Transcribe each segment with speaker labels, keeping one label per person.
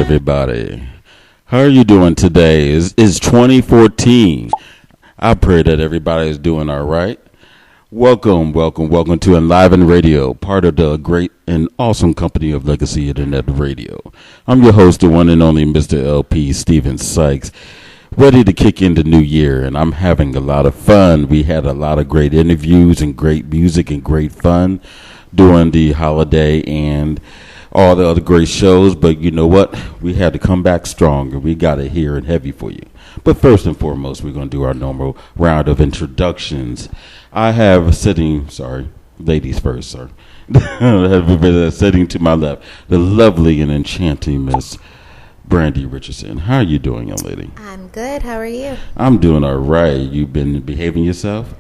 Speaker 1: everybody. How are you doing today? It's 2014. I pray that everybody is doing all right. Welcome to Enliven Radio, part of the great and awesome company of Legacy Internet Radio. I'm your host, the one and only Mr. LP Steven Sykes, ready to kick into New Year, and I'm having a lot of fun. We had a lot of great interviews and great music and great fun during the holiday and all the other great shows, but you know what? We had to come back stronger. We got it here and heavy for you. But first and foremost, we're going to do our normal round of introductions. I have ladies first, sir. Sitting to my left, the lovely and enchanting Miss Brandy Richardson. How are you doing, young lady?
Speaker 2: I'm good. How are you?
Speaker 1: I'm doing all right. You been behaving yourself?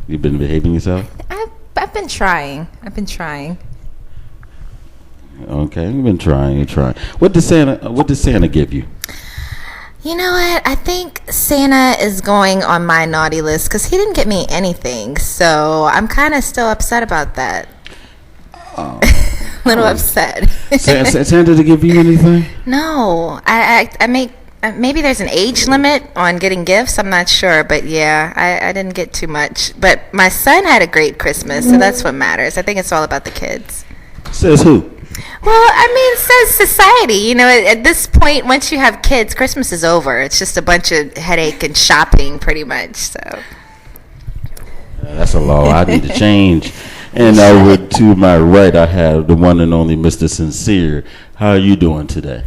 Speaker 1: You've been behaving yourself?
Speaker 2: I've been trying.
Speaker 1: Okay, you've been trying. What did Santa give you?
Speaker 2: You know what? I think Santa is going on my naughty list because he didn't get me anything. So I'm kind of still upset about that. A little upset.
Speaker 1: Santa to give you anything?
Speaker 2: No. Maybe there's an age limit on getting gifts. I'm not sure. But yeah, I didn't get too much. But my son had a great Christmas. So that's what matters. I think it's all about the kids.
Speaker 1: Says who?
Speaker 2: Well, I mean, says society. You know, at this point, once you have kids, Christmas is over. It's just a bunch of headache and shopping, pretty much. So
Speaker 1: that's a law I need to change. And over to my right, I have the one and only Mr. Sincere. How are you doing today?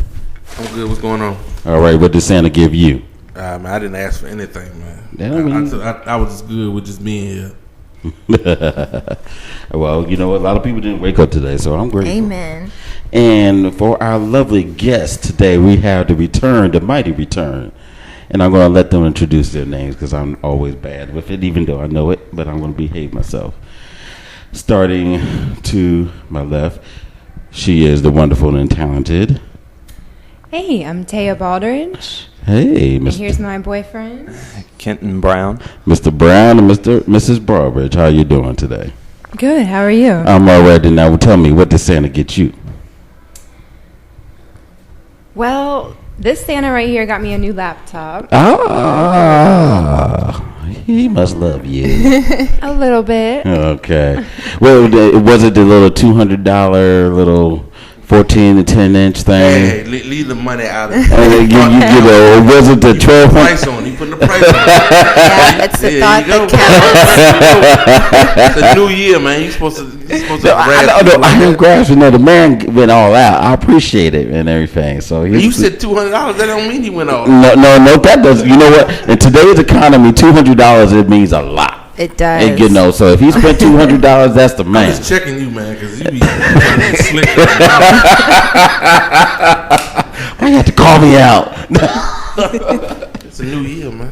Speaker 3: I'm good. What's going on?
Speaker 1: All right. What did Santa give you?
Speaker 3: Man, I didn't ask for anything, man.
Speaker 1: I
Speaker 3: I was just good with just being here.
Speaker 1: Well, you know, a lot of people didn't wake up today, so I'm grateful.
Speaker 2: Amen.
Speaker 1: And for our lovely guest today, we have the mighty return. And I'm going to let them introduce their names because I'm always bad with it, even though I know it, but I'm going to behave myself. Starting to my left, she is the wonderful and talented.
Speaker 4: Hey, I'm Taya Baldridge.
Speaker 1: Hey,
Speaker 4: and here's my boyfriend,
Speaker 5: Kenton Brown.
Speaker 1: Mr. Brown and Mrs. Barbridge. How you doing today?
Speaker 4: Good. How are you?
Speaker 1: I'm all right. And now tell me, what did Santa get you?
Speaker 4: Well, this Santa right here got me a new laptop.
Speaker 1: He must love you.
Speaker 4: A little bit.
Speaker 1: Okay. Well, was it the little $200 little 14 to 10 inch thing?
Speaker 3: Hey, leave the money out of it.
Speaker 1: Was it the 12?
Speaker 3: Price on? You putting the price on?
Speaker 2: Yeah, it's the thought that
Speaker 3: counts. It's a new year, man. You supposed to.
Speaker 1: I didn't grasp it. No, the man went all out. I appreciate it and everything. So
Speaker 3: you said $200. That don't mean he went all.
Speaker 1: No, that doesn't. You know what? In today's economy, $200 it means a lot.
Speaker 2: It does.
Speaker 1: And, you know, so if he spent $200, that's the man.
Speaker 3: I'm just checking you, man, because you be slick.
Speaker 1: Why you have to call me out?
Speaker 3: It's a new year, man.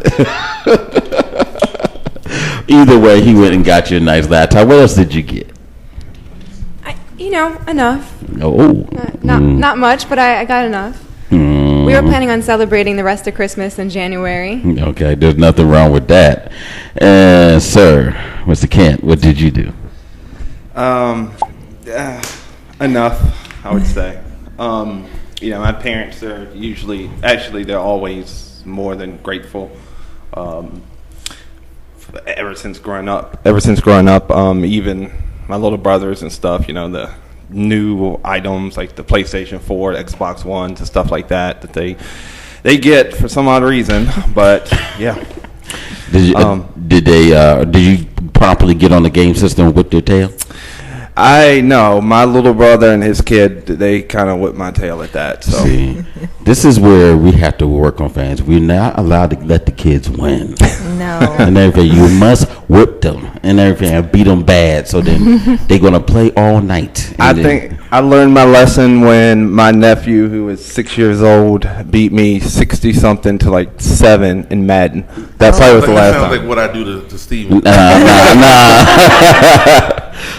Speaker 1: Either way, he went and got you a nice laptop. What else did you get?
Speaker 4: Enough.
Speaker 1: Oh.
Speaker 4: Not much, but I got enough. We were planning on celebrating the rest of Christmas in January.
Speaker 1: Okay, there's nothing wrong with that. Sir, Mr. Kent, what did you do?
Speaker 5: Enough, I would say. My parents are they're always more than grateful. Ever since growing up, even my little brothers and stuff, the new items like the PlayStation 4, Xbox One, and stuff like that they get for some odd reason. But yeah.
Speaker 1: Did you properly get on the game system with their tail?
Speaker 5: I know my little brother and his kid, they kind of whipped my tail at that. So
Speaker 1: see, this is where we have to work on fans. We're not allowed to let the kids win.
Speaker 2: No.
Speaker 1: And everything, you must whip them and everything, and beat them bad. So then they're gonna play all night.
Speaker 5: I think I learned my lesson when my nephew, who is 6 years old, beat me 60 something to like 7 in Madden. That probably was the last time.
Speaker 3: Sounds like what I do to Steven.
Speaker 1: Nah.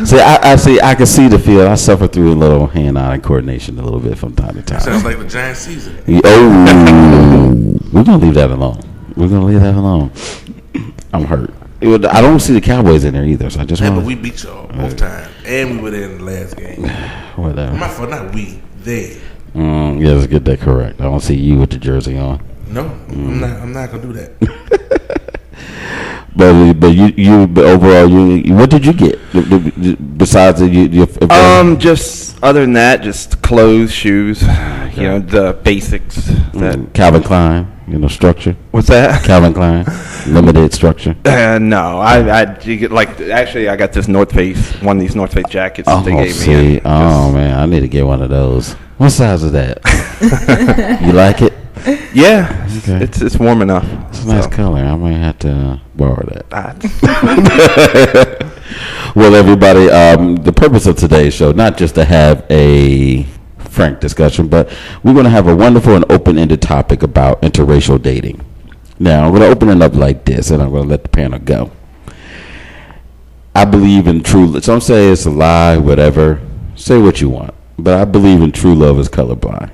Speaker 1: See, I can see the field. I suffer through a little hand-eye coordination a little bit from time to time.
Speaker 3: Sounds like the Giant season.
Speaker 1: Oh, we're gonna leave that alone. I'm hurt. I don't see the Cowboys in there either, so I just
Speaker 3: Yeah,
Speaker 1: want
Speaker 3: but we beat y'all both times, and we were there in the last game.
Speaker 1: whatever.
Speaker 3: My fault, not we. They.
Speaker 1: Yeah, let's get that correct. I don't see you with the jersey on.
Speaker 3: No, I'm not gonna do that.
Speaker 1: But overall, what did you get besides your
Speaker 5: Just other than that, just clothes, shoes, the basics. That
Speaker 1: Calvin Klein, structure.
Speaker 5: What's that?
Speaker 1: Calvin Klein, limited structure.
Speaker 5: No, I got this North Face, one of these North Face jackets that they gave me.
Speaker 1: Man, I need to get one of those. What size is that? You like it?
Speaker 5: Yeah,
Speaker 1: okay.
Speaker 5: It's warm enough.
Speaker 1: It's a nice color. I might have to borrow that.
Speaker 5: Ah.
Speaker 1: Well, everybody, the purpose of today's show, not just to have a frank discussion, but we're going to have a wonderful and open-ended topic about interracial dating. Now, I'm going to open it up like this, and I'm going to let the panel go. I believe in true. Some say it's a lie, whatever. Say what you want, but I believe in true love is colorblind.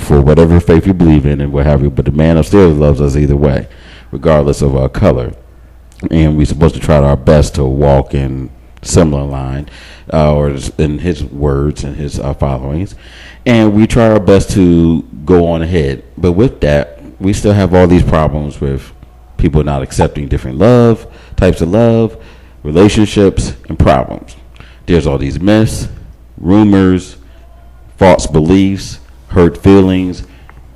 Speaker 1: For whatever faith you believe in and what have you, but the man upstairs loves us either way, regardless of our color. And we're supposed to try our best to walk in similar line, or in his words and his followings. And we try our best to go on ahead. But with that, we still have all these problems with people not accepting different types of love, relationships, and problems. There's all these myths, rumors, false beliefs, hurt feelings,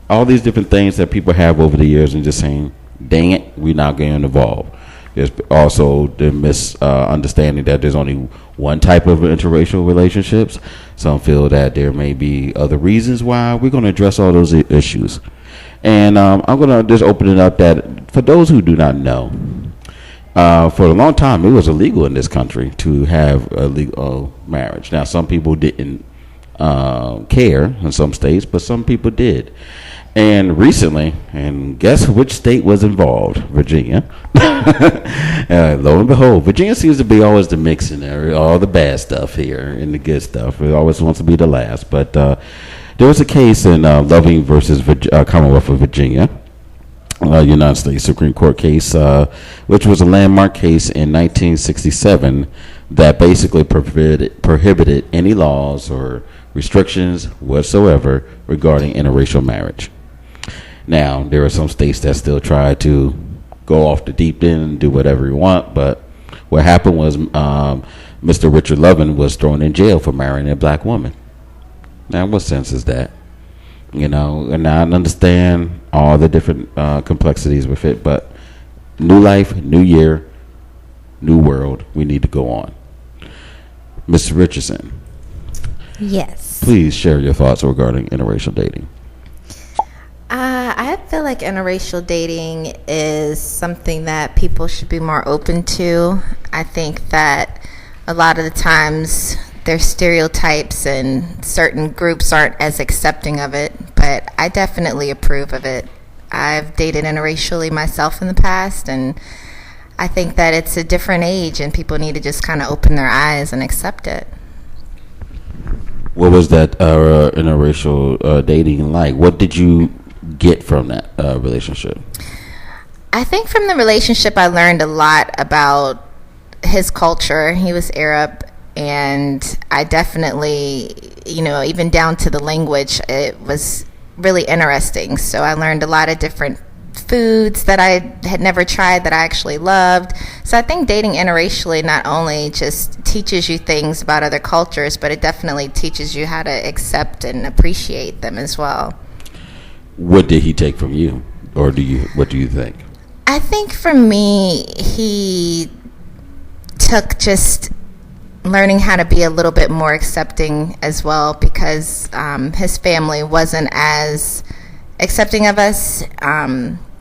Speaker 1: all these different things that people have over the years, and just saying, dang it, we're not going to evolve. There's also the misunderstanding that there's only one type of interracial relationships. Some feel that there may be other reasons why. We're going to address all those issues. And I'm going to just open it up that for those who do not know, for a long time it was illegal in this country to have a legal marriage. Now, some people didn't care in some states, but some people did. And recently, and guess which state was involved? Virginia. Lo and behold, Virginia seems to be always the mix in there, all the bad stuff here and the good stuff. It always wants to be the last. But there was a case in Loving versus Commonwealth of Virginia, United States Supreme Court case, which was a landmark case in 1967 that basically prohibited any laws or restrictions whatsoever regarding interracial marriage. Now, there are some states that still try to go off the deep end and do whatever you want, but what happened was Mr. Richard Lovin was thrown in jail for marrying a black woman. Now, what sense is that? And I understand all the different complexities with it, but new life, new year, new world, we need to go on. Mr. Richardson.
Speaker 2: Yes.
Speaker 1: Please share your thoughts regarding interracial dating.
Speaker 2: I feel like interracial dating is something that people should be more open to. I think that a lot of the times there's stereotypes and certain groups aren't as accepting of it, but I definitely approve of it. I've dated interracially myself in the past, and I think that it's a different age and people need to just kind of open their eyes and accept it.
Speaker 1: What was that interracial dating like? What did you get from that relationship?
Speaker 2: I think from the relationship I learned a lot about his culture. He was Arab, and I definitely, even down to the language, it was really interesting. So I learned a lot of different foods that I had never tried that I actually loved. So I think dating interracially not only just teaches you things about other cultures, but it definitely teaches you how to accept and appreciate them as well.
Speaker 1: What did he take from you, or what do you think?
Speaker 2: I think for me, he took just learning how to be a little bit more accepting as well, because his family wasn't as accepting of us.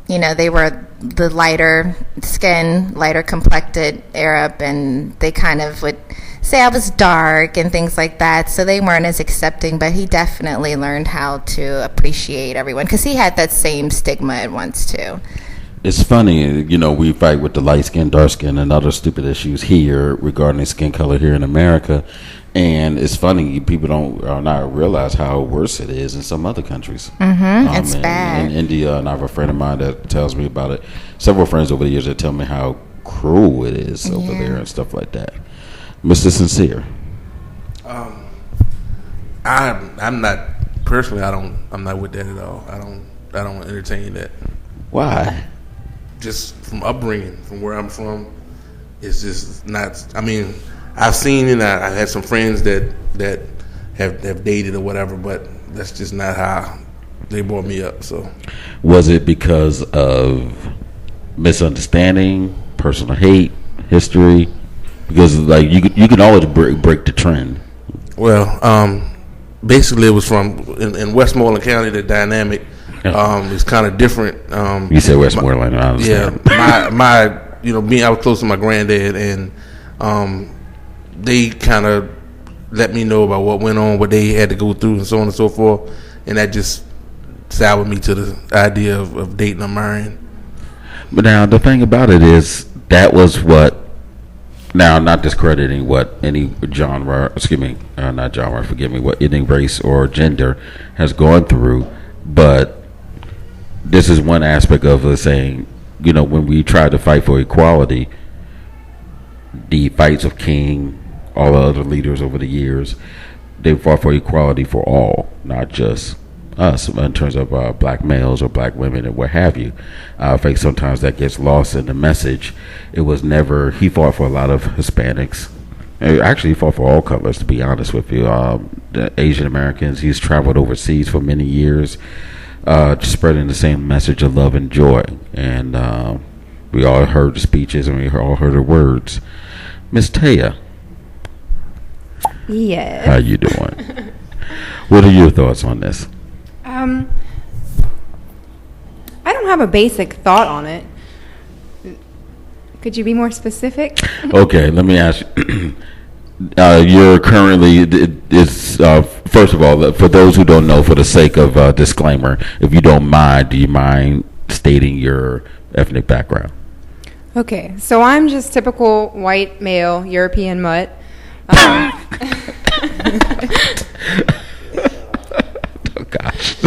Speaker 2: They were the lighter skin, lighter complected Arab, and they kind of would say I was dark and things like that, so they weren't as accepting. But he definitely learned how to appreciate everyone, because he had that same stigma at once too.
Speaker 1: It's funny, we fight with the light skin, dark skin, and other stupid issues here regarding skin color here in America. And it's funny, people don't not realize how worse it is in some other countries.
Speaker 2: It's bad.
Speaker 1: In India, and I have a friend of mine that tells me about it. Several friends over the years that tell me how cruel it is over there and stuff like that. Mr. Sincere.
Speaker 3: I'm not personally. I'm not with that at all. I don't entertain that.
Speaker 1: Why?
Speaker 3: Just from upbringing, from where I'm from, it's just not. I mean, I've seen it. I had some friends that have dated or whatever, but that's just not how they brought me up. So,
Speaker 1: was it because of misunderstanding, personal hate, history? Because like you can always break the trend.
Speaker 3: Well, basically, it was from in Westmoreland County. The dynamic is kind of different.
Speaker 1: You said Westmoreland, I understand.
Speaker 3: Yeah, my me, I was close to my granddad, and they kind of let me know about what went on, what they had to go through, and so on and so forth, and that just soured me to the idea of dating or marrying.
Speaker 1: But now the thing about it is that was what. Now, not discrediting what any genre, not genre, forgive me, what any race or gender has gone through, but this is one aspect of us saying, when we try to fight for equality, the fights of King, all the other leaders over the years, they fought for equality for all, not just us in terms of black males or black women and what have you. I think sometimes that gets lost in the message. It was never, he fought for a lot of Hispanics. Actually, he fought for all colors, to be honest with you. The Asian Americans, he's traveled overseas for many years, spreading the same message of love and joy. And we all heard the speeches and we all heard the words. Miss Taya.
Speaker 4: Yes.
Speaker 1: How you doing? What are your thoughts on this?
Speaker 4: I don't have a basic thought on it. Could you be more specific?
Speaker 1: Okay, let me ask you. You're currently, first of all, for those who don't know, for the sake of disclaimer, if you don't mind, do you mind stating your ethnic background?
Speaker 4: Okay, so I'm just typical white male European mutt.
Speaker 1: Oh gosh.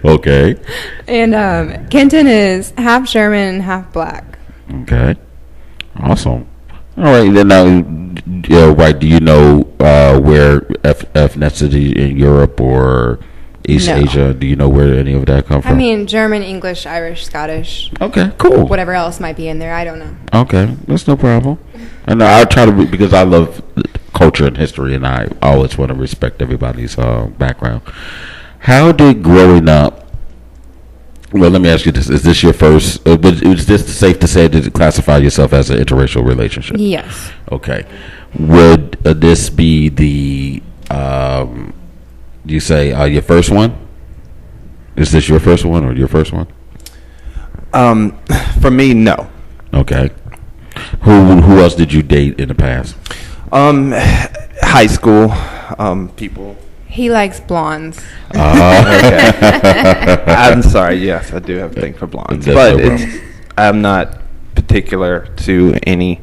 Speaker 1: Okay.
Speaker 4: And Kenton is half German and half black.
Speaker 1: Okay. Awesome. All right. Then now, right? Do you know where ethnicity in Europe or East Asia? Do you know where any of that come from?
Speaker 4: I mean, German, English, Irish, Scottish.
Speaker 1: Okay. Cool.
Speaker 4: Whatever else might be in there, I don't know.
Speaker 1: Okay, that's no problem. And I try to because I love culture and history, and I always want to respect everybody's background. How did growing up? Well, let me ask you this: is this your first? Is this safe to say to classify yourself as an interracial relationship?
Speaker 4: Yes.
Speaker 1: Okay. Would this be the? You say your first one? Is this your first one or your first one?
Speaker 5: For me, no.
Speaker 1: Okay. Who else did you date in the past?
Speaker 5: High school people.
Speaker 4: He likes blondes.
Speaker 5: Okay. I'm sorry. Yes, I do have a thing for blondes, but I'm not particular to any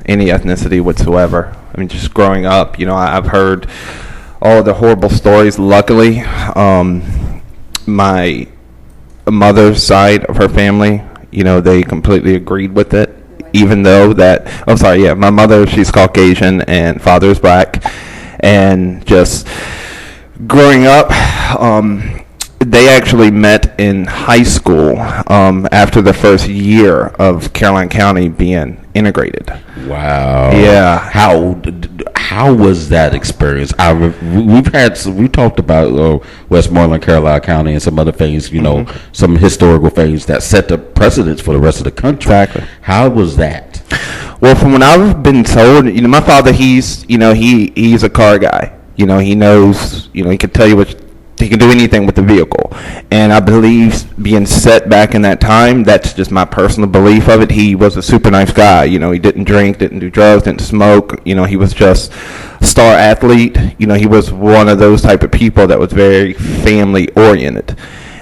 Speaker 5: ethnicity whatsoever. I mean, just growing up, I've heard all the horrible stories. Luckily, my mother's side of her family, they completely agreed with it. Even though my mother, she's Caucasian and father's black, and just growing up, they actually met in high school after the first year of Caroline County being integrated.
Speaker 1: Wow.
Speaker 5: Yeah.
Speaker 1: How was that experience? We've talked about Westmoreland, Caroline County, and some other things. Some historical things that set the precedence for the rest of the country.
Speaker 5: Exactly.
Speaker 1: How was that?
Speaker 5: Well, from what I've been told, my father, he's a car guy. He knows. He can tell you he can do anything with the vehicle. And I believe being set back in that time, that's just my personal belief of it. He was a super nice guy. He didn't drink, didn't do drugs, didn't smoke. He was just a star athlete. He was one of those type of people that was very family oriented.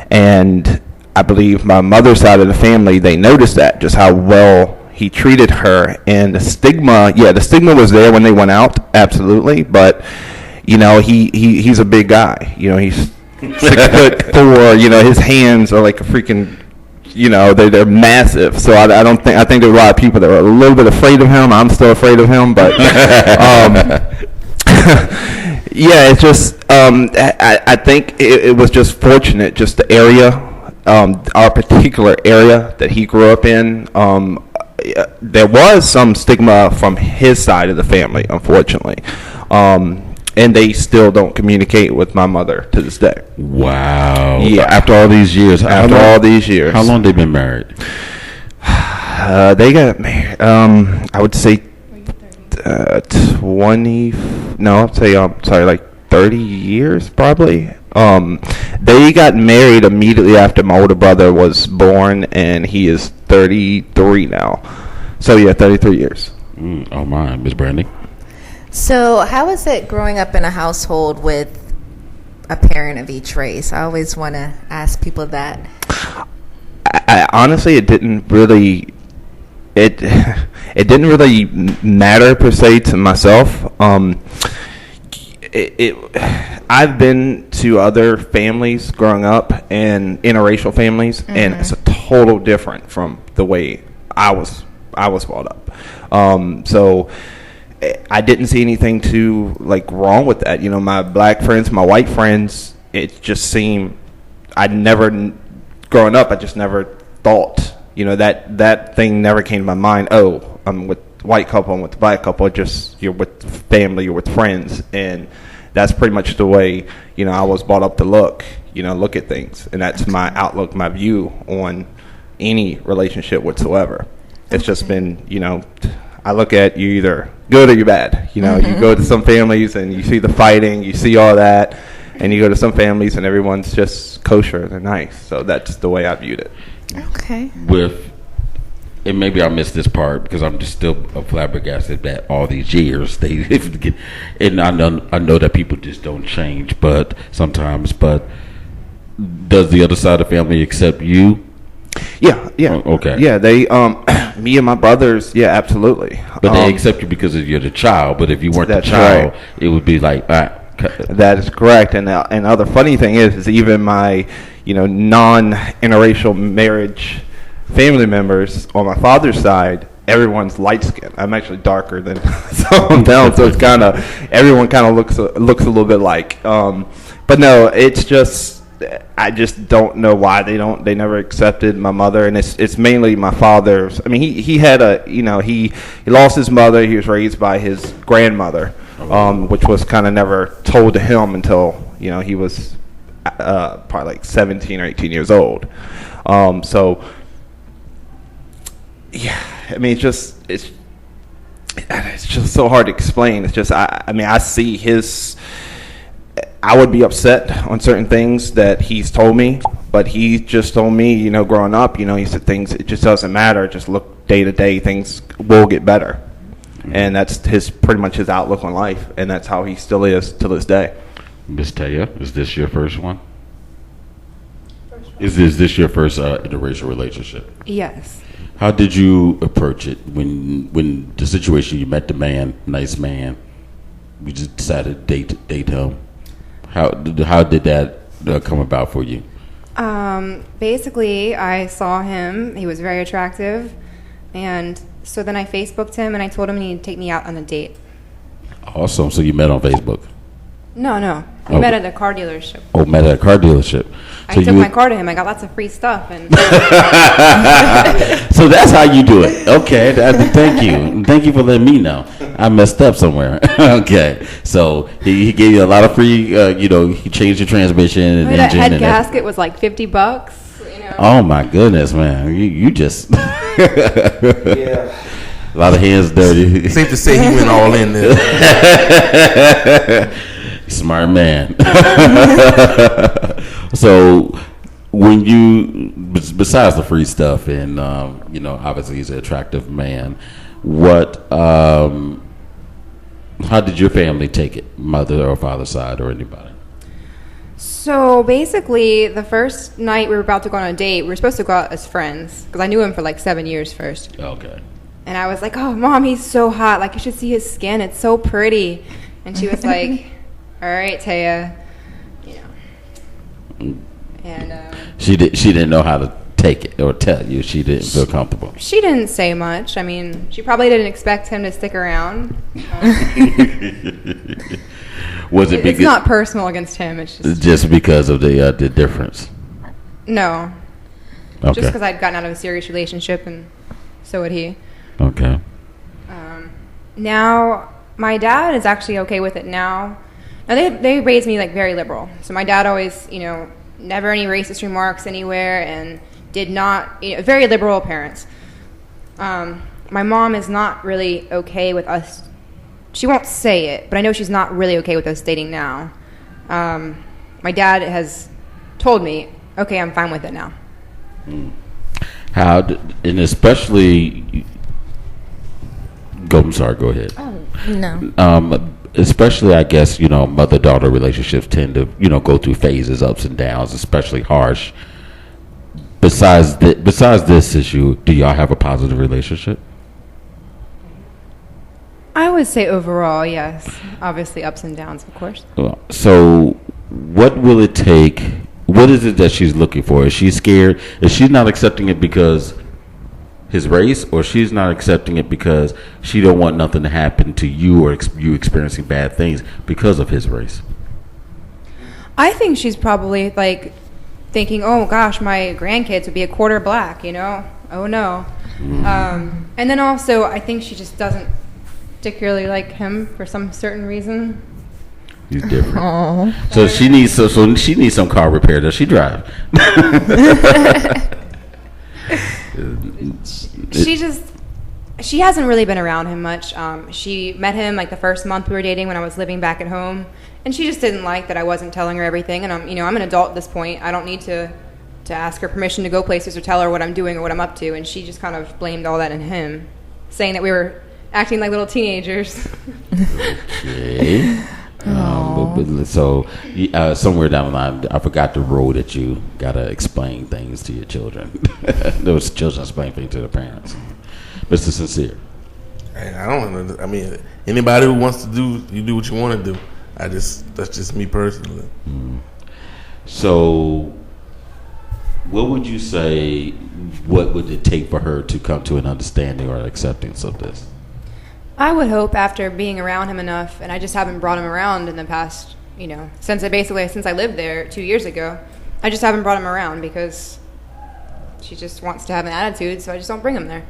Speaker 5: And I believe my mother's side of the family, they noticed that, just how well he treated her. And the stigma was there when they went out, absolutely. But he's a big guy. He's 6'4". His hands are like a freaking they're massive. So I don't think, I think there are a lot of people that are a little bit afraid of him. I'm still afraid of him, but yeah, it's just I think it was just fortunate, just the area, our particular area that he grew up in. There was some stigma from his side of the family, unfortunately. And they still don't communicate with my mother to this day.
Speaker 1: Wow.
Speaker 5: Yeah.
Speaker 1: After all these years.
Speaker 5: All these years.
Speaker 1: How long they been married?
Speaker 5: They got married. I would say 20. No, I'd say like 30 years probably. They got married immediately after my older brother was born, and he is 33 now. So yeah, 33 years.
Speaker 1: Oh my, Miss Brandy.
Speaker 2: So how is it growing up in a household with a parent of each race? I always want to ask people that.
Speaker 5: I honestly, it didn't really matter per se to myself. I've been to other families growing up, and interracial families, and it's a total different from the way I was brought up. So I didn't see anything too wrong with that. My black friends, my white friends, it just seemed growing up, I just never thought, that thing never came to my mind. Oh, I'm with white couple, I'm with the black couple. Just you're with family, you're with friends, and that's pretty much the way I was brought up to look at things, and that's my outlook, my view on any relationship whatsoever. It's just been I look at you either good or you're bad. You go to some families and you see the fighting, you see all that, and you go to some families and everyone's just kosher, they're nice. So that's the way I viewed it.
Speaker 2: Okay.
Speaker 1: And maybe I missed this part because I'm just still flabbergasted that all these years and I know that people just don't change, but sometimes. But does the other side of the family accept you?
Speaker 5: Yeah.
Speaker 1: Oh, okay.
Speaker 5: Yeah, they me and my brothers, yeah, absolutely.
Speaker 1: But they accept you because you're the child. But if you weren't the child, It would be like
Speaker 5: that is correct. And other funny thing is even my non-interracial marriage family members on my father's side, everyone's light skinned. I'm actually darker than some of them, so it's kind of everyone kind of looks a little bit like. But no, it's just I just don't know why they never accepted my mother, and it's mainly my father's. I mean, he had he lost his mother. He was raised by his grandmother, which was kind of never told to him until he was probably like 17 or 18 years old. So. Yeah, I mean, it's just so hard to explain. It's just, I see I would be upset on certain things that he's told me, but he just told me, growing up, he said things, it just doesn't matter. Just look day to day, things will get better. And that's pretty much his outlook on life, and that's how he still is to this day.
Speaker 1: Miss Taya, is this your first one? Is this your first interracial relationship?
Speaker 4: Yes.
Speaker 1: How did you approach it when the situation, you met the man, nice man, you just decided to date him? How did that come about for you?
Speaker 4: Basically, I saw him. He was very attractive, and so then I Facebooked him, and I told him he'd take me out on a date.
Speaker 1: Awesome. So you met on Facebook?
Speaker 4: No. We met at a car dealership.
Speaker 1: Oh, met at a car dealership.
Speaker 4: I took my car to him. I got lots of free stuff. And
Speaker 1: so that's how you do it. Okay. Thank you. Thank you for letting me know. I messed up somewhere. Okay. So he gave you a lot of free, he changed your transmission and engine.
Speaker 4: That head gasket was like $50.
Speaker 1: Oh, my goodness, man. You just...
Speaker 5: Yeah.
Speaker 1: A lot of hands dirty.
Speaker 3: Safe to say he went all in there.
Speaker 1: Smart man. So when you, besides the free stuff and, obviously he's an attractive man, how did your family take it? Mother or father's side or anybody?
Speaker 4: So basically, the first night we were about to go on a date, we were supposed to go out as friends because I knew him for like 7 years first.
Speaker 1: Okay.
Speaker 4: And I was like, oh, Mom, he's so hot. Like, you should see his skin. It's so pretty. And she was like, all right, Taya. And
Speaker 1: she didn't know how take it or tell you she didn't feel comfortable?
Speaker 4: She didn't say much. I mean, she probably didn't expect him to stick around.
Speaker 1: Was it?
Speaker 4: It's not personal against him. It's
Speaker 1: just because of the difference.
Speaker 4: No.
Speaker 1: Okay.
Speaker 4: Just because I'd gotten out of a serious relationship, and so had he.
Speaker 1: Okay.
Speaker 4: Now, my dad is actually okay with it now. Now, they raised me, like, very liberal. So my dad always, never any racist remarks anywhere, and did not, very liberal parents. My mom is not really okay with us. She won't say it, but I know she's not really okay with us dating now. My dad has told me, okay, I'm fine with it now.
Speaker 1: And especially, I'm sorry, go ahead.
Speaker 2: Oh, no.
Speaker 1: Especially, I guess, mother-daughter relationships tend to, go through phases, ups and downs, especially harsh. Besides this issue, do y'all have a positive relationship?
Speaker 4: I would say overall, yes. Obviously, ups and downs, of course.
Speaker 1: So, what will it take? What is it that she's looking for? Is she scared? Is she not accepting it because his race, or she's not accepting it because she don't want nothing to happen to you or you experiencing bad things because of his race?
Speaker 4: I think she's probably like thinking, oh gosh, my grandkids would be a quarter black, oh no. And then also I think she just doesn't particularly like him for some certain reason.
Speaker 1: He's different. Aww. So she needs some car repair. Does she drive?
Speaker 4: She hasn't really been around him much. She met him like the first month we were dating when I was living back at home, and she just didn't like that I wasn't telling her everything. And I'm an adult at this point. I don't need to ask her permission to go places or tell her what I'm doing or what I'm up to. And she just kind of blamed all that on him, saying that we were acting like little teenagers.
Speaker 1: Okay. So somewhere down the line, I forgot the rule that you gotta explain things to your children. Those children explain things to their parents. Mr. Sincere.
Speaker 3: I don't know. I mean, anybody who wants to do, you do what you want to do. That's just me personally.
Speaker 1: So, what would you say? What would it take for her to come to an understanding or acceptance of this?
Speaker 4: I would hope after being around him enough, and I just haven't brought him around in the past, since I lived there 2 years ago, I just haven't brought him around because she just wants to have an attitude, so I just don't bring him there.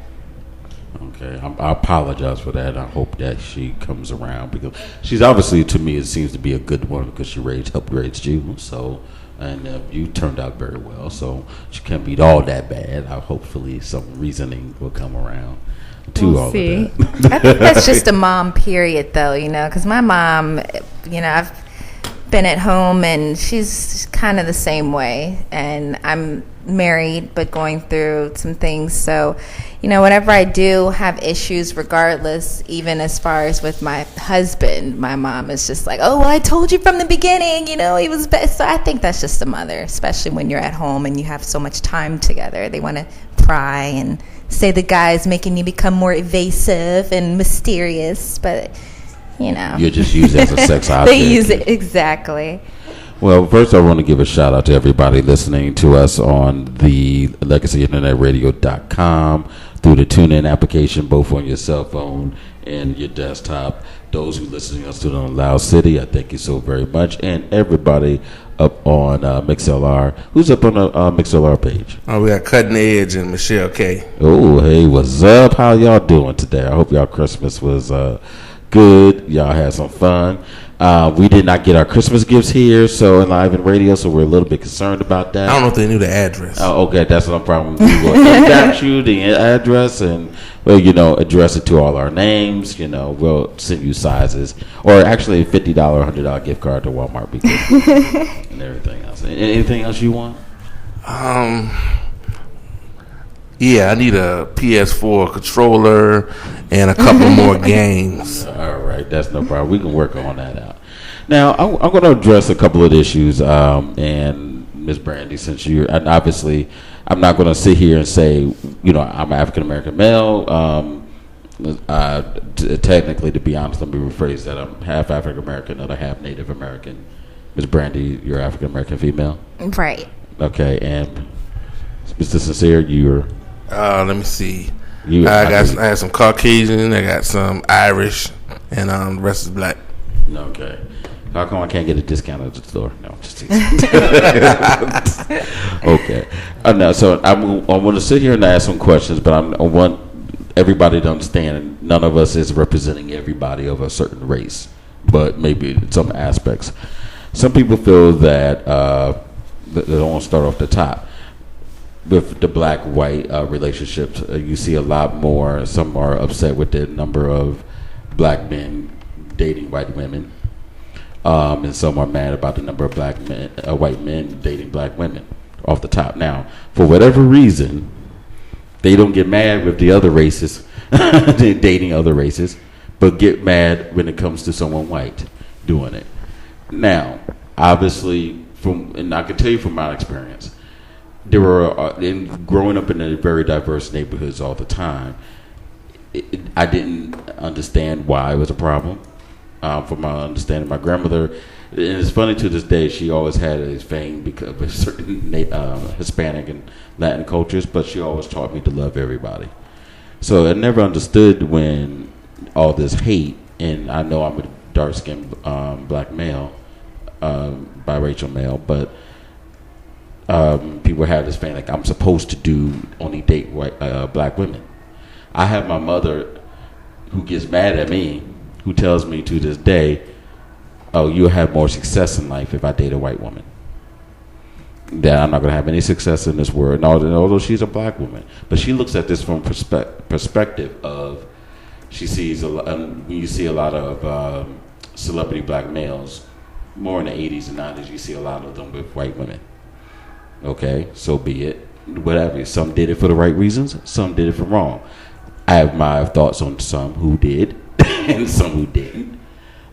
Speaker 1: Okay, I apologize for that. I hope that she comes around because she's obviously, to me, it seems to be a good one because she helped raise you. So, and you turned out very well. So she can't be all that bad. Hopefully, some reasoning will come around to all of that.
Speaker 2: I think that's just a mom period, though. Because my mom, I've been at home and she's kind of the same way, and I'm married but going through some things, so whenever I do have issues, regardless, even as far as with my husband, my mom is just like, oh well, I told you from the beginning, he was best. So I think that's just a mother, especially when you're at home and you have so much time together. They want to pry and say the guy's making you become more evasive and mysterious, but
Speaker 1: you're just used as a sex object.
Speaker 2: They use it exactly.
Speaker 1: Well, first I want to give a shout out to everybody listening to us on the LegacyInternetRadio.com through the TuneIn application, both on your cell phone and your desktop. Those who listening to us to on Loud City, I thank you so very much. And everybody up on MixLR. Who's up on the MixLR page?
Speaker 3: Oh, we got Cutting Edge and Michelle K.
Speaker 1: Oh, hey, what's up? How y'all doing today? I hope y'all Christmas was good. Y'all had some fun. We did not get our Christmas gifts here, so Enliven Radio, so we're a little bit concerned about that.
Speaker 3: I don't know if they knew the address.
Speaker 1: Oh, okay, that's no problem. We will inbox you the address and, address it to all our names. We'll send you sizes, or actually a $50 or $100 gift card to Walmart and everything else. Anything else you want?
Speaker 3: Yeah, I need a PS4 controller and a couple more games.
Speaker 1: All right, that's no problem. We can work on that out. Now, I'm going to address a couple of issues, and Ms. Brandy, since obviously, I'm not going to sit here and say, I'm an African-American male. Technically, to be honest, let me rephrase that. I'm half African-American and half Native American. Ms. Brandy, you're African-American female?
Speaker 2: Right.
Speaker 1: Okay, and Mr. Sincere, you're.
Speaker 3: Let me see.
Speaker 1: I
Speaker 3: I had some Caucasian. I got some Irish, and the rest is black.
Speaker 1: Okay. How come I can't get a discount at the store? No, just teasing. Okay. Now, so I want to sit here and ask some questions, but I want everybody to understand none of us is representing everybody of a certain race, but maybe some aspects. Some people feel that they don't want to start off the top. With the black-white relationships, you see a lot more. Some are upset with the number of black men dating white women, and some are mad about the number of white men dating black women. Off the top, now for whatever reason, they don't get mad with the other races dating other races, but get mad when it comes to someone white doing it. Now, obviously, and I can tell you from my experience. There were, in growing up in a very diverse neighborhoods all the time, I didn't understand why it was a problem. From my understanding, my grandmother, and it's funny to this day, she always had a fame because of certain Hispanic and Latin cultures, but she always taught me to love everybody. So I never understood when all this hate, and I know I'm a dark-skinned black male, biracial male, but people have this thing like I'm supposed to only date black women. I have my mother who gets mad at me, who tells me to this day, "Oh, you'll have more success in life if I date a white woman. That I'm not going to have any success in this world." And although she's a black woman, but she looks at this from perspective of she sees when you see a lot of celebrity black males, more in the 80s and 90s, you see a lot of them with white women. Okay, so be it. Whatever. Some did it for the right reasons. Some did it for wrong. I have my thoughts on some who did and some who didn't.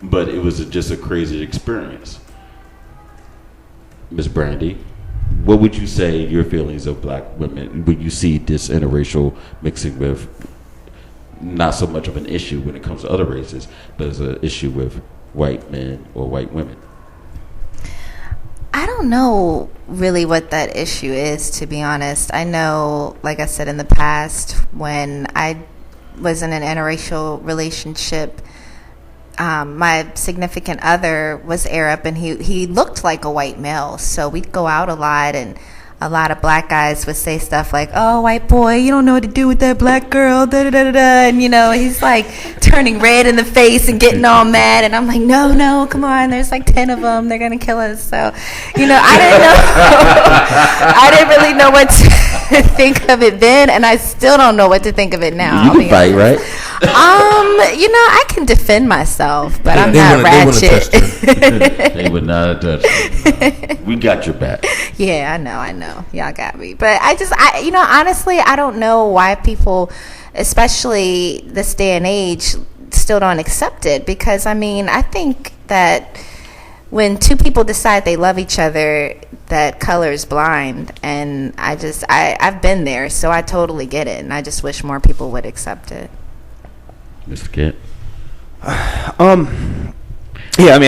Speaker 1: But it was just a crazy experience. Miss Brandy, what would you say your feelings of black women when you see this interracial mixing with not so much of an issue when it comes to other races, but as an issue with white men or white women?
Speaker 2: I don't know really what that issue is, to be honest. I know, like I said in the past, when I was in an interracial relationship, my significant other was Arab, and he looked like a white male. So we'd go out a lot, and a lot of black guys would say stuff like, "Oh, white boy, you don't know what to do with that black girl, da da da da da." And he's like turning red in the face and getting all mad, and I'm like, "No, come on, there's like 10 of them, they're gonna kill us." So, I didn't know, I didn't really know what to think of it then, and I still don't know what to think of it now.
Speaker 1: You can fight, right?
Speaker 2: I can defend myself, but I'm not ratchet.
Speaker 1: They would not touch you. We got your back.
Speaker 2: Yeah, I know. Y'all got me. But honestly, I don't know why people, especially this day and age, still don't accept it. Because, I think that when two people decide they love each other, that color is blind. And I've been there, so I totally get it. And I just wish more people would accept it.
Speaker 1: Mr. Kent?
Speaker 5: Yeah,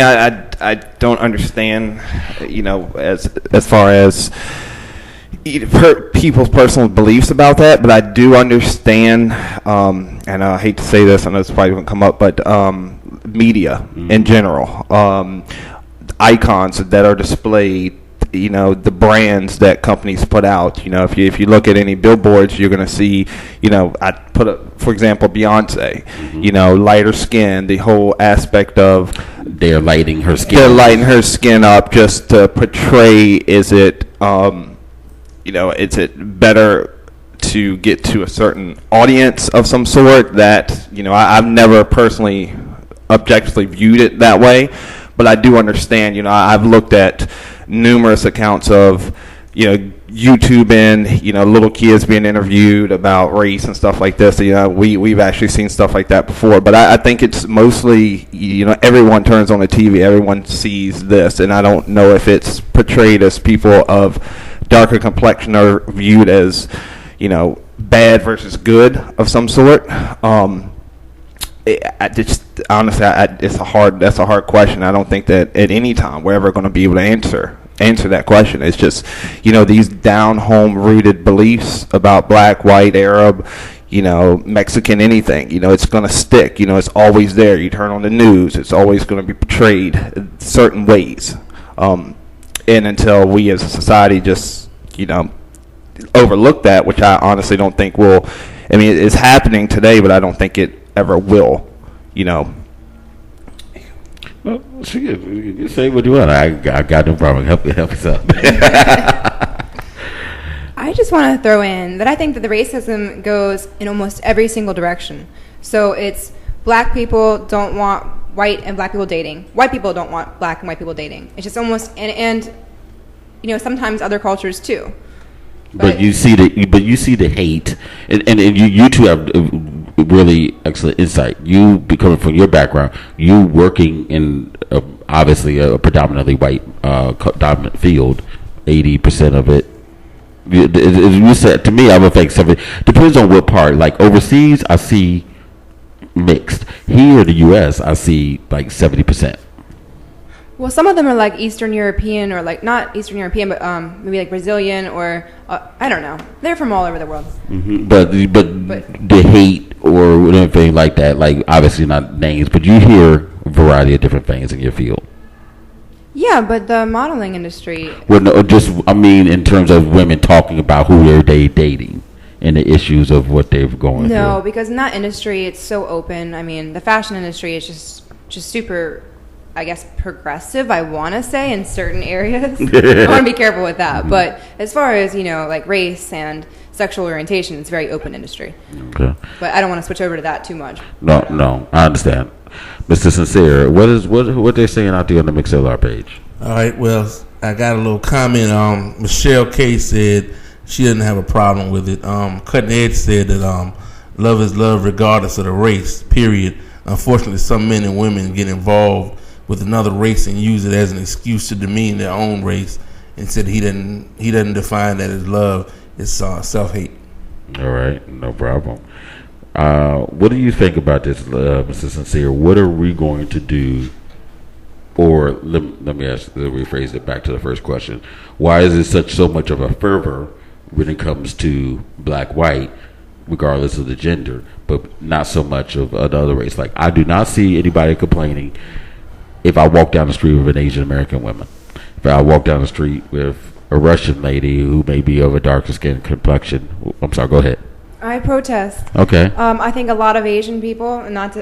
Speaker 5: I don't understand, as far as people's personal beliefs about that, but I do understand, and I hate to say this, I know it's probably going to come up, but media in general, icons that are displayed, the brands that companies put out. If you look at any billboards, you're going to see, I put up, for example, Beyonce, lighter skin, the whole aspect of
Speaker 1: they're lighting her skin.
Speaker 5: They're lighting her skin up just to portray. Is it better to get to a certain audience of some sort? That I've never personally objectively viewed it that way, but I do understand. I've looked at numerous accounts of YouTube and little kids being interviewed about race and stuff like this. We've actually seen stuff like that before, but I think it's mostly everyone turns on the TV, everyone sees this, and I don't know if it's portrayed as people of darker complexion are viewed as bad versus good of some sort. Honestly, that's a hard question. I don't think that at any time we're ever going to be able to answer answer that question. It's just, these down home rooted beliefs about black, white, Arab, Mexican, anything. It's going to stick. It's always there. You turn on the news, it's always going to be portrayed certain ways. And until we as a society just, overlook that, which I honestly don't think will. I mean, it's happening today, but I don't think it ever will.
Speaker 1: Well, you say what you want. I got no problem. Help us out.
Speaker 4: I just want to throw in that I think that the racism goes in almost every single direction. So it's black people don't want white and black people dating. White people don't want black and white people dating. It's just almost and sometimes other cultures too.
Speaker 1: But you see the hate, and you two have really excellent insight. You coming from your background, you working in obviously a predominantly white dominant field, 80% of it. You said to me, I would think 70. Depends on what part. Like overseas, I see mixed. Here in the U.S., I see like 70%.
Speaker 4: Well, some of them are like Eastern European, or like not Eastern European, but maybe like Brazilian, or I don't know. They're from all over the world.
Speaker 1: Mm-hmm. But the hate or anything like that, like obviously not names, but you hear a variety of different things in your field.
Speaker 4: Yeah, but the modeling industry.
Speaker 1: Well, no, in terms of women talking about who they're dating and the issues of what they're going through.
Speaker 4: No, because in that industry, it's so open. I mean, the fashion industry is just super, I guess, progressive, I want to say, in certain areas. I want to be careful with that. Mm-hmm. But as far as, like race and sexual orientation, it's a very open industry.
Speaker 1: Okay.
Speaker 4: But I don't want to switch over to that too much.
Speaker 1: No, I understand. Mr. Sincere, what they're saying out there on the MixLR page?
Speaker 3: All right, well, I got a little comment. Michelle K said she doesn't have a problem with it. Cutting Edge said that love is love regardless of the race, period. Unfortunately, some men and women get involved with another race and use it as an excuse to demean their own race, and said he doesn't define that as love. It's self-hate.
Speaker 1: All right, no problem. What do you think about this, Mr. Sincere? What are we going to do? Or let me rephrase it back to the first question. Why is it so much of a fervor when it comes to black-white, regardless of the gender, but not so much of another race? Like, I do not see anybody complaining if I walk down the street with an Asian American woman. If I walk down the street with a Russian lady who may be of a darker skin complexion. I'm sorry, go ahead.
Speaker 4: I protest.
Speaker 1: Okay.
Speaker 4: I think a lot of Asian people, that's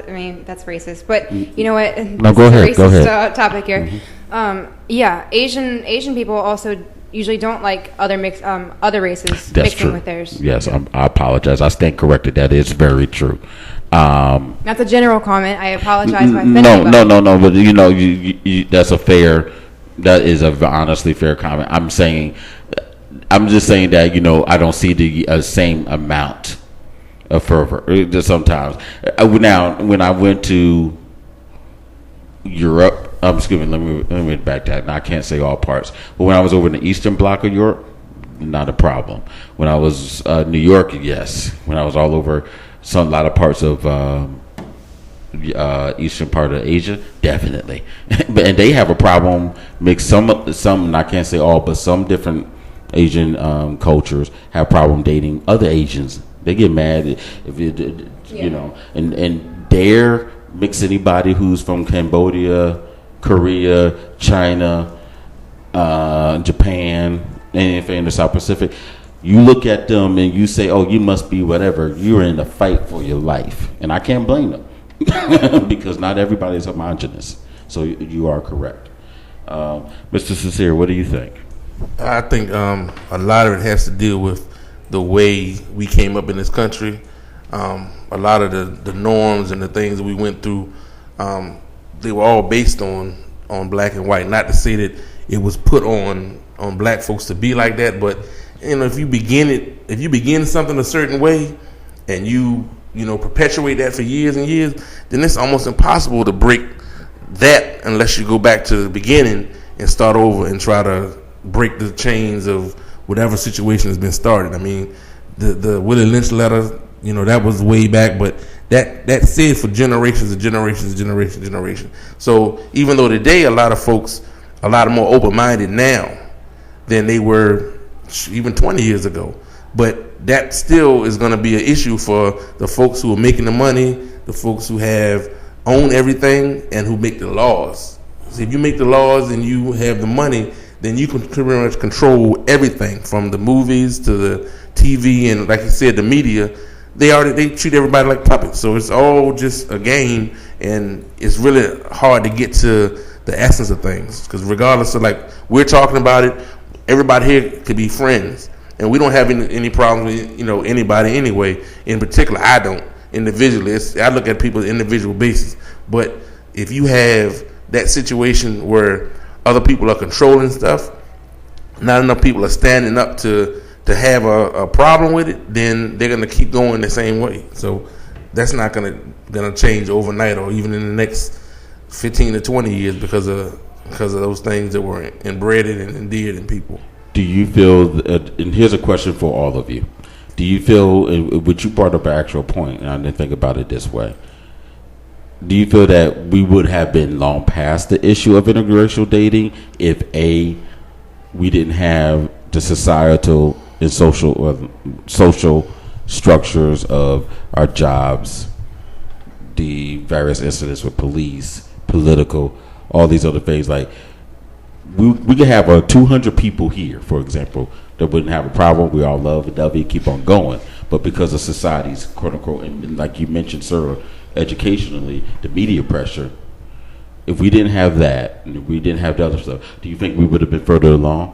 Speaker 4: racist, but you know what?
Speaker 1: No, go ahead. Go ahead.
Speaker 4: Topic here. Mm-hmm. Asian people also usually don't like other races
Speaker 1: that's
Speaker 4: mixing
Speaker 1: true.
Speaker 4: with theirs.
Speaker 1: Yes, I apologize. I stand corrected. That is very true.
Speaker 4: That's a general comment. I apologize if I offended
Speaker 1: No. But you that is a honestly fair comment. I'm just saying that I don't see the same amount of fervor sometimes. Now, when I went to Europe, excuse me, let me back that. Now, I can't say all parts, but when I was over in the eastern bloc of Europe, not a problem. When I was New York, yes. When I was all over a lot of parts of eastern part of Asia, definitely. And they have a problem. Some, and I can't say all, but some different Asian cultures have problem dating other Asians. They get mad if and dare mix anybody who's from Cambodia, Korea, China, Japan, anything in the South Pacific. You look at them and you say, "Oh, you must be whatever." You're in a fight for your life, and I can't blame them because not everybody is homogenous. So you are correct, Mr. Sincere. What do you think?
Speaker 3: I think a lot of it has to deal with the way we came up in this country. A lot of the norms and the things that we went through, they were all based on black and white. Not to say that it was put on black folks to be like that, but if you begin something a certain way and you perpetuate that for years and years, then it's almost impossible to break that unless you go back to the beginning and start over and try to break the chains of whatever situation has been started. I mean, the Willie Lynch letter, that was way back, but that said for generations and generations and generations and generations. So even though today a lot of folks, a lot more open-minded now, than they were even 20 years ago. But that still is going to be an issue for the folks who are making the money, the folks who own everything, and who make the laws. So if you make the laws and you have the money, then you can pretty much control everything from the movies to the TV and, like you said, the media. They treat everybody like puppets. So it's all just a game, and it's really hard to get to the essence of things. Because regardless of, like, we're talking about it, everybody here could be friends. And we don't have any problems with, anybody anyway. In particular, I don't. Individually, I look at people on an individual basis. But if you have that situation where other people are controlling stuff, not enough people are standing up to have a problem with it, then they're going to keep going the same way. So that's not going to change overnight or even in the next 15 to 20 years because of those things that were embedded and endeared in people.
Speaker 1: Do you feel, and here's a question for all of you, do you feel, which you brought up an actual point, and I didn't think about it this way, do you feel that we would have been long past the issue of interracial dating if we didn't have the societal and social structures of our jobs, the various incidents with police, political, all these other things? Like, we could have 200 people here, for example, that wouldn't have a problem. We all love W, keep on going. But because of society's, quote unquote, and like you mentioned, sir, educationally, the media pressure, if we didn't have that, and if we didn't have the other stuff, do you think we would have been further along?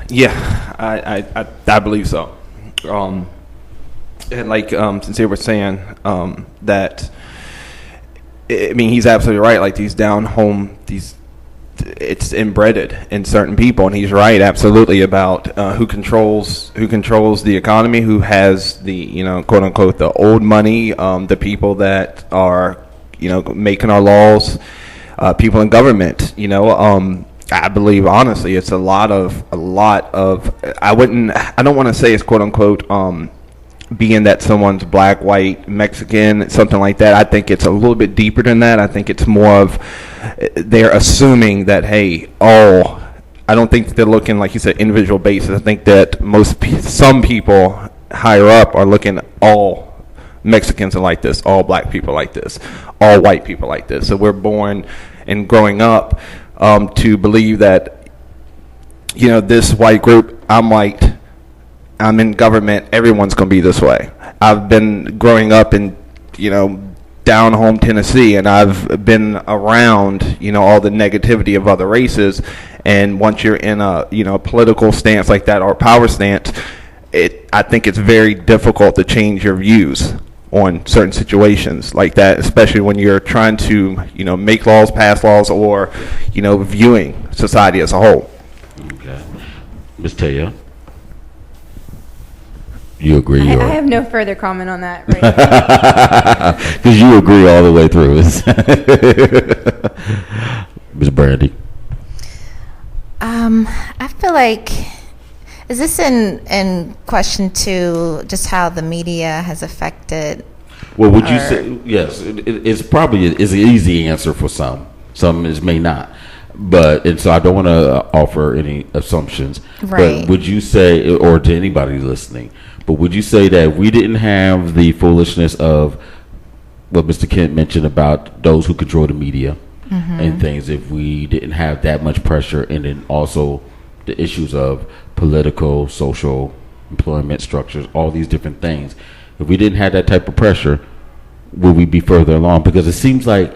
Speaker 5: Yeah, I believe so. And like Sincere was saying, that, I mean, he's absolutely right. Like, these down home, it's embedded in certain people, and he's right, absolutely, about who controls the economy, who has the, quote unquote, the old money, the people that are, making our laws, people in government. I believe, honestly, it's a lot of. I don't want to say it's, quote unquote, being that someone's black, white, Mexican, something like that. I think it's a little bit deeper than that. I think it's more of they're assuming that, hey, I don't think that they're looking, like you said, individual basis. I think that some people higher up are looking all Mexicans are like this, all black people like this, all white people like this. So we're born and growing up to believe that, this white group, I'm white, I'm in government, everyone's going to be this way. I've been growing up in, down home Tennessee, and I've been around, all the negativity of other races. And once you're in a, political stance like that or power stance, I think it's very difficult to change your views on certain situations like that, especially when you're trying to, make laws, pass laws, or, viewing society as a whole.
Speaker 1: Okay. Ms. Taya? You agree?
Speaker 4: I have no further comment on that right now.
Speaker 1: Because you agree all the way through. Ms. Brandy?
Speaker 2: I feel like, is this in question to just how the media has affected?
Speaker 1: Well, would you say, yes, it's probably is an easy answer for some. Some may not. And so I don't want to offer any assumptions.
Speaker 2: Right.
Speaker 1: But would you say, or to anybody listening, but would you say that we didn't have the foolishness of what Mr. Kent mentioned about those who control the media and things, if we didn't have that much pressure, and then also the issues of political, social, employment structures, all these different things, if we didn't have that type of pressure, would we be further along? Because it seems like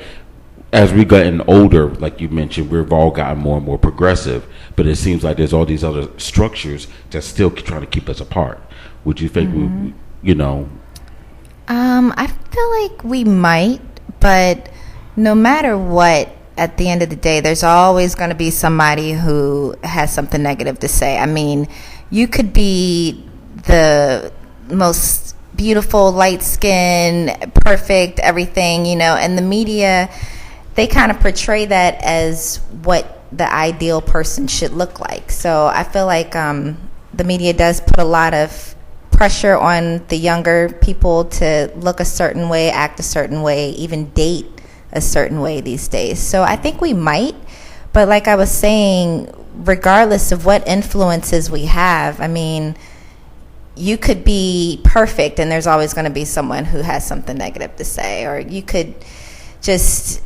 Speaker 1: as we've gotten older, like you mentioned, we've all gotten more and more progressive, but it seems like there's all these other structures that's still trying to keep us apart. Would you think
Speaker 2: I feel like we might, but no matter what, at the end of the day, there's always going to be somebody who has something negative to say. I mean, you could be the most beautiful, light skin, perfect, everything, and the media, they kind of portray that as what the ideal person should look like. So I feel like the media does put a lot of pressure on the younger people to look a certain way, act a certain way, even date a certain way these days. So I think we might, but But like I was saying, regardless of what influences we have, I mean, you could be perfect and there's always going to be someone who has something negative to say. Or you could just,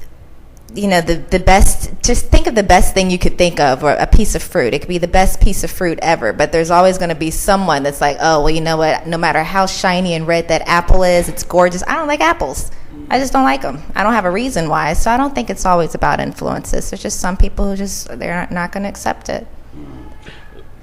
Speaker 2: the best, just think of the best thing you could think of, or a piece of fruit. It could be the best piece of fruit ever, but there's always going to be someone that's like, oh, well, you know what? No matter how shiny and red that apple is, it's gorgeous. I don't like apples. I just don't like them. I don't have a reason why. So I don't think it's always about influences. There's just some people who they're not going to accept it.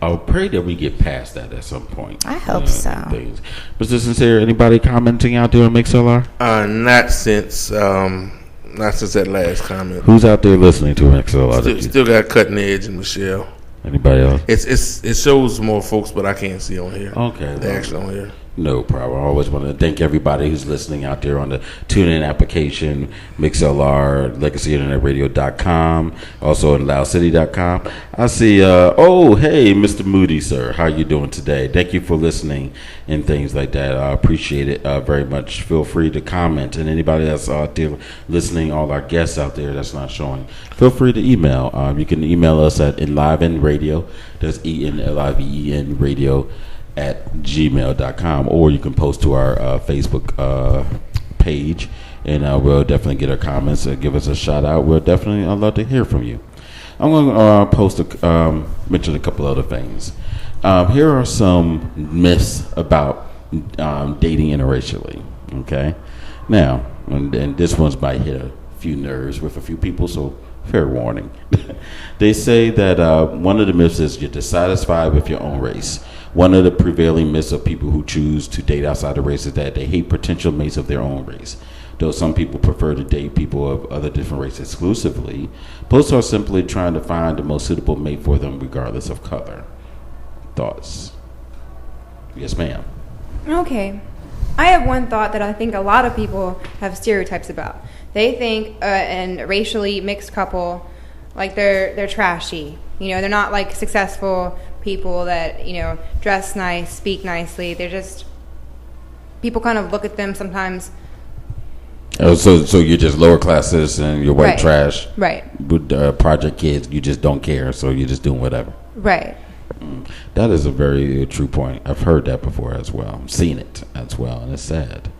Speaker 1: I'll pray that we get past that at some point.
Speaker 2: I hope so.
Speaker 1: Mr. Sincere, anybody commenting out there on MixLR?
Speaker 3: Not since that last comment.
Speaker 1: Who's out there listening to MixLR?
Speaker 3: Still got Cutting Edge and Michelle.
Speaker 1: Anybody else?
Speaker 3: It shows more folks, but I can't see on here.
Speaker 1: Okay.
Speaker 3: They're actually on here.
Speaker 1: No problem. I always want to thank everybody who's listening out there on the TuneIn application, MixLR, LegacyInternetRadio.com, also on LoudCity.com. I see, hey, Mr. Moody, sir. How you doing today? Thank you for listening and things like that. I appreciate it very much. Feel free to comment. And anybody that's out there listening, all our guests out there that's not showing, feel free to email. You can email us at Enliven Radio. That's ENLIVEN Radio at gmail.com, or you can post to our Facebook page, and we'll definitely get our comments and give us a shout out. We'll definitely love to hear from you. I'm going to mention a couple other things. Here are some myths about dating interracially. Okay, now, and this one's might hit a few nerves with a few people, so fair warning. They say that one of the myths is you're dissatisfied with your own race. One of the prevailing myths of people who choose to date outside the race is that they hate potential mates of their own race. Though some people prefer to date people of other different races exclusively, most are simply trying to find the most suitable mate for them regardless of color. Thoughts? Yes, ma'am.
Speaker 4: Okay. I have one thought that I think a lot of people have stereotypes about. They think a racially mixed couple, like they're trashy. They're not like successful people that, dress nice, speak nicely. They're just, people kind of look at them sometimes.
Speaker 1: Oh, so you're just lower class citizen, you're white
Speaker 4: Right.
Speaker 1: trash.
Speaker 4: Right.
Speaker 1: With project kids, you just don't care, so you're just doing whatever.
Speaker 4: Right.
Speaker 1: That is a very true point. I've heard that before as well. Seen it as well, and it's sad.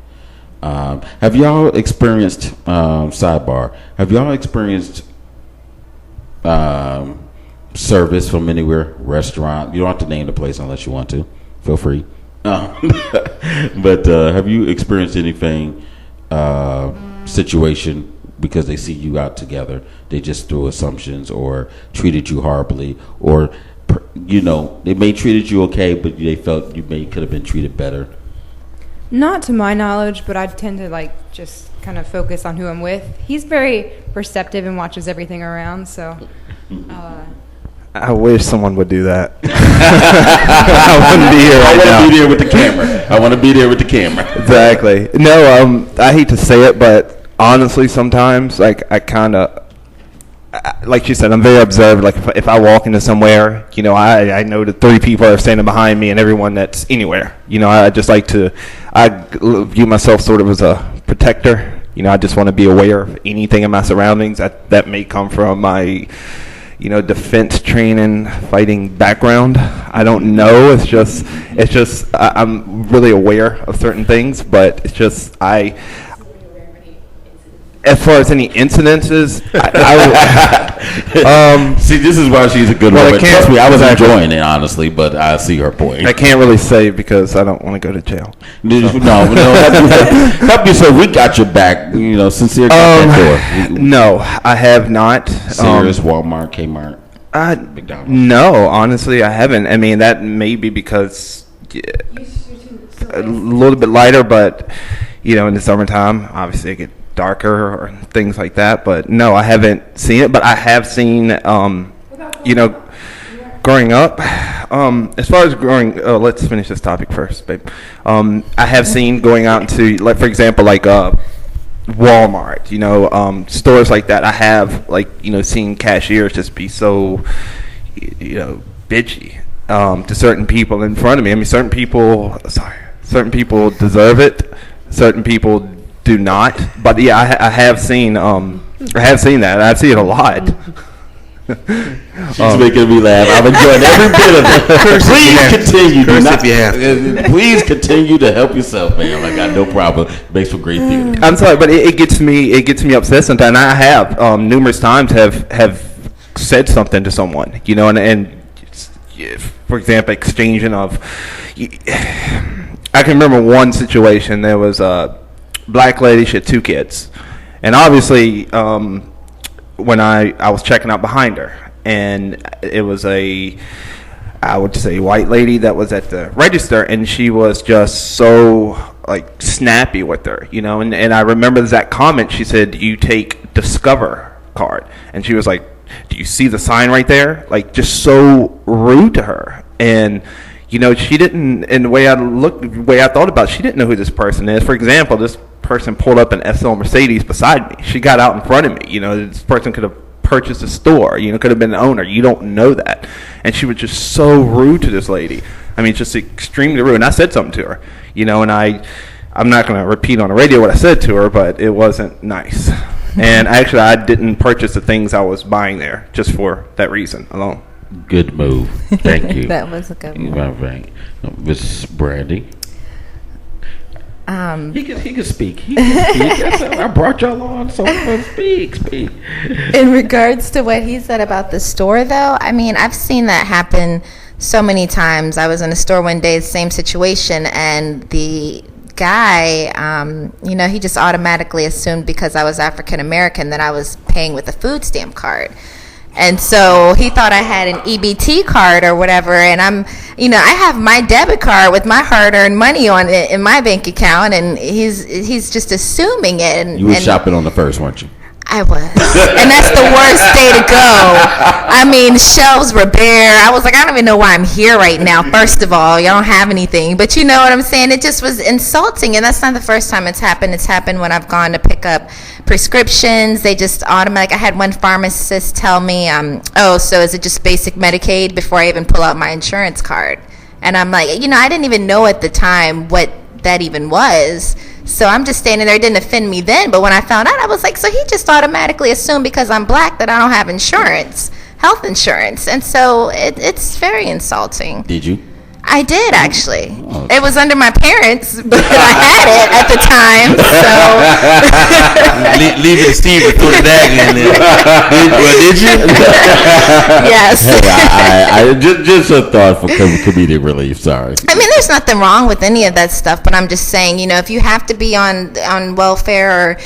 Speaker 1: Have y'all experienced, sidebar, have y'all experienced service from anywhere, restaurant? You don't have to name the place unless you want to. Feel free. But have you experienced anything, situation, because they see you out together, they just threw assumptions or treated you horribly, or they may treated you okay, but they felt you could have been treated better?
Speaker 4: Not to my knowledge, but I tend to just kind of focus on who I'm with. He's very perceptive and watches everything around, so
Speaker 5: I wish someone would do that. I wouldn't be here right now.
Speaker 1: I want to be there with the camera. I want to be there with the camera.
Speaker 5: Exactly. No, I hate to say it, but honestly, sometimes, I kind of, like you said, I'm very observed. Like, if I walk into somewhere, I know the three people are standing behind me and everyone that's anywhere. I just I view myself sort of as a protector. I just want to be aware of anything in my surroundings that may come from my defense training, fighting background. I don't know. It's just I'm really aware of certain things, but it's just as far as any incidences,
Speaker 1: see, this is why she's a good woman. Trust me, I was enjoying it, honestly, but I see her point.
Speaker 5: I can't really say because I don't want to go to jail.
Speaker 1: No, help yourself. We got your back. Sincere got that door.
Speaker 5: No, I have not.
Speaker 1: Sears, Walmart, Kmart, McDonald's.
Speaker 5: No, honestly, I haven't. I mean, that may be because a little bit lighter, but in the summertime, obviously, I get darker or things like that, but no, I haven't seen it. But I have seen, growing up. As far as growing, let's finish this topic first, babe. I have seen going out into, for example, Walmart, stores like that. I have seen cashiers just be so, bitchy to certain people in front of me. I mean, certain people deserve it. Certain people do not. But yeah, I have seen that. I see it a lot.
Speaker 1: She's making me laugh. I'm enjoying every bit of it. Please continue. Please continue to help yourself, man. I got no problem. Makes for great theater.
Speaker 5: I'm sorry, but it gets me upset sometimes. I have numerous times have said something to someone, and for example, exchanging of. I can remember one situation. There was a black lady. She had 2 kids, and obviously, when I was checking out behind her, and it was I would say white lady that was at the register, and she was just so like snappy with her, and I remember that comment. She said, "You take Discover card," and she was like, "Do you see the sign right there?" Like, just so rude to her. And she didn't, in the way I thought about it, she didn't know who this person is. For example, this person pulled up an SL Mercedes beside me. She got out in front of me. This person could have purchased a store, could have been the owner. You don't know that. And she was just so rude to this lady. I mean, just extremely rude. And I said something to her, and I'm not going to repeat on the radio what I said to her, but it wasn't nice. And actually, I didn't purchase the things I was buying there just for that reason alone.
Speaker 1: Good move. Thank you.
Speaker 2: That was a good move.
Speaker 1: Right. Miss Brandy. He can speak. I brought y'all on, so speak.
Speaker 2: In regards to what he said about the store, though, I mean, I've seen that happen so many times. I was in a store one day, same situation, and the guy, he just automatically assumed because I was African American that I was paying with a food stamp card. And so he thought I had an EBT card or whatever, and I have my debit card with my hard-earned money on it in my bank account, and he's just assuming it. And
Speaker 1: you were shopping on the first, weren't you?
Speaker 2: I was, and that's the worst day to go. I mean, shelves were bare. I was like, I don't even know why I'm here right now. First of all, y'all don't have anything, but you know what I'm saying? It just was insulting, and that's not the first time it's happened. It's happened when I've gone to pick up prescriptions. They just automatic. I had one pharmacist tell me, so is it just basic Medicaid before I even pull out my insurance card? And I'm like, I didn't even know at the time what that even was. So I'm just standing there. It didn't offend me then, but when I found out, I was like, so he just automatically assumed because I'm black that I don't have health insurance. And so it's very insulting.
Speaker 1: Did you?
Speaker 2: I did, actually.
Speaker 1: Oh.
Speaker 2: It was under my parents, but I had it at the time. So
Speaker 3: leave it to Steve to throw the dagger in there. Did you?
Speaker 2: Yes.
Speaker 1: I just a thought for comedic relief. Sorry.
Speaker 2: I mean, there's nothing wrong with any of that stuff, but I'm just saying, if you have to be on welfare or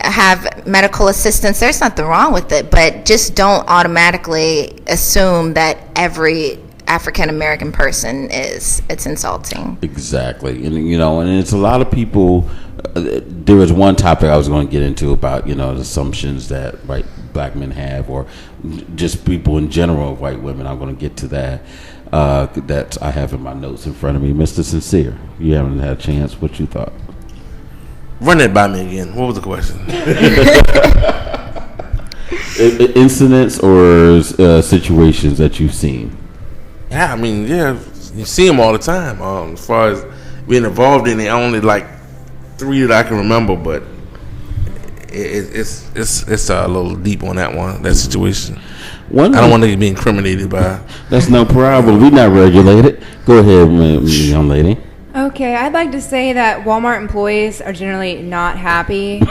Speaker 2: have medical assistance, there's nothing wrong with it, but just don't automatically assume that every African American person is. It's insulting.
Speaker 1: Exactly. And and it's a lot of people. There was one topic I was going to get into about the assumptions that black men have, or just people in general, white women. I'm going to get to that. That I have in my notes in front of me. Mr. Sincere, you haven't had a chance. What you thought?
Speaker 3: Run that by me again. What was the question?
Speaker 1: Incidents or situations that you've seen.
Speaker 3: Yeah, I mean, you see them all the time. As far as being involved in it, only like 3 that I can remember, but it's a little deep on that situation. I don't want to be incriminated by.
Speaker 1: That's no problem. We're not regulated. Go ahead, young lady.
Speaker 4: Okay, I'd like to say that Walmart employees are generally not happy.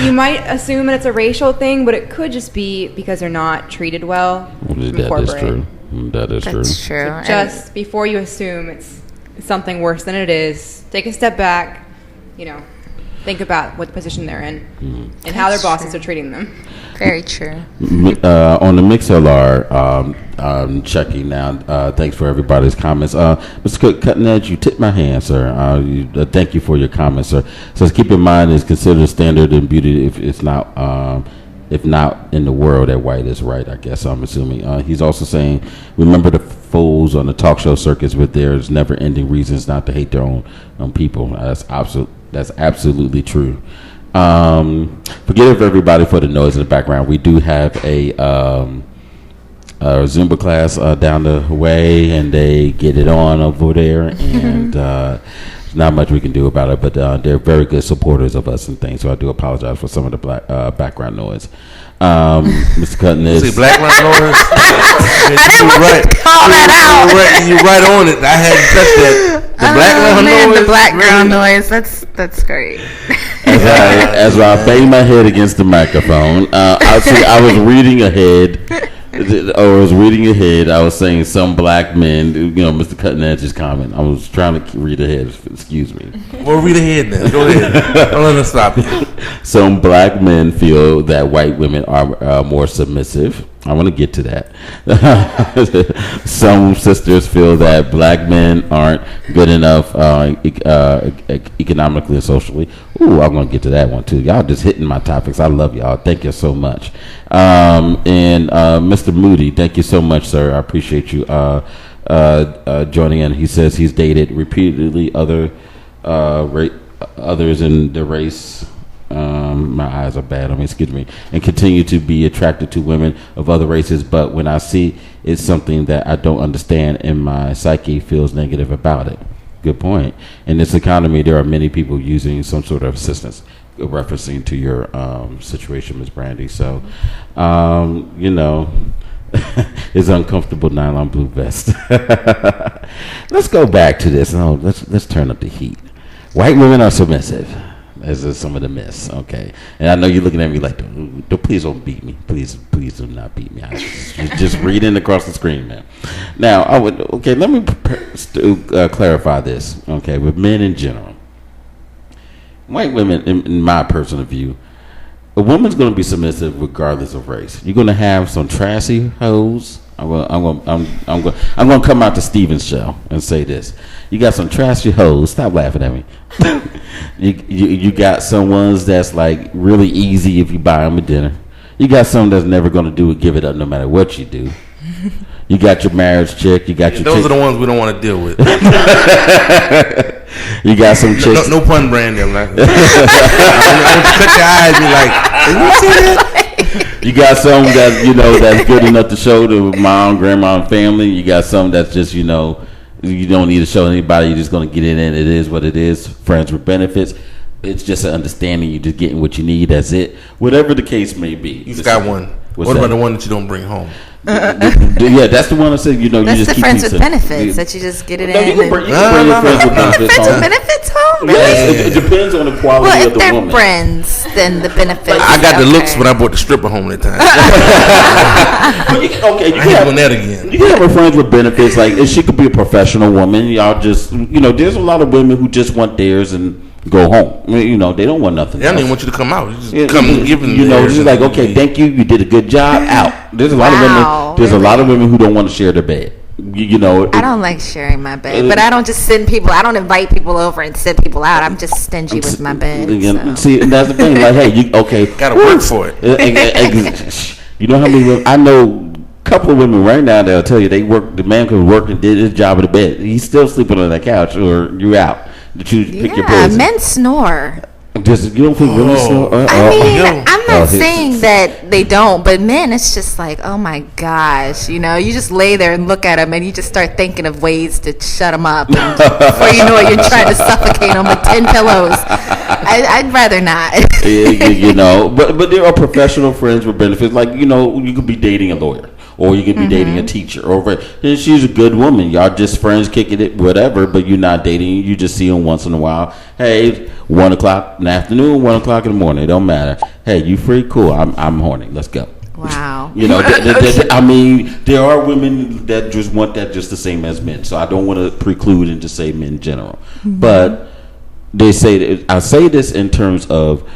Speaker 4: You might assume that it's a racial thing, but it could just be because they're not treated well.
Speaker 1: That is true. That's true.
Speaker 2: So
Speaker 4: just before you assume it's something worse than it is, take a step back, think about what position they're in and how their bosses are treating them.
Speaker 2: Very true.
Speaker 1: On the MixLR, I'm checking now. Thanks for everybody's comments. Mr. Cutting Edge, you tipped my hand, sir. Thank you for your comments, sir. So keep in mind, it's considered standard in beauty if not in the world that white is right, I guess I'm assuming. He's also saying, remember the fools on the talk show circuits with there's never-ending reasons not to hate their own people. That's absolutely true. Forgive everybody for the noise in the background. We do have a Zumba class down the way, and they get it on over there, and there's not much we can do about it, but they're very good supporters of us and things, so I do apologize for some of the background noise. Mr. Cutton is...
Speaker 3: See, background noise?
Speaker 2: I didn't want to call that out.
Speaker 3: You're right on it. I hadn't touched that.
Speaker 2: The background noise. That's great.
Speaker 1: As I bang my head against the microphone, I was reading ahead. I was saying some black men, Mr. Cutting Edge's comment. I was trying to read ahead. Excuse me.
Speaker 3: Well, read ahead then. Go ahead. Don't let us stop you.
Speaker 1: Some black men feel that white women are more submissive. I want to get to that. Some sisters feel that black men aren't good enough economically and socially. Ooh, I'm going to get to that one too. Y'all just hitting my topics. I love y'all. Thank you so much. And Mr. Moody, thank you so much, sir. I appreciate you joining in. He says he's dated repeatedly others in the race. My eyes are bad. Excuse me. And continue to be attracted to women of other races, but when I see it's something that I don't understand, and my psyche feels negative about it. Good point. In this economy, there are many people using some sort of assistance, referencing to your situation, Ms. Brandy. So, it's uncomfortable nylon blue vest. Let's go back to this. No, let's turn up the heat. White women are submissive. As is some of the myths, okay. And I know you're looking at me like, please don't beat me. Please do not beat me. I just reading across the screen, man. Now, let me clarify this, okay, with men in general. White women, in my personal view, a woman's going to be submissive regardless of race. You're going to have some trashy hoes. I'm going to come out to Steven's show and say this. You got some trashy hoes. Stop laughing at me. You got some ones that's like really easy if you buy them a dinner. You got some that's never going to do it, give it up no matter what you do. You got your marriage chick. You got your
Speaker 3: those are the ones we don't want to deal with.
Speaker 1: You got some chicks.
Speaker 3: No pun brand them. Like, cut your eyes. Be like, did you see that?
Speaker 1: You got some that that's good enough to show to mom, grandma, and family. You got some that's just you don't need to show anybody. You're just going to get in, and it is what it is. Friends with benefits. It's just an understanding. You're just getting what you need. That's it. Whatever the case may be.
Speaker 3: You got one. What about the one that you don't bring home?
Speaker 1: Yeah, that's the one I said. You
Speaker 2: that's
Speaker 1: just
Speaker 2: the
Speaker 1: keep
Speaker 2: friends with benefits that you just get it in.
Speaker 1: You can bring your friends with benefits home.
Speaker 2: Benefits home? Really?
Speaker 1: Yes, it depends on the quality of the woman.
Speaker 2: Well, if they're friends, then the benefits.
Speaker 3: I got the looks when I brought the stripper home that time.
Speaker 1: You can
Speaker 3: doing that again.
Speaker 1: You can have a friends with benefits. Like, and she could be a professional woman. Y'all just, there's a lot of women who just want theirs and go home. They don't want nothing.
Speaker 3: They don't even want you to come out. You just come and give them.
Speaker 1: Just like, okay, thank you. You did a good job. Out. There's a lot of women. There's a lot of women who don't want to share their bed. I
Speaker 2: don't like sharing my bed, but I don't just send people. I don't invite people over and send people out. I'm just stingy with my bed. So.
Speaker 1: See, that's the thing. Like, hey,
Speaker 3: gotta work for it.
Speaker 1: You know how many women? I know a couple of women right now that'll tell you they work. The man could work and did his job in the bed. He's still sleeping on that couch, or you out. Pick your poison.
Speaker 2: Men snore.
Speaker 1: You don't think women snore?
Speaker 2: I'm not saying that they don't, but men, it's just like, oh my gosh, you just lay there and look at them, and you just start thinking of ways to shut them up. And before you know it, you're trying to suffocate them with 10 pillows. I'd rather not.
Speaker 1: But there are professional friends with benefits. Like, you could be dating a lawyer. Or you could be dating a teacher. And she's a good woman. Y'all just friends, kicking it, whatever. But you're not dating. You just see them once in a while. Hey, 1 o'clock in the afternoon, 1 o'clock in the morning. It don't matter. Hey, you free? Cool. I'm horny. Let's go.
Speaker 2: Wow.
Speaker 1: There are women that just want that just the same as men. So I don't want to preclude and just say men in general. Mm-hmm. But they say that, I say this in terms of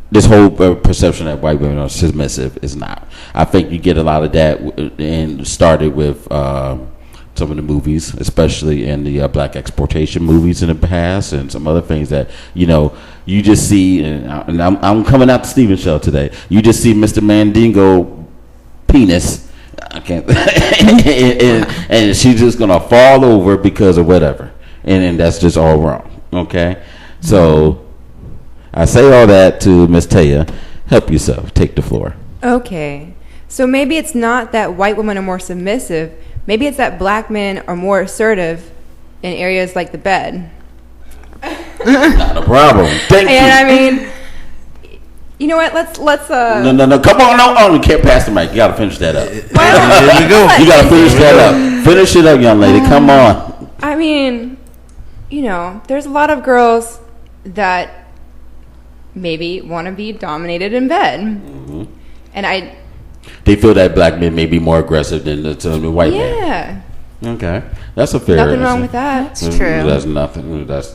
Speaker 1: this whole perception that white women are submissive is not. I think you get a lot of that, and started with some of the movies, especially in the black exploitation movies in the past, and some other things that you just see. And I'm coming out to Steven's show today. You just see Mr. Mandingo penis. I can't, and she's just gonna fall over because of whatever, and that's just all wrong. Okay, so. I say all that to Miss Taya. Help yourself. Take the floor.
Speaker 4: Okay. So maybe it's not that white women are more submissive. Maybe it's that black men are more assertive in areas like the bed.
Speaker 1: Not a problem. Thank you.
Speaker 4: And I mean, you know what? Let's.
Speaker 1: No. Come on, no. You can't pass the mic. You got to finish that up.
Speaker 3: There we go.
Speaker 1: You got to finish that up. Finish it up, young lady. Come on.
Speaker 4: I mean, there's a lot of girls that maybe want to be dominated in bed, and
Speaker 1: they feel that black men may be more aggressive than the white men.
Speaker 4: Yeah.
Speaker 1: Okay, that's a fair.
Speaker 4: Nothing wrong with that.
Speaker 2: That's true.
Speaker 1: That's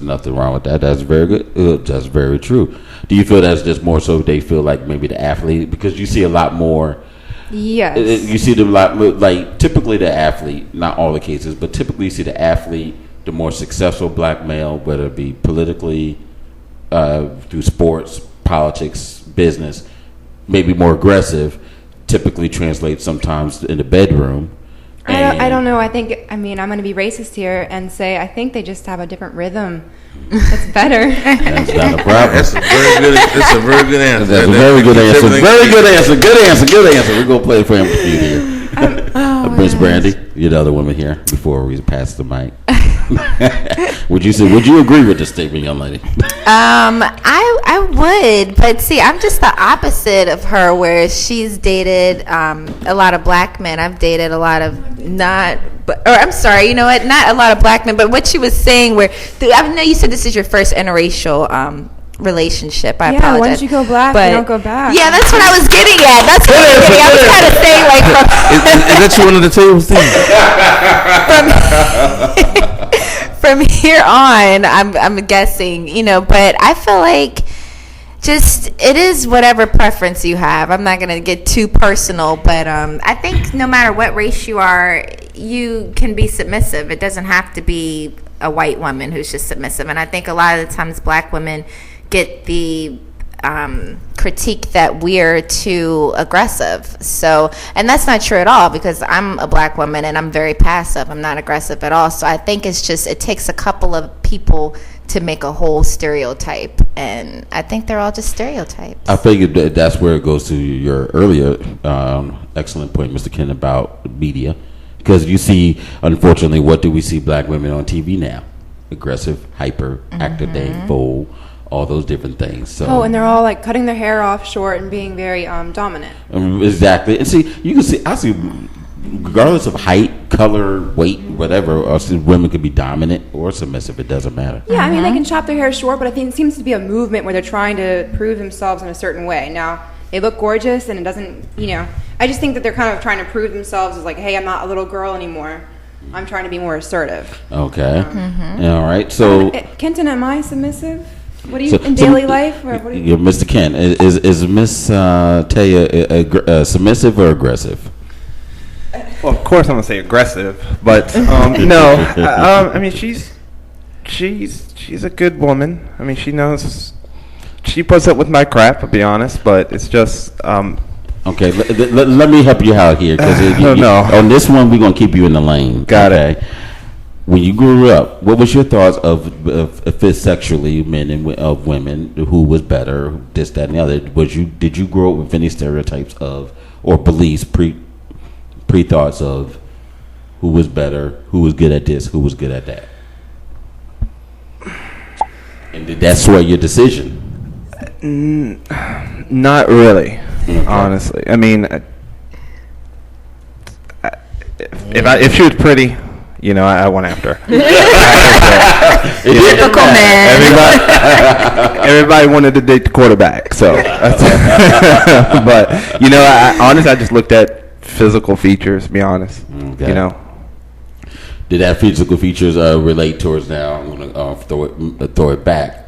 Speaker 1: nothing wrong with that. That's very good. That's very true. Do you feel that's just more so they feel like maybe the athlete, because you see a lot more?
Speaker 4: Yes.
Speaker 1: You see them a lot, like typically the athlete, not all the cases, but typically you see the athlete, the more successful black male, whether it be politically, through sports, politics, business, maybe more aggressive, typically translates sometimes in the bedroom.
Speaker 4: I don't know. I'm going to be racist here and say I think they just have a different rhythm. That's better.
Speaker 1: That's not a problem.
Speaker 3: That's a very good answer.
Speaker 1: That's a very good answer. Very good answer. Good answer. We're gonna play it for him here. Prince Brandy, you're the other woman here. Before we pass the mic, would you agree with this statement, young lady?
Speaker 2: I would, but see, I'm just the opposite of her, where she's dated a lot of black men. I've dated a lot of not a lot of black men, but what she was saying, I know you said this is your first interracial relationship. I apologize.
Speaker 4: Once you go black, you don't go back.
Speaker 2: Yeah, that's what I was getting at. I was trying to say, like,
Speaker 3: is that you one of the tables thing?
Speaker 2: From here on, I'm guessing, but I feel like just it is whatever preference you have. I'm not gonna get too personal, but I think no matter what race you are, you can be submissive. It doesn't have to be a white woman who's just submissive. And I think a lot of the times black women get the critique that we're too aggressive. So, and that's not true at all, because I'm a black woman and I'm very passive. I'm not aggressive at all. So I think it takes a couple of people to make a whole stereotype, and I think they're all just stereotypes.
Speaker 1: I figured that's where it goes to your earlier excellent point, Mr. Kent, about media, because you see, unfortunately, what do we see black women on TV now? Aggressive, hyper, active, bold, all those different things. So,
Speaker 4: and they're all like cutting their hair off short and being very dominant.
Speaker 1: Exactly. And see, I see, regardless of height, color, weight, whatever, women could be dominant or submissive. It doesn't matter.
Speaker 4: Yeah, I mean, they can chop their hair short, but I think it seems to be a movement where they're trying to prove themselves in a certain way. Now, they look gorgeous, and it doesn't, I just think that they're kind of trying to prove themselves as like, hey, I'm not a little girl anymore. I'm trying to be more assertive.
Speaker 1: Okay. All right. So,
Speaker 4: Kenton, am I submissive? What do you in daily life? Or what do you?
Speaker 1: Mr. Kent, is Miss Taya submissive or aggressive?
Speaker 5: Well, of course I'm gonna say aggressive, but no. I mean, she's a good woman. I mean, she knows. She puts up with my crap, to be honest. But it's just.
Speaker 1: Okay, let me help you out here, because on this one we're gonna keep you in the lane.
Speaker 5: Got it.
Speaker 1: When you grew up, what was your thoughts of fit sexually, men and of women, who was better, this, that, and the other? Did you grow up with any stereotypes of or beliefs, pre-thoughts of who was better, who was good at this, who was good at that? And did that sway your decision?
Speaker 5: Not really, honestly. I mean, if she was pretty, I went after her.
Speaker 2: Typical man.
Speaker 5: Everybody wanted to date the quarterback. So, but honestly, I just looked at physical features. To be honest,
Speaker 1: okay. Did that physical features relate towards now? I'm gonna throw it back.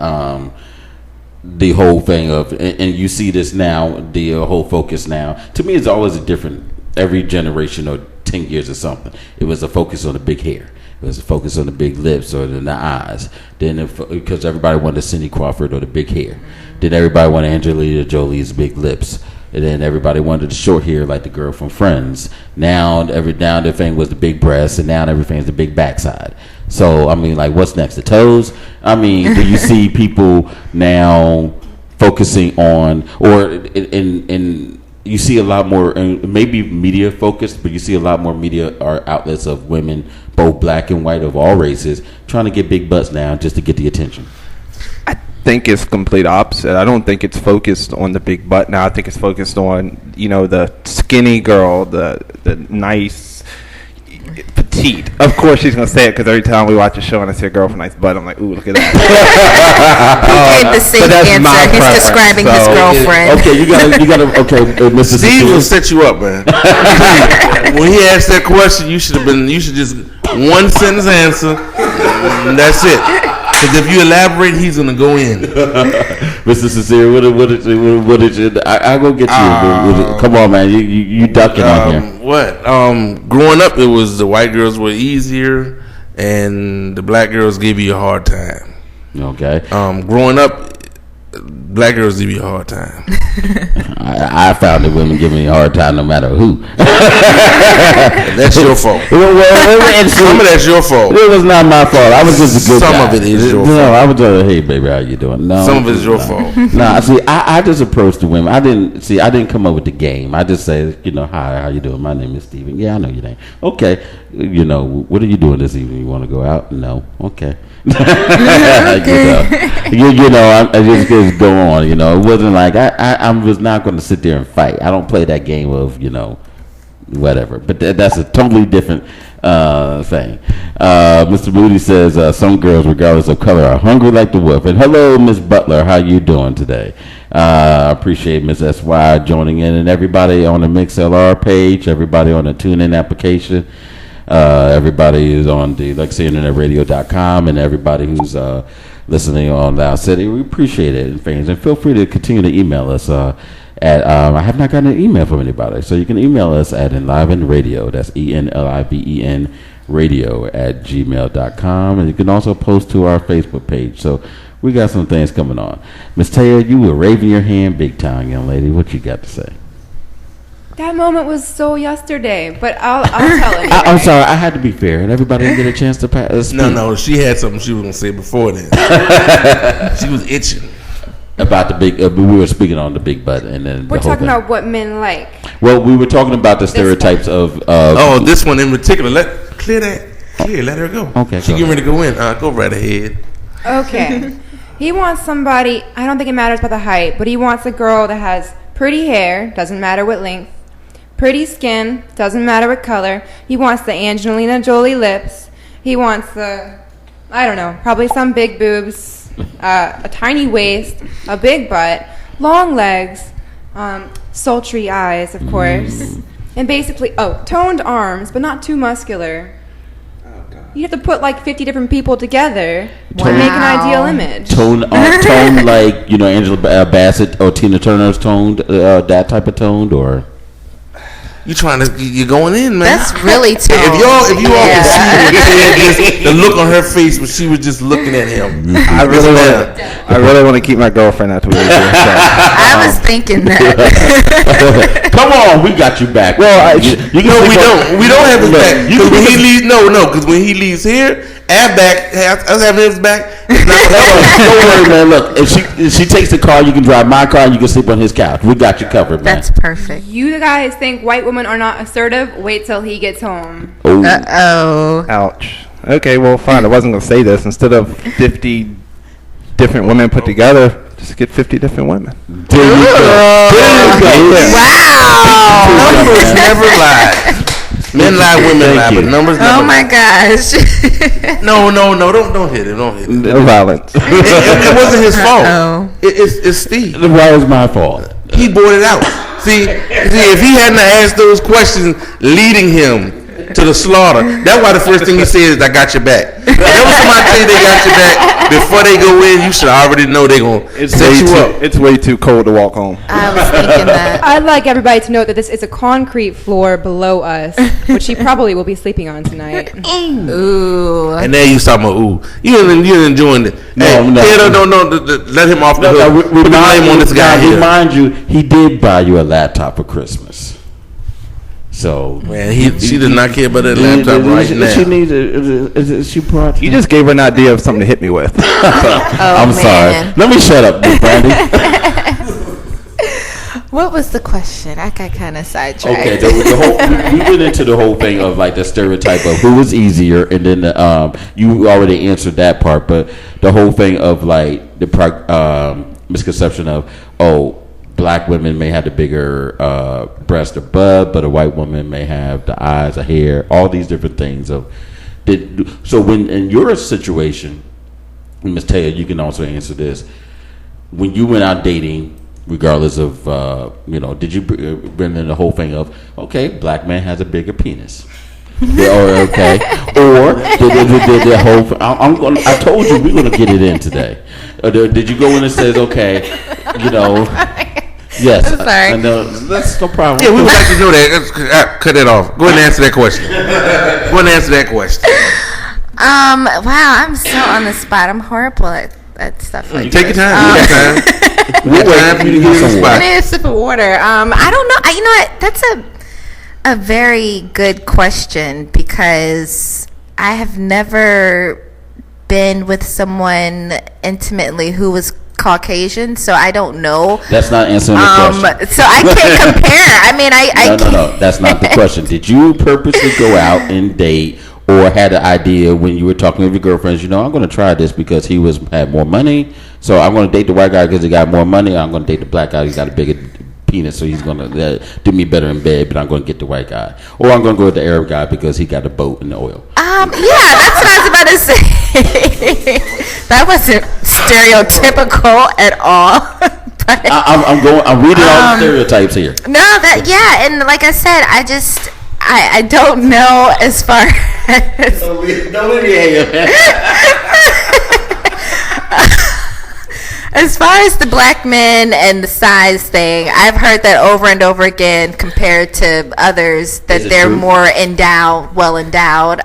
Speaker 1: The whole thing of, and you see this now, the whole focus now. To me, it's always a different. Every generation or 10 years or something, it was a focus on the big hair. It was a focus on the big lips or the eyes. Then, because everybody wanted Cindy Crawford or the big hair. Then everybody wanted Angelina Jolie's big lips. And then everybody wanted the short hair like the girl from Friends. Now everything was the big breasts, and now everything's the big backside. So I mean, like, what's next? The toes? I mean, do you see people now focusing on, or in you see a lot more, maybe media focused, but you see a lot more media or outlets of women, both black and white, of all races, trying to get big butts now just to get the attention.
Speaker 5: I think it's complete opposite. I don't think it's focused on the big butt now. I think it's focused on, the skinny girl, the nice petite. Of course she's gonna say it because every time we watch a show and I see a girl with a nice butt, I'm like, ooh, look at that.
Speaker 2: He gave the same answer. He's describing his girlfriend.
Speaker 1: Okay, you gotta. Okay, Mr.
Speaker 3: Steve will set you up, man. When he asked that question, you should just one sentence answer, and that's it. Because if you elaborate, he's gonna go in.
Speaker 1: Mr. Sincere, what did you? I go get you. Come on, man. You ducking on here.
Speaker 3: What? Growing up, it was the white girls were easier, and the black girls gave you a hard time.
Speaker 1: Okay.
Speaker 3: Growing up, black girls give you a hard time.
Speaker 1: I found that women give me a hard time no matter who.
Speaker 3: That's your fault.
Speaker 1: Some
Speaker 3: of that's your fault.
Speaker 1: It was not my fault. I was just a good guy.
Speaker 3: Some of it is your fault.
Speaker 1: No, I was just, hey, baby, how you doing? No,
Speaker 3: some of it is your fault.
Speaker 1: No, see, I just approached the women. I didn't come up with the game. I just say, hi, how you doing? My name is Steven. Yeah, I know your name. Okay. What are you doing this evening? You want to go out? No. Okay. I just go on. It wasn't like I was not going to sit there and fight. I don't play that game of whatever. But that's a totally different thing. Mr. Moody says some girls, regardless of color, are hungry like the wolf. And hello, Miss Butler, how you doing today? I appreciate Miss SY joining in, and everybody on the MixLR page, everybody on the TuneIn application. Everybody is on the LexiInternetRadio.com, and everybody who's listening on Loud City. We appreciate it, and fans. And feel free to continue to email us at I have not gotten an email from anybody, so you can email us at Enliven Radio. That's ENLIVEN radio at gmail.com, and you can also post to our Facebook page. So we got some things coming on. Miss Taya, you were waving your hand big time, young lady. What you got to say?
Speaker 4: That moment was so yesterday, but I'll tell it.
Speaker 1: I'm sorry, I had to be fair, and everybody didn't get a chance to speak.
Speaker 3: No, she had something she was going to say before then. She was itching.
Speaker 1: About the big, we were speaking on the big butt, and then
Speaker 4: we're talking about what men like.
Speaker 1: Well, we were talking about the stereotypes of.
Speaker 3: This one in particular. Let her go.
Speaker 1: Okay,
Speaker 3: she getting ready to go in. Go right ahead.
Speaker 4: Okay, he wants somebody. I don't think it matters about the height, but he wants a girl that has pretty hair. Doesn't matter what length. Pretty skin, doesn't matter what color. He wants the Angelina Jolie lips. He wants probably some big boobs, a tiny waist, a big butt, long legs, sultry eyes, of course, and basically, toned arms, but not too muscular. You have to put like 50 different people together to make an ideal image.
Speaker 1: Tone like Angela Bassett or Tina Turner's toned, that type of toned, or.
Speaker 3: You're going in, man.
Speaker 2: That's really tough.
Speaker 3: If you all can see the look on her face when she was just looking at him.
Speaker 5: I really want to keep my girlfriend out the way.
Speaker 2: I was thinking that.
Speaker 1: Come on, we got you back.
Speaker 3: Well, we don't. We don't have his back. Because when he leaves, because when he leaves here, our back, us having his back. Don't
Speaker 1: worry, man. Look, if she takes the car, you can drive my car, and you can sleep on his couch. We got you covered, man.
Speaker 2: That's perfect.
Speaker 4: You guys think white women are not assertive? Wait till he gets home.
Speaker 2: Uh-oh.
Speaker 5: Ouch. Okay, well, fine. I wasn't going to say this. Instead of 50 different women put together, just get 50 different women.
Speaker 1: There you go.
Speaker 2: Wow.
Speaker 3: Numbers never lie. Men lie, women lie, but numbers never lie.
Speaker 2: Oh my gosh.
Speaker 3: No, don't hit him. Don't hit him.
Speaker 5: No violence.
Speaker 3: It wasn't his fault. It's Steve.
Speaker 1: Why was my fault?
Speaker 3: He brought it out. See, if he hadn't asked those questions leading him to the slaughter, that's why the first thing he said is, I got your back. Whenever somebody say they got your back, before they go in, you should already know they're going to set you up.
Speaker 5: It's way too cold to walk home.
Speaker 2: I was thinking that.
Speaker 4: I'd like everybody to know that this is a concrete floor below us, which he probably will be sleeping on tonight.
Speaker 2: Ooh.
Speaker 3: And then you talking about, ooh. You're enjoying it. No. Let him off the hook. Put the name on this guy here.
Speaker 1: Remind you, he did buy you a laptop for Christmas. So
Speaker 3: man, she does not care about that laptop right now.
Speaker 1: She needs she brought.
Speaker 5: You just gave her an idea of something to hit me with.
Speaker 1: I'm sorry. Let me shut up, Miss Brandy.
Speaker 2: What was the question? I got kind of sidetracked.
Speaker 1: Okay, the whole, we went into the whole thing of like the stereotype of who was easier, and then you already answered that part, but the whole thing of like the misconception of black women may have the bigger breast or butt, but a white woman may have the eyes, the hair, all these different things. So when in your situation, Ms. Taya, you can also answer this. When you went out dating, regardless of, did you bring in the whole thing of, okay, black man has a bigger penis? Or the whole, I told you we're going to get it in today. Did you go in and says, okay, yes.
Speaker 2: I'm sorry.
Speaker 1: I know, that's no problem.
Speaker 3: Yeah, we would like to know that. Cut that off. Go ahead and answer that question. Go ahead and answer that question.
Speaker 2: Wow, I'm so on the spot. I'm horrible at stuff like
Speaker 3: Take your
Speaker 2: this.
Speaker 3: time. Take your time. We'll wait for you to get some
Speaker 2: I
Speaker 3: spot.
Speaker 2: need a sip of water. I don't know. You know what? That's a very good question because I have never been with someone intimately who was Caucasian, so I don't know.
Speaker 1: That's not answering the question.
Speaker 2: So I can't compare. I mean, I can't.
Speaker 1: No, that's not the question. Did you purposely go out and date, or had an idea when you were talking with your girlfriends? I'm going to try this because he had more money, so I'm going to date the white guy because he got more money. I'm going to date the black guy. He's got a bigger penis, so he's going to do me better in bed. But I'm going to get the white guy, or I'm going to go with the Arab guy because he got a boat and the oil.
Speaker 2: Yeah, that's what I was about to say. That wasn't stereotypical at all. But,
Speaker 1: I'm reading all the stereotypes here.
Speaker 2: No, and like I said, I don't know as far as.
Speaker 1: Don't leave me hanging.
Speaker 2: As far as the black men and the size thing, I've heard that over and over again compared to others that they're
Speaker 1: true?
Speaker 2: more well endowed.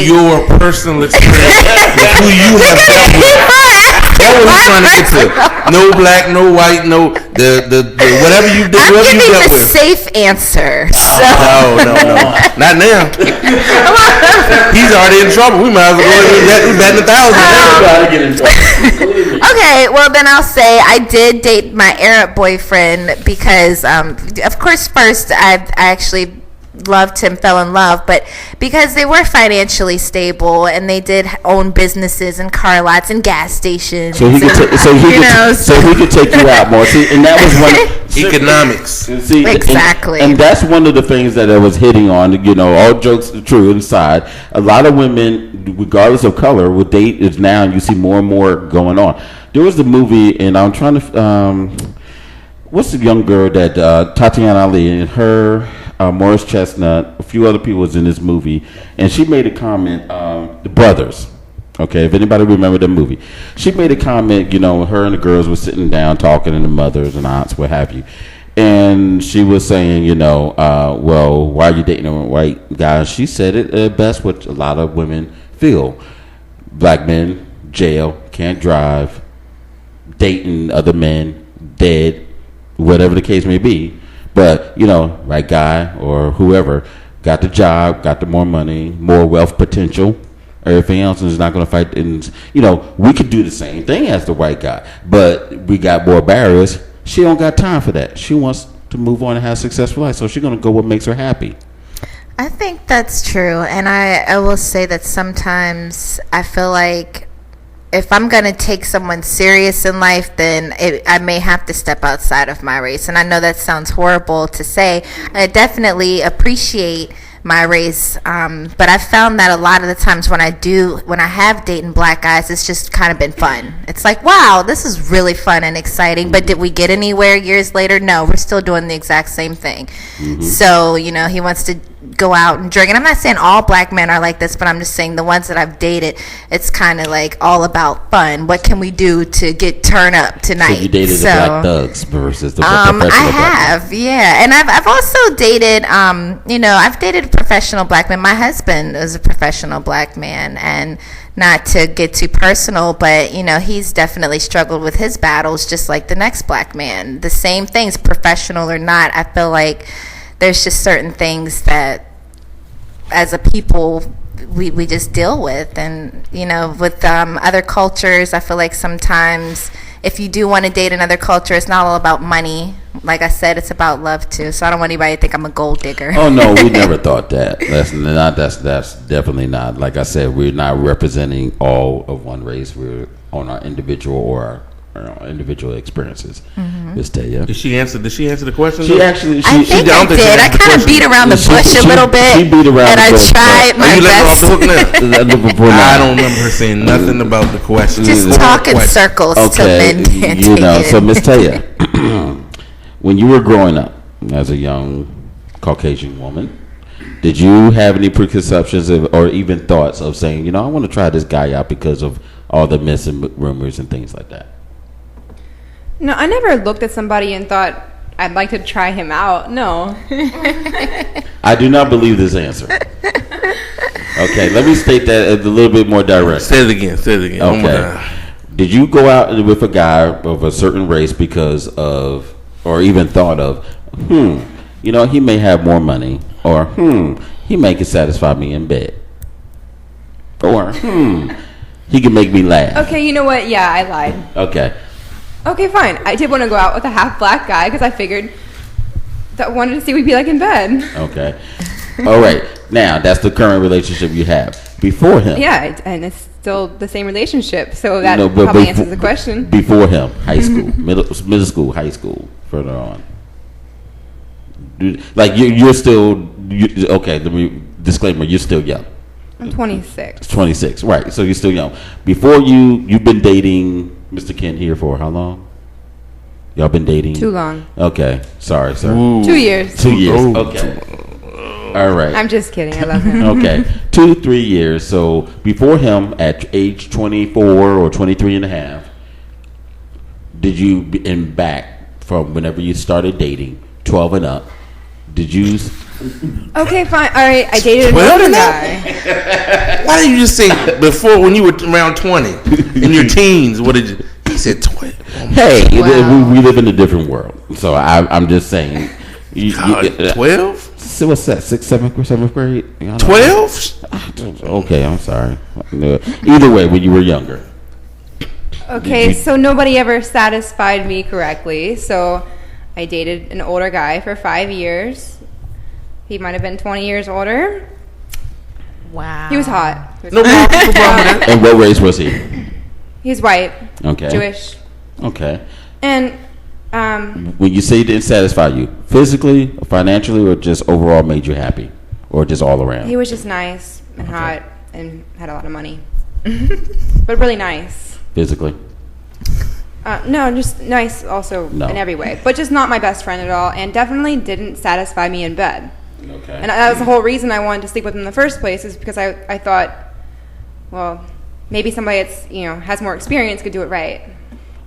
Speaker 3: Your personal experience with who you have dealt with. That's what we're trying to get to. No black, no white, no the whatever you did, whoever you dealt with.
Speaker 2: Safe answer. So.
Speaker 3: No, not now. He's already in trouble. We might as well go bet 1,000.
Speaker 2: Okay, well then I'll say I did date my Arab boyfriend because, of course, first I actually loved him, fell in love, but because they were financially stable and they did own businesses and car lots and gas stations.
Speaker 1: So he could take you out more. See, and that was one
Speaker 3: economics.
Speaker 1: See,
Speaker 2: exactly.
Speaker 1: And that's one of the things that I was hitting on. All jokes true aside, a lot of women, regardless of color, will date is now, and you see more and more going on. There was the movie, and I'm trying to. What's the young girl that Tatiana Ali and her, Morris Chestnut, a few other people was in this movie, and she made a comment. The brothers, okay, if anybody remember the movie, she made a comment. Her and the girls were sitting down talking, and the mothers and aunts, what have you, and she was saying, well, why are you dating a white guy? She said it best what a lot of women feel: black men, jail, can't drive, dating other men, dead. Whatever the case may be, but right guy or whoever got the job, got the more money, more wealth potential, everything else is not going to fight. And we could do the same thing as the white guy, but we got more barriers. She don't got time for that. She wants to move on and have a successful life, so she's going to go what makes her happy.
Speaker 2: I think that's true, and I will say that sometimes I feel like if I'm going to take someone serious in life, then I may have to step outside of my race. And I know that sounds horrible to say. I definitely appreciate my race, but I found that a lot of the times when I have dating black guys, it's just kind of been fun. It's like, wow, this is really fun and exciting, but did we get anywhere years later? No, we're still doing the exact same thing. Mm-hmm. So, he wants to go out and drink, and I'm not saying all black men are like this, but I'm just saying the ones that I've dated, it's kind of like all about fun. What can we do to get turn up tonight?
Speaker 1: So you dated the black thugs versus the professional
Speaker 2: I have, yeah, and I've also dated, I've dated professional black men. My husband is a professional black man, and not to get too personal, but he's definitely struggled with his battles just like the next black man. The same things, professional or not. I feel like there's just certain things that as a people we just deal with, and with other cultures, I feel like sometimes if you do want to date another culture, it's not all about money. Like I said, it's about love too. So I don't want anybody to think I'm a gold digger.
Speaker 1: Oh no, we never thought that. That's definitely not. Like I said, we're not representing all of one race. We're on our individual or our individual experiences. Miss Taya.
Speaker 3: Did she answer the question?
Speaker 1: She actually.
Speaker 2: I think I did. I kind of beat around the bush a little bit.
Speaker 1: She beat around
Speaker 2: and
Speaker 1: the bush.
Speaker 2: I tried my
Speaker 3: Are you letting her off
Speaker 2: best.
Speaker 3: the hook now? I don't remember her saying nothing about the question.
Speaker 2: Just talk in circles to men can't
Speaker 1: you know.
Speaker 2: take
Speaker 1: So
Speaker 2: it.
Speaker 1: Miss Taya, when you were growing up as a young Caucasian woman, did you have any preconceptions or even thoughts of saying, I want to try this guy out because of all the myths and rumors and things like that?
Speaker 4: No, I never looked at somebody and thought I'd like to try him out. No.
Speaker 1: I do not believe this answer. Okay, let me state that a little bit more direct.
Speaker 3: Say it again.
Speaker 1: Okay. Did you go out with a guy of a certain race because of, or even thought of, he may have more money, or he may can satisfy me in bed, or he can make me laugh?
Speaker 4: Okay, you know what? Yeah, I lied.
Speaker 1: Okay,
Speaker 4: fine. I did want to go out with a half black guy because I figured that I wanted to see what we'd be like in bed.
Speaker 1: Okay. All right. Now, that's the current relationship you have. Before him.
Speaker 4: Yeah, and it's still the same relationship, so that
Speaker 1: but
Speaker 4: probably answers the question.
Speaker 1: Before him, high school, middle school, high school, further on. Like, you're still, okay, let me, disclaimer, you're still young.
Speaker 4: I'm 26.
Speaker 1: 26, right. So you're still young. Before you've been dating Mr. Kent here for how long? Y'all been dating?
Speaker 4: Too long.
Speaker 1: Okay. Sorry, sir.
Speaker 3: Ooh.
Speaker 4: 2 years.
Speaker 1: 2 years. Okay. All right.
Speaker 4: I'm just kidding. I love him.
Speaker 1: Okay. 2-3 years. So before him, at age 24 or 23 and a half, did you, and back from whenever you started dating, 12 and up, did you...
Speaker 4: Okay, fine. All right, I dated an older guy.
Speaker 3: Why did you just say before, when you were around 20 in your teens? What did you? He said 20.
Speaker 1: Hey, we live in a different world. So I'm just saying.
Speaker 3: 12?
Speaker 1: So what's that? 6th, 7th grade?
Speaker 3: 12?
Speaker 1: Okay, I'm sorry. Either way, when you were younger.
Speaker 4: Okay, so nobody ever satisfied me correctly. So I dated an older guy for 5 years. He might have been 20 years older.
Speaker 2: Wow.
Speaker 4: He was hot.
Speaker 3: No problem with that.
Speaker 1: And what race was he?
Speaker 4: He's white.
Speaker 1: Okay.
Speaker 4: Jewish.
Speaker 1: Okay.
Speaker 4: And
Speaker 1: when you say it didn't satisfy you, physically, financially, or just overall made you happy, or just all around?
Speaker 4: he was just nice and hot and had a lot of money. But really nice.
Speaker 1: Physically?
Speaker 4: No, just nice also
Speaker 1: No.
Speaker 4: in every way. But just not my best friend at all, and definitely didn't satisfy me in bed.
Speaker 1: Okay.
Speaker 4: And that was the whole reason I wanted to sleep with him in the first place, is because I thought, well, maybe somebody that's, has more experience could do it right.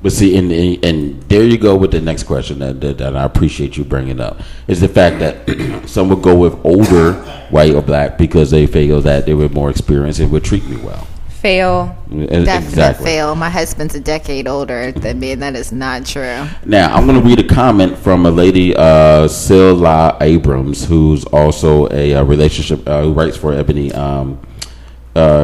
Speaker 1: But see, and there you go with the next question that I appreciate you bringing up, is the fact that some would go with older white or black because they feel that they were more experienced and would treat me well.
Speaker 4: Fail.
Speaker 2: Definite fail. My husband's a decade older than me, and that is not true.
Speaker 1: Now, I'm going to read a comment from a lady, Silla Abrams, who's also a relationship, who writes for Ebony,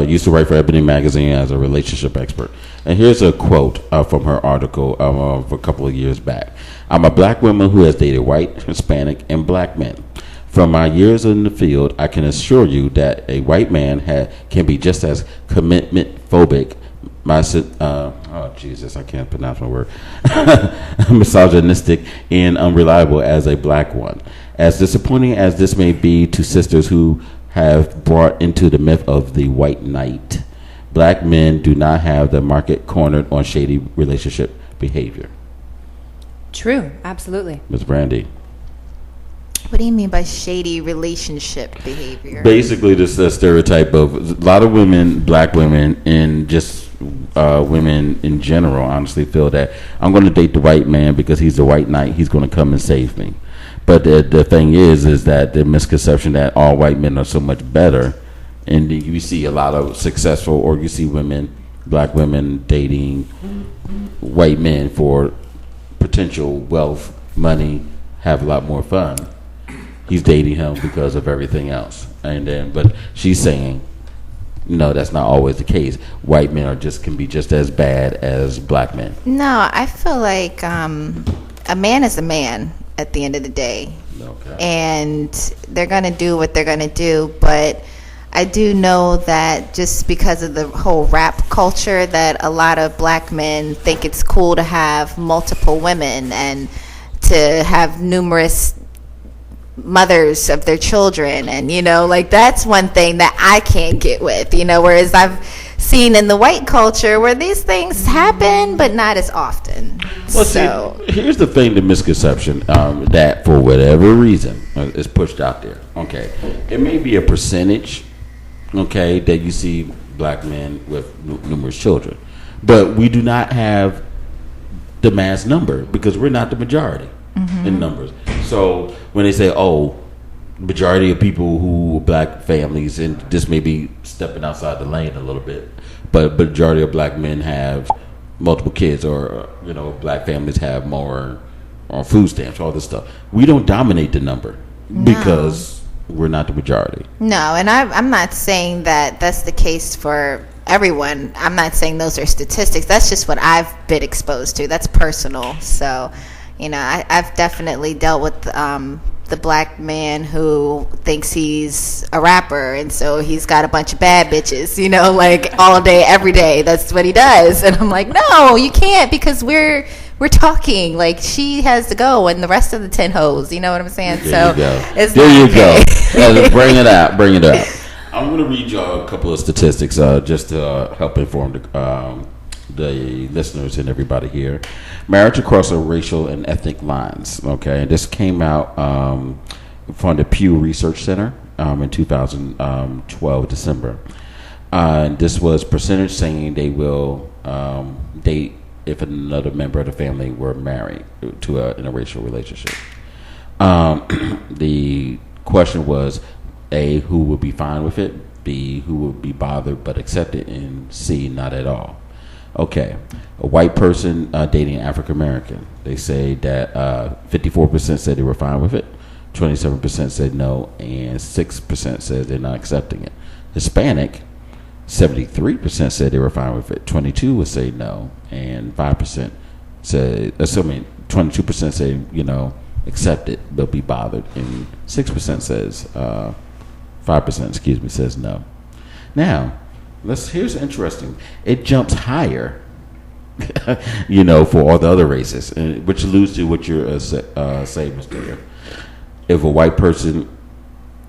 Speaker 1: used to write for Ebony Magazine as a relationship expert. And here's a quote from her article of a couple of years back. I'm a black woman who has dated white, Hispanic, and black men. From my years in the field, I can assure you that a white man can be just as commitment phobic, I can't pronounce my word, misogynistic and unreliable as a black one. As disappointing as this may be to sisters who have brought into the myth of the white knight, black men do not have the market cornered on shady relationship behavior.
Speaker 4: True, absolutely.
Speaker 1: Ms. Brandy.
Speaker 2: What do you mean by shady relationship behavior?
Speaker 1: Basically, this stereotype of a lot of women, black women, and just women in general, honestly feel that I'm going to date the white man because he's the white knight. He's going to come and save me. But the thing is that the misconception that all white men are so much better, and you see a lot of successful, or you see black women dating white men for potential wealth, money, have a lot more fun. He's dating him because of everything else. But she's saying no, that's not always the case. White men can be just as bad as black men.
Speaker 2: No, I feel like a man is a man at the end of the day.
Speaker 1: Okay.
Speaker 2: And they're going to do what they're going to do. But I do know that just because of the whole rap culture, that a lot of black men think it's cool to have multiple women and to have numerous mothers of their children. And, like that's one thing that I can't get with, whereas I've seen in the white culture where these things happen, but not as often.
Speaker 1: Well, see, here's the thing, the misconception that for whatever reason is pushed out there. Okay, it may be a percentage, okay, that you see black men with numerous children, but we do not have the mass number because we're not the majority in numbers. So when they say, "Oh, majority of people who are black families," and this may be stepping outside the lane a little bit, but majority of black men have multiple kids, or black families have more on food stamps, all this stuff. We don't dominate the number because we're not the majority.
Speaker 2: No, and I'm not saying that that's the case for everyone. I'm not saying those are statistics. That's just what I've been exposed to. That's personal. So, I've definitely dealt with the black man who thinks he's a rapper, and so he's got a bunch of bad bitches, like all day, every day. That's what he does. And I'm like, no, you can't, because we're talking. Like, she has to go, and the rest of the 10 hoes. You know what I'm saying?
Speaker 1: There you go.
Speaker 2: It's
Speaker 1: there you
Speaker 2: okay.
Speaker 1: go. Bring it out. Bring it out. I'm going to read y'all a couple of statistics just to help inform the listeners and everybody here. Marriage across a racial and ethnic lines. Okay, and this came out from the Pew Research Center in 2012 December. This was percentage saying they will date if another member of the family were married to an interracial relationship. The question was A, who would be fine with it, B, who would be bothered but accept it, and C, not at all. Okay, a white person dating an African American. They say that 54% said they were fine with it, 27% said no, and 6% said they're not accepting it. Hispanic, 73% said they were fine with it, 22% would say no, and 5% said, 22% say accept it but be bothered, and 6% says 5% says no. Now, here's interesting. It jumps higher, for all the other races, which alludes to what you're saying, Mr. Mayor. If a white person,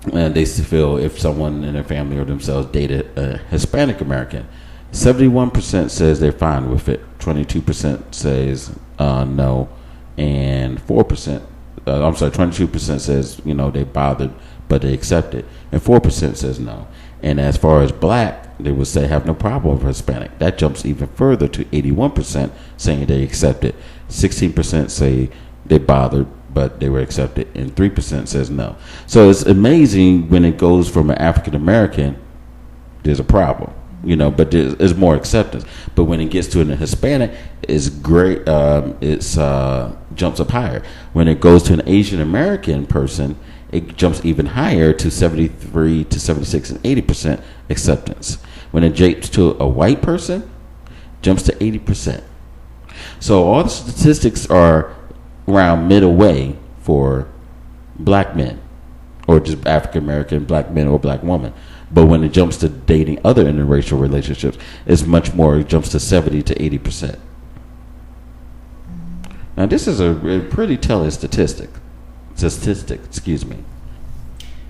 Speaker 1: they feel if someone in their family or themselves dated a Hispanic American, 71% says they're fine with it, 22% says no, and 22% says they bothered but they accept it, and 4% says no. And as far as black, they would say have no problem with Hispanic. That jumps even further to 81% saying they accept it. 16% say they bothered, but they were accepted, and 3% says no. So it's amazing when it goes from an African American, there's a problem, but there's more acceptance. But when it gets to an Hispanic, it's great. It's jumps up higher. When it goes to an Asian American person, it jumps even higher to 73 to 76 and 80% acceptance. When it jumps to a white person, jumps to 80%. So all the statistics are around middle way for black men, or just African American black men or black woman. But when it jumps to dating other interracial relationships, it's much more. It jumps to 70 to 80%. Now this is a pretty telling statistic. Excuse me.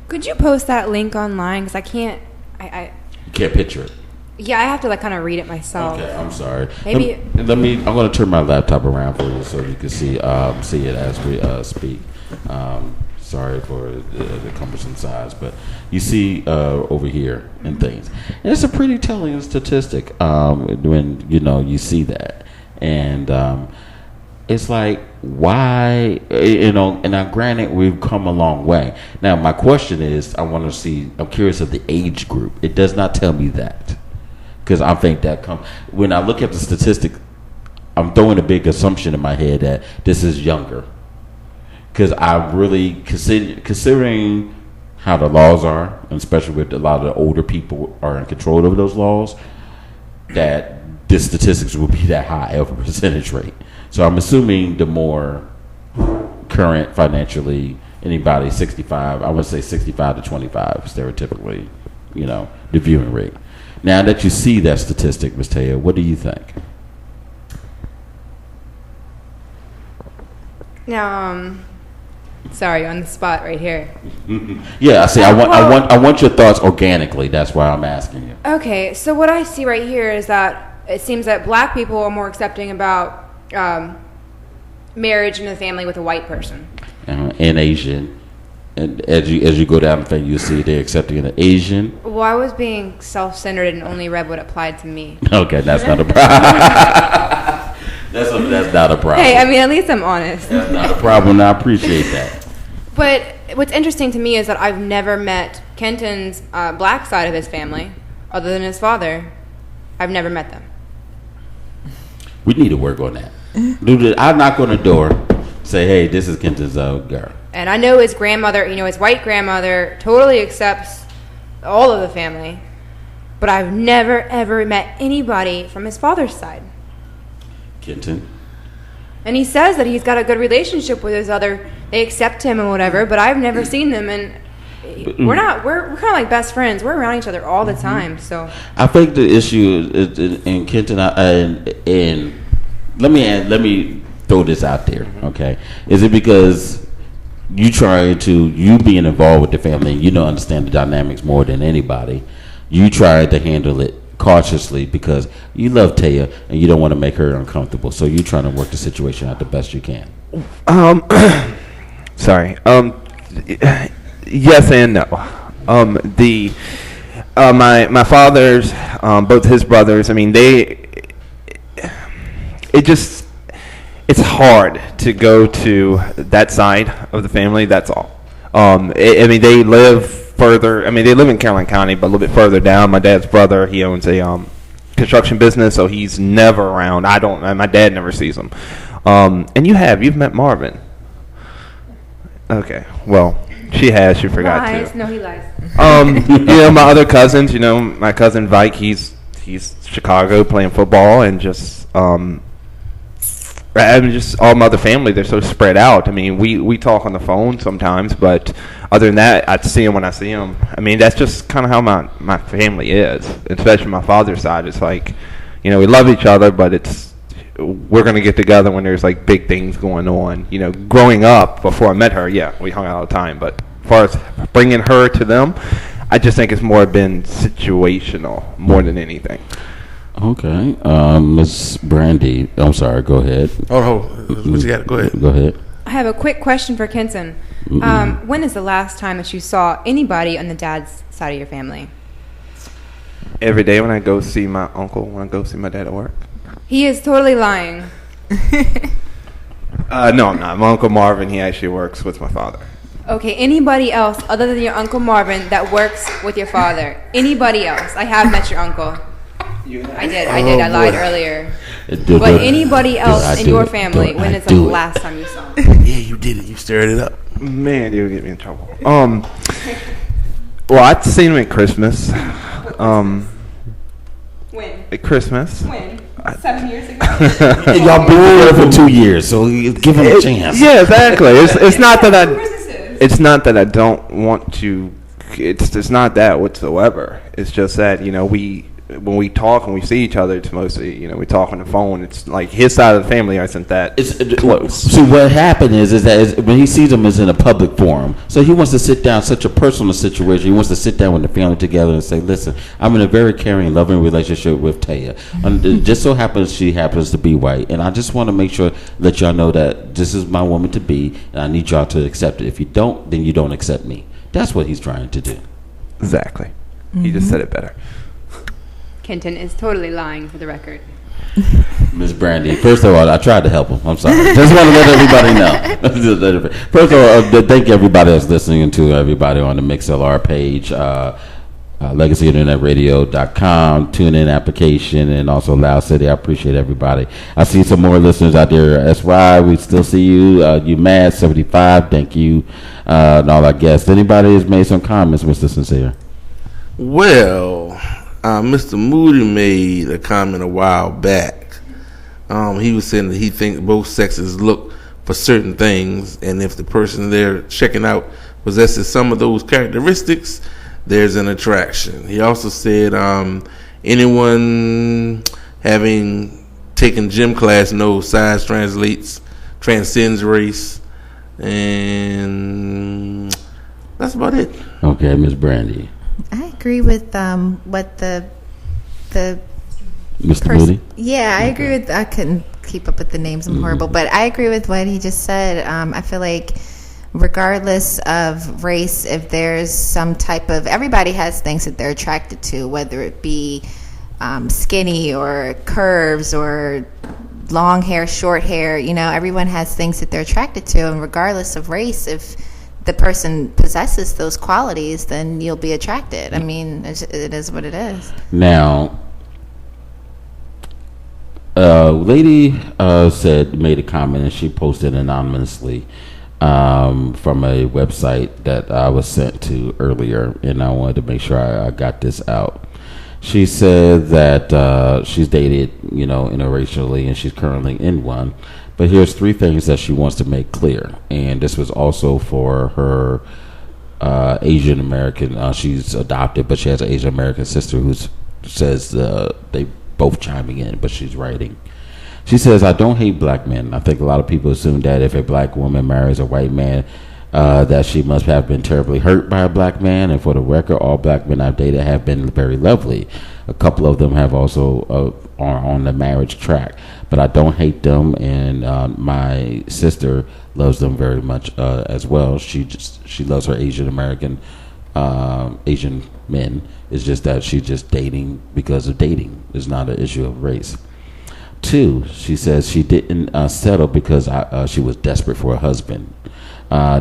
Speaker 4: Could you post that link online? Because I can't.
Speaker 1: You can't picture it.
Speaker 4: Yeah, I have to kind of read it myself.
Speaker 1: Okay, I'm sorry.
Speaker 4: Maybe
Speaker 1: let me. I'm going to turn my laptop around for you so you can see it as we speak. Sorry for the cumbersome size, but you see over here and things. And it's a pretty telling statistic when you see that, and it's like, why, and now granted, we've come a long way. Now my question is, I'm curious of the age group. It does not tell me that, because I think that when I look at the statistic, I'm throwing a big assumption in my head that this is younger, because I really considering how the laws are, and especially with a lot of the older people are in control of those laws, that the statistics will be that high of a percentage rate. So I'm assuming the more current financially, anybody 65, I would say 65 to 25 stereotypically, the viewing rate. Now that you see that statistic, Ms. Taya, what do you think?
Speaker 4: Now, sorry, on the spot right here.
Speaker 1: Yeah, I see. I want your thoughts organically. That's why I'm asking you.
Speaker 4: Okay, so what I see right here is that it seems that black people are more accepting about marriage and a family with a white person.
Speaker 1: And Asian. And as you go down the thing, you see they're accepting an Asian.
Speaker 4: Well, I was being self-centered and only read what applied to me.
Speaker 1: Okay, that's not a problem. That's not a problem.
Speaker 4: Hey, I mean, at least I'm honest.
Speaker 1: That's not a problem. I appreciate that.
Speaker 4: But what's interesting to me is that I've never met Kenton's black side of his family, other than his father. I've never met them.
Speaker 1: We need to work on that. I knock on the door, say, "Hey, this is Kenton's girl."
Speaker 4: And I know his grandmother, his white grandmother totally accepts all of the family. But I've never, ever met anybody from his father's side.
Speaker 1: Kenton?
Speaker 4: And he says that he's got a good relationship with his they accept him and whatever, but I've never seen them. And we're kind of like best friends. We're around each other all the time. So
Speaker 1: I think the issue is in Kenton, and let me throw this out there, okay? Is it because you being involved with the family, and you don't understand the dynamics more than anybody, you try to handle it cautiously because you love Taya and you don't want to make her uncomfortable, so you're trying to work the situation out the best you can?
Speaker 5: Sorry. Yes and no. My father's, both his brothers, I mean, it's hard to go to that side of the family. That's all. I mean, they live further. I mean, they live in Caroline County, but a little bit further down. My dad's brother, he owns a construction business, so he's never around. My dad never sees him. And you've met Marvin. Okay, well, she forgot
Speaker 4: lies.
Speaker 5: to.
Speaker 4: No, he lies.
Speaker 5: My other cousins, my cousin Vike, he's Chicago playing football, and just all my other family, they're so spread out. I mean, we talk on the phone sometimes, but other than that, I see them when I see them. I mean, that's just kind of how my family is, especially my father's side. It's like, we love each other, but we're going to get together when there's like big things going on. Growing up, before I met her, yeah, we hung out all the time, but as far as bringing her to them, I just think it's more been situational more than anything.
Speaker 1: Okay, Miss Brandy. I'm sorry. Go ahead.
Speaker 3: Oh, what you got? Go ahead.
Speaker 1: Go ahead.
Speaker 4: I have a quick question for Kenton. When is the last time that you saw anybody on the dad's side of your family?
Speaker 5: Every day when I go see my uncle, when I go see my dad at work.
Speaker 4: He is totally lying.
Speaker 5: No, I'm not. My Uncle Marvin, he actually works with my father.
Speaker 4: Okay, anybody else other than your Uncle Marvin that works with your father? Anybody else? I have met your uncle. I did. I lied earlier. But anybody else in your family, when is the last time you saw him?
Speaker 3: Yeah, you did it. You stirred it up.
Speaker 5: Man, you'll get me in trouble. Well, I'd seen him at Christmas.
Speaker 4: When?
Speaker 5: At Christmas.
Speaker 4: When? 7 years ago?
Speaker 1: Y'all been together for 2 years, so give him a chance.
Speaker 5: Yeah, exactly. It's not that it's not that I don't want to. It's not that whatsoever. It's just that when we talk and we see each other, it's mostly we talk on the phone. It's like his side of the family isn't that close.
Speaker 1: So what happened is that when he sees them is in a public forum, so he wants to sit down, such a personal situation. He wants to sit down with the family together and say, "Listen, I'm in a very caring, loving relationship with Taya. And it just so happens she happens to be white, and I just want to make sure let y'all know that this is my woman to be, and I need y'all to accept it. If you don't, then you don't accept me." That's what he's trying to do.
Speaker 5: Exactly. Mm-hmm. He just said it better.
Speaker 4: Kenton is totally lying, for the record.
Speaker 1: Miss Brandy, first of all, I tried to help him. I'm sorry. Just want to let everybody know. First of all, thank everybody that's listening to everybody on the MixLR page. LegacyInternetRadio.com, TuneIn application, and also Loud City. I appreciate everybody. I see some more listeners out there. SY, we still see you. You Mad 75, thank you. And all our guests. Anybody has made some comments, Mr. Sincere?
Speaker 3: Well, Mr. Moody made a comment a while back. He was saying that he thinks both sexes look for certain things, and if the person they're checking out possesses some of those characteristics, there's an attraction. He also said anyone having taken gym class knows size transcends race, and that's about it.
Speaker 1: Okay, Miss Brandy.
Speaker 2: I agree with what the
Speaker 1: Mr. Moody?
Speaker 2: Yeah, I agree with. I couldn't keep up with the names. I'm horrible, but I agree with what he just said. I feel like, regardless of race, if there's some type of, everybody has things that they're attracted to, whether it be skinny or curves or long hair, short hair. You know, everyone has things that they're attracted to, and regardless of race, if the person possesses those qualities, then you'll be attracted. I mean, it is what it is.
Speaker 1: Now, lady made a comment, and she posted anonymously from a website that I was sent to earlier, and I wanted to make sure I got this out. She said that she's dated, interracially, and she's currently in one. But here's 3 things that she wants to make clear, and this was also for her Asian American. She's adopted, but she has an Asian American sister who says they both chiming in, but she's writing. She says, "I don't hate black men. I think a lot of people assume that if a black woman marries a white man, that she must have been terribly hurt by a black man. And for the record, all black men I've dated have been very lovely. A couple of them have also are on the marriage track, but I don't hate them, and my sister loves them very much as well. She loves her Asian American Asian men. It's just that she's just dating because of dating. It's not an issue of race." 2, she says she didn't settle because she was desperate for a husband.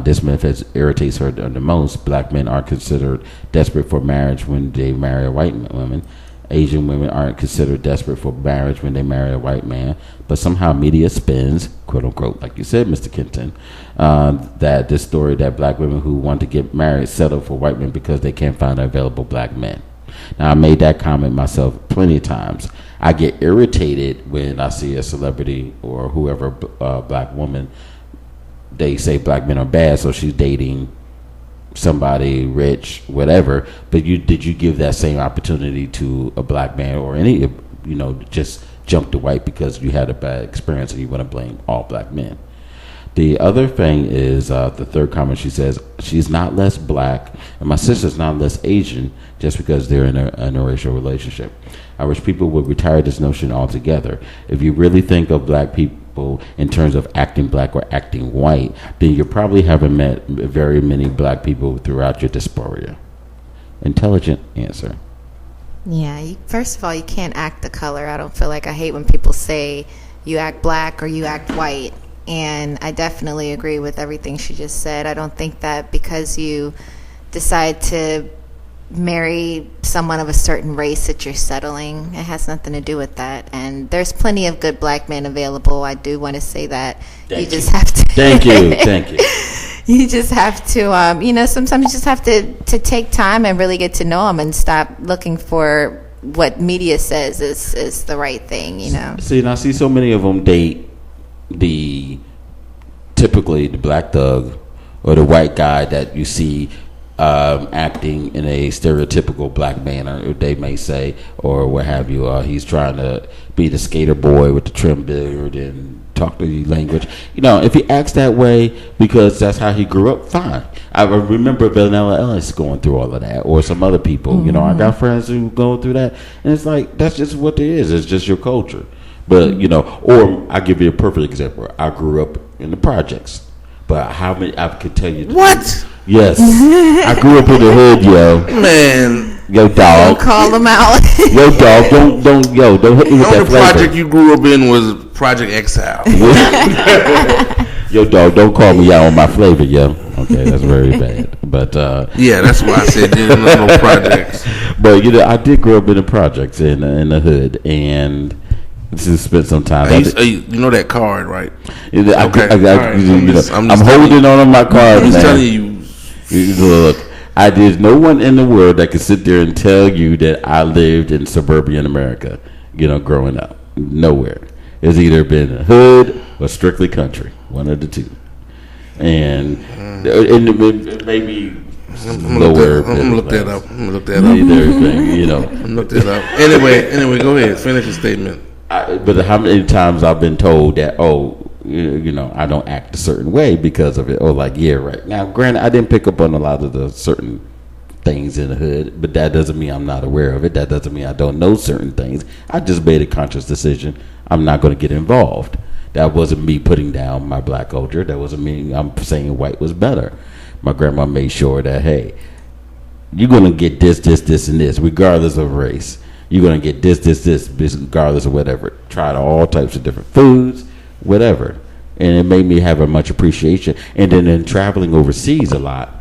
Speaker 1: This method irritates her the most. Black men are considered desperate for marriage when they marry a white woman. Asian women aren't considered desperate for marriage when they marry a white man, but somehow media spins, quote unquote, like you said, Mr. Kenton, that this story that black women who want to get married settle for white men because they can't find available black men. Now, I made that comment myself plenty of times. I get irritated when I see a celebrity or whoever, black woman, they say black men are bad, so she's dating somebody rich, whatever. But did you give that same opportunity to a black man or any, just jump to white because you had a bad experience and you want to blame all black men? The other thing is, the 3rd comment, she says, she's not less black and my sister's not less Asian just because they're in an interracial relationship. I wish people would retire this notion altogether. If you really think of black people in terms of acting black or acting white, then you probably haven't met very many black people throughout your diaspora. Intelligent answer.
Speaker 2: Yeah, first of all, you can't act the color. I hate when people say you act black or you act white. And I definitely agree with everything she just said. I don't think that because you decide to marry someone of a certain race that you're settling. It has nothing to do with that. And there's plenty of good black men available. I do want to say that.
Speaker 1: Thank you.
Speaker 2: Just have to.
Speaker 1: Thank you.
Speaker 2: You just have to, sometimes you just have to take time and really get to know them and stop looking for what media says is the right thing,
Speaker 1: See, and I see so many of them date typically the black thug or the white guy that you see acting in a stereotypical black manner, they may say, or what have you. He's trying to be the skater boy with the trim beard and talk the language. If he acts that way because that's how he grew up, fine. I remember Vanilla Ellis going through all of that, or some other people. Mm-hmm. I got friends who go through that, and it's like, that's just what it is. It's just your culture. But, or I'll give you a perfect example. I grew up in the projects. But how many, I could tell you.
Speaker 3: What?
Speaker 1: Yes. I grew up in the hood, yo.
Speaker 3: Man.
Speaker 1: Yo, dog.
Speaker 2: Don't call them out.
Speaker 1: Yo, dog. Don't hit me with that
Speaker 3: The
Speaker 1: flavor.
Speaker 3: project you grew up in was Project Exile.
Speaker 1: Yo, dog, don't call me out on my flavor, yo. Okay, that's very bad. But
Speaker 3: yeah, that's why I said there no projects.
Speaker 1: But I did grow up in the projects in the hood, and to spend some time.
Speaker 3: You know that card, right?
Speaker 1: Okay.
Speaker 3: I'm
Speaker 1: holding on my card.
Speaker 3: I'm just
Speaker 1: man.
Speaker 3: telling you.
Speaker 1: Look, there's no one in the world that can sit there and tell you that I lived in suburban America. Growing up, nowhere. It's either been hood or strictly country, one of the two. And maybe.
Speaker 3: I'm gonna look that up. I'm gonna look that up.
Speaker 1: Everything,
Speaker 3: I'm look that up. Anyway, go ahead. Finish your statement.
Speaker 1: But how many times I've been told that, I don't act a certain way because of it. Or like, yeah, right. Now, granted, I didn't pick up on a lot of the certain things in the hood, but that doesn't mean I'm not aware of it. That doesn't mean I don't know certain things. I just made a conscious decision. I'm not going to get involved. That wasn't me putting down my black culture. That wasn't me. I'm saying white was better. My grandma made sure that, hey, you're going to get this, and this, regardless of race. You're going to get this, regardless of whatever. Tried all types of different foods, whatever. And it made me have a much appreciation. And then in traveling overseas a lot,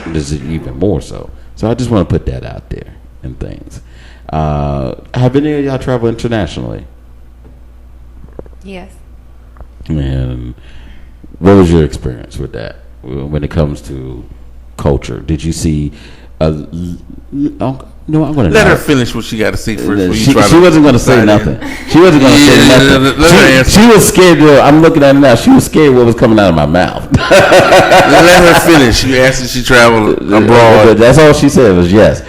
Speaker 1: this is even more so. So I just want to put that out there and things. Have any of y'all traveled internationally?
Speaker 4: Yes.
Speaker 1: And what was your experience with that when it comes to culture? Did you see no, I'm going to
Speaker 3: let her finish what she got to say first.
Speaker 1: She wasn't going to say nothing. She wasn't going to say nothing. She was scared. I'm looking at her now. She was scared what was coming out of my mouth.
Speaker 3: Let her finish. You asked if she traveled abroad.
Speaker 1: That's all she said was yes.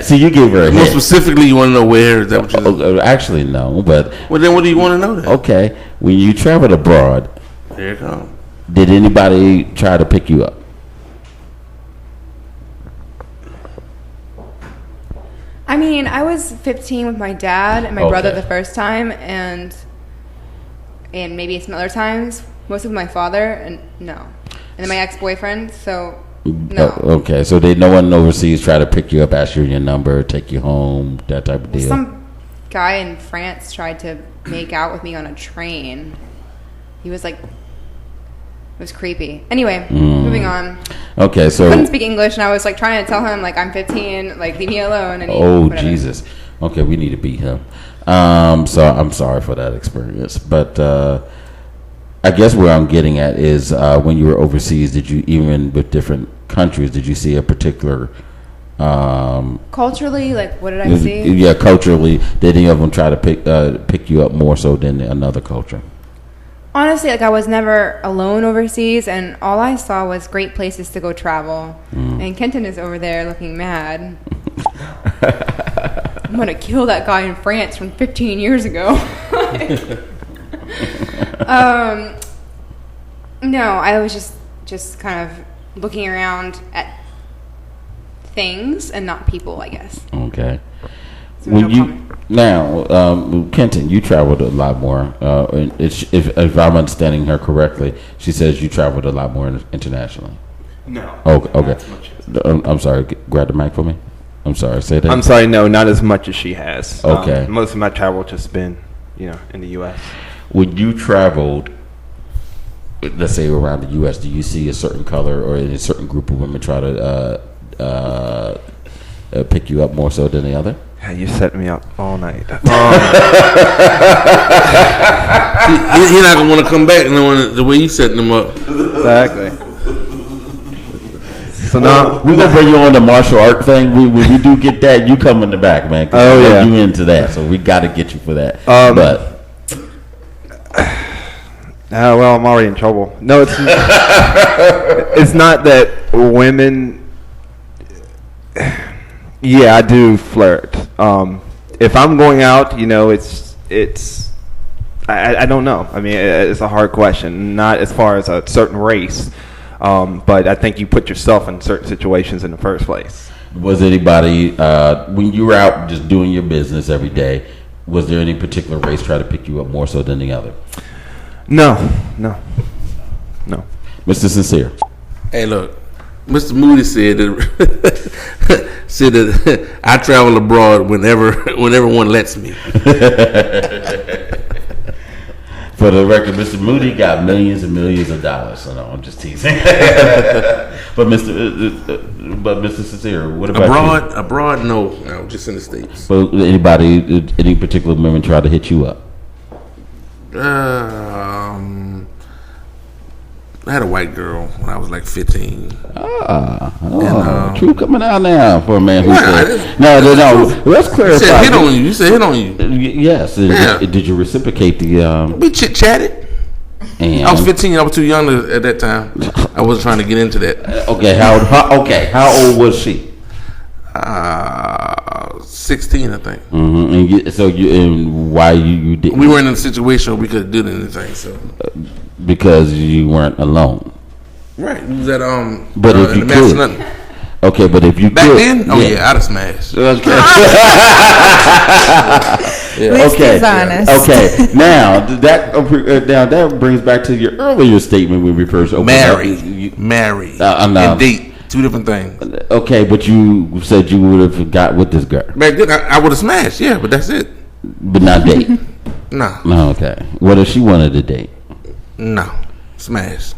Speaker 1: See, you gave her a
Speaker 3: more
Speaker 1: hint.
Speaker 3: specifically, you want to know where? Is that what you
Speaker 1: actually, no. But
Speaker 3: well, then what do you want to know then?
Speaker 1: Okay, when you traveled abroad,
Speaker 3: here it comes.
Speaker 1: Did anybody try to pick you up?
Speaker 4: I mean, I was 15 with my dad and my brother the first time, and maybe some other times. Most of my father, and no, and then my ex-boyfriend. So no.
Speaker 1: Okay, so no one overseas try to pick you up, ask you your number, take you home, that type of deal.
Speaker 4: Some guy in France tried to make out with me on a train. He was like. It was creepy. Anyway, moving on.
Speaker 1: Okay, so...
Speaker 4: I couldn't speak English, and I was, like, trying to tell him, like, I'm 15, like, leave me alone. And
Speaker 1: he, Jesus. Okay, we need to beat him. So I'm sorry for that experience. But I guess where I'm getting at is when you were overseas, did you, even with different countries, did you see a particular...
Speaker 4: culturally, like, what did I see?
Speaker 1: Yeah, culturally, did any of them try to pick you up more so than another culture?
Speaker 4: Honestly, like, I was never alone overseas, and all I saw was great places to go travel. And Kenton is over there looking mad. I'm going to kill that guy in France from 15 years ago. No, I was just kind of looking around at things and not people, I guess.
Speaker 1: Okay. Now, Kenton, you traveled a lot more. If I'm understanding her correctly, she says you traveled a lot more internationally.
Speaker 5: No.
Speaker 1: Okay. I'm sorry. Grab the mic for me. I'm sorry. Say that.
Speaker 5: I'm sorry. No, not as much as she has.
Speaker 1: Okay.
Speaker 5: Most of my travel just been, in the U.S.
Speaker 1: When you traveled, let's say around the U.S., do you see a certain color or a certain group of women try to pick you up more so than the other?
Speaker 5: Yeah, you set me up all night.
Speaker 3: You're not gonna want to come back the way you setting them up.
Speaker 5: Exactly. So now
Speaker 1: we're gonna bring you on the martial art thing. We do get that. You come in the back, man.
Speaker 5: Oh yeah,
Speaker 1: you into that, so we got to get you for that.
Speaker 5: But well, I'm already in trouble. No, it's it's not that women. Yeah, I do flirt. If I'm going out, it's I don't know. I mean, it's a hard question. Not as far as a certain race, but I think you put yourself in certain situations in the first place.
Speaker 1: Was anybody when you were out just doing your business every day? Was there any particular race try to pick you up more so than the other?
Speaker 5: No.
Speaker 1: Mr. Sincere.
Speaker 3: Hey, look. Mr. Moody said that I travel abroad whenever one lets me.
Speaker 1: For the record, Mr. Moody got millions and millions of dollars. So no, I'm just teasing. But Mr. Sincere, what about you?
Speaker 3: Abroad, no, just in the States.
Speaker 1: But any particular women try to hit you up?
Speaker 3: I had a white girl when I was like 15.
Speaker 1: True coming out now for a man who said, no. Let's clarify.
Speaker 3: You said hit on you. You said hit on you.
Speaker 1: Yes.
Speaker 3: Yeah.
Speaker 1: Did you reciprocate the?
Speaker 3: We chit chatted. I was 15. I was too young at that time. I wasn't trying to get into that.
Speaker 1: Okay. How old was she?
Speaker 3: 16, I think.
Speaker 1: Mm-hmm. And why you didn't?
Speaker 3: We weren't in a situation where we could do anything. So
Speaker 1: because you weren't alone.
Speaker 3: Right. We was at
Speaker 1: But if you could. Okay, but if you
Speaker 3: back
Speaker 1: could,
Speaker 3: then, I'd have smashed.
Speaker 1: Okay.
Speaker 2: He's honest.
Speaker 1: Okay. Now that brings back to your earlier statement when we first opened
Speaker 3: marry, and date. Two different things.
Speaker 1: Okay, but you said you would have got with this girl.
Speaker 3: Back then, I would have smashed. Yeah, but that's it.
Speaker 1: But not date.
Speaker 3: No.
Speaker 1: Okay. What if she wanted to date?
Speaker 3: No. Smash.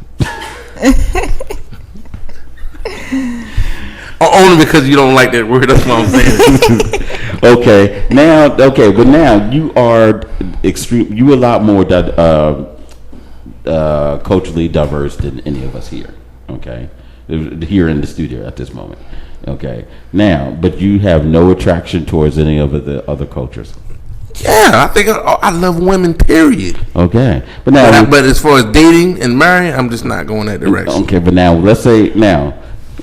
Speaker 3: Only because you don't like that word. That's what I'm saying.
Speaker 1: But now you are extreme. You a lot more culturally diverse than any of us here. Okay, here in the studio at this moment. Okay, now, but you have no attraction towards any of the other cultures.
Speaker 3: Yeah, I think I love women. Period.
Speaker 1: Okay, but now,
Speaker 3: but as far as dating and marrying, I'm just not going that direction.
Speaker 1: Okay, but now let's say now.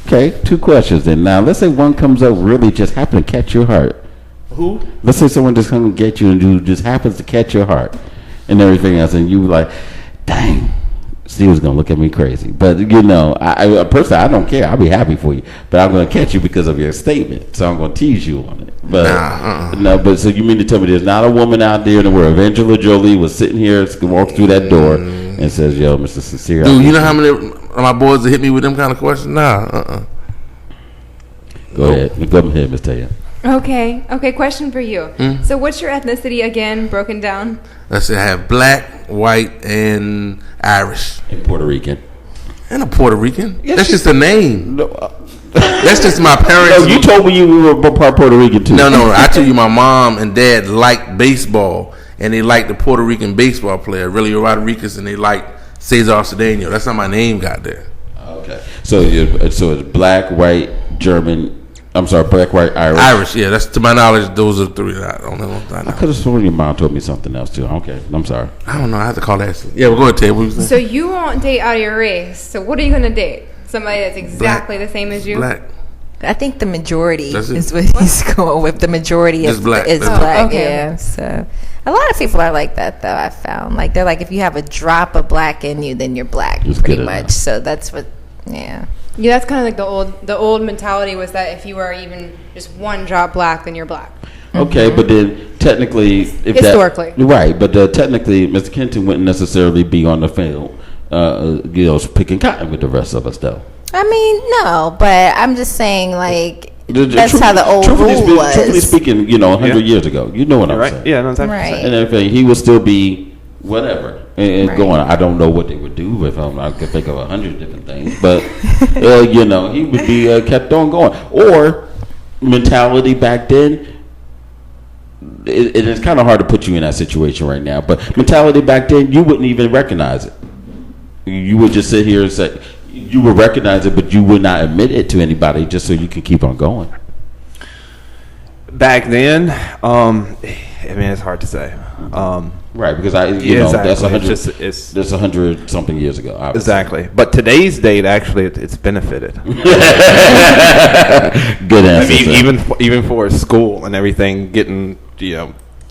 Speaker 1: Okay, two questions then. Now, let's say one comes up really just happen to catch your heart.
Speaker 3: Who?
Speaker 1: Let's say someone just comes to get you and you just happens to catch your heart and everything else, and you like, dang, Steve's gonna look at me crazy. But I personally, I don't care. I'll be happy for you, but I'm gonna catch you because of your statement, so I'm gonna tease you on it. But no, but so you mean to tell me there's not a woman out there where Angela Jolie was sitting here, walked through that door, and says, "Yo, Mr. Sincere."
Speaker 3: Dude, you know how many of my boys that hit me with them kind of questions? Nah.
Speaker 1: Go ahead, Miss Taya.
Speaker 4: Okay. Question for you. So, what's your ethnicity again, broken down?
Speaker 3: Let's say I have black, white, and Irish,
Speaker 1: and Puerto Rican,
Speaker 3: and a Puerto Rican.
Speaker 1: Yes,
Speaker 3: that's just a name. No, that's just my parents.
Speaker 1: No, you told me you were part Puerto Rican too.
Speaker 3: No. I tell you, my mom and dad liked baseball, and they liked the Puerto Rican baseball player, Relio Rodriguez, and they liked Cesar Cedeno. That's how my name got there.
Speaker 1: Okay, so it's black, white, German. I'm sorry, black, white, Irish.
Speaker 3: Irish, yeah. That's to my knowledge. Those are three. I don't know.
Speaker 1: I could have sworn your mom told me something else too. Okay, I'm sorry.
Speaker 3: I don't know. I have to call that. Yeah, we'll go ahead, Ted. What was that?
Speaker 4: So you won't date out of your race. So what are you going to date? Somebody that's exactly the same as you?
Speaker 3: Black.
Speaker 2: I think the majority is what he's going with. The majority is black.
Speaker 4: Okay.
Speaker 2: Yeah. So a lot of people are like that, though. I found they're like, if you have a drop of black in you, then you're black, pretty much. So that's what. Yeah.
Speaker 4: Yeah, that's kind of like the old mentality was that if you are even just one drop black, then you're black.
Speaker 1: Okay, but then technically,
Speaker 4: historically,
Speaker 1: right? But technically, Mr. Kenton wouldn't necessarily be on the field, picking cotton with the rest of us, though.
Speaker 2: I mean, no, but I'm just saying, that's how the old rule was.
Speaker 1: Truthfully speaking, 100 years ago, you know what I'm saying?
Speaker 5: Yeah, no, exactly.
Speaker 2: Right.
Speaker 1: And everything, he would still be whatever. And going, I don't know what they would do with him. I could think of 100 different things, but he would be kept on going. Or mentality back then, it's kind of hard to put you in that situation right now. But mentality back then, you wouldn't even recognize it. You would just sit here and say you would recognize it, but you would not admit it to anybody, just so you can keep on going.
Speaker 5: Back then, it's hard to say.
Speaker 1: Right, because
Speaker 5: exactly.
Speaker 1: that's 100 something years ago. Obviously.
Speaker 5: Exactly, but today's date actually it's benefited.
Speaker 1: Good answer.
Speaker 5: Even for school and everything, getting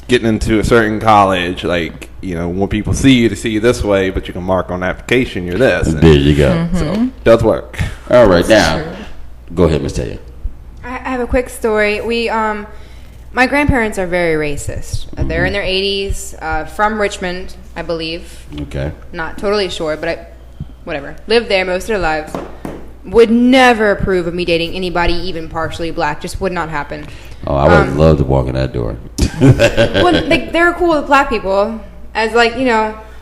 Speaker 5: into a certain college, when people see you, they see you this way, but you can mark on the application you're this.
Speaker 1: There you go.
Speaker 2: Mm-hmm.
Speaker 5: So it does work.
Speaker 1: All right, now go ahead, Ms. Taya.
Speaker 4: I have a quick story. My grandparents are very racist. They're in their 80s, from Richmond, I believe.
Speaker 1: Okay. Not
Speaker 4: totally sure, but whatever. Lived there most of their lives. Would never approve of me dating anybody even partially black. Just would not happen.
Speaker 1: Oh, I would love to walk in that door.
Speaker 4: Well, they're cool with black people. As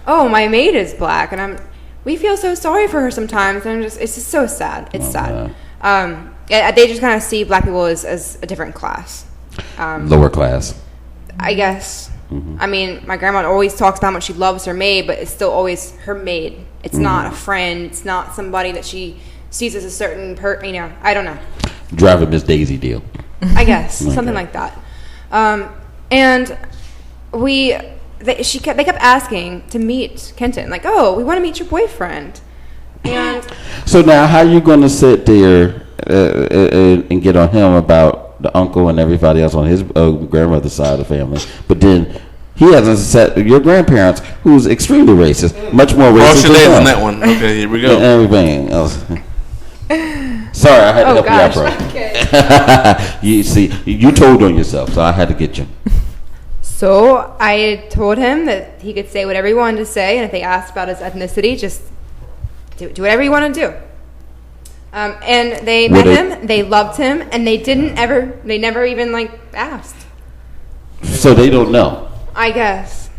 Speaker 4: oh, my maid is black, and we feel so sorry for her sometimes, and it's just so sad. It's sad. They just kind of see black people as a different class.
Speaker 1: Lower class.
Speaker 4: I guess. I mean, my grandma always talks about how much she loves her maid, but it's still always her maid. It's not a friend. It's not somebody that she sees as a certain I don't know.
Speaker 1: Driving Miss Daisy deal.
Speaker 4: I guess. Something like that. And they kept asking to meet Kenton. Like, oh, we want to meet your boyfriend. And
Speaker 1: so now how are you going to sit there and get on him about the uncle and everybody else on his grandmother's side of the family, but then he hasn't set your grandparents, who's extremely racist, much more racist
Speaker 3: than that one. Okay, here we go.
Speaker 1: And everything else. Sorry, I had to help you out, bro.
Speaker 4: Okay.
Speaker 1: You see, you told on yourself, so I had to get you.
Speaker 4: So I told him that he could say whatever he wanted to say, and if they asked about his ethnicity, just do whatever you want to do. And they met him, they loved him, and they never even asked.
Speaker 1: So they don't know.
Speaker 4: I guess.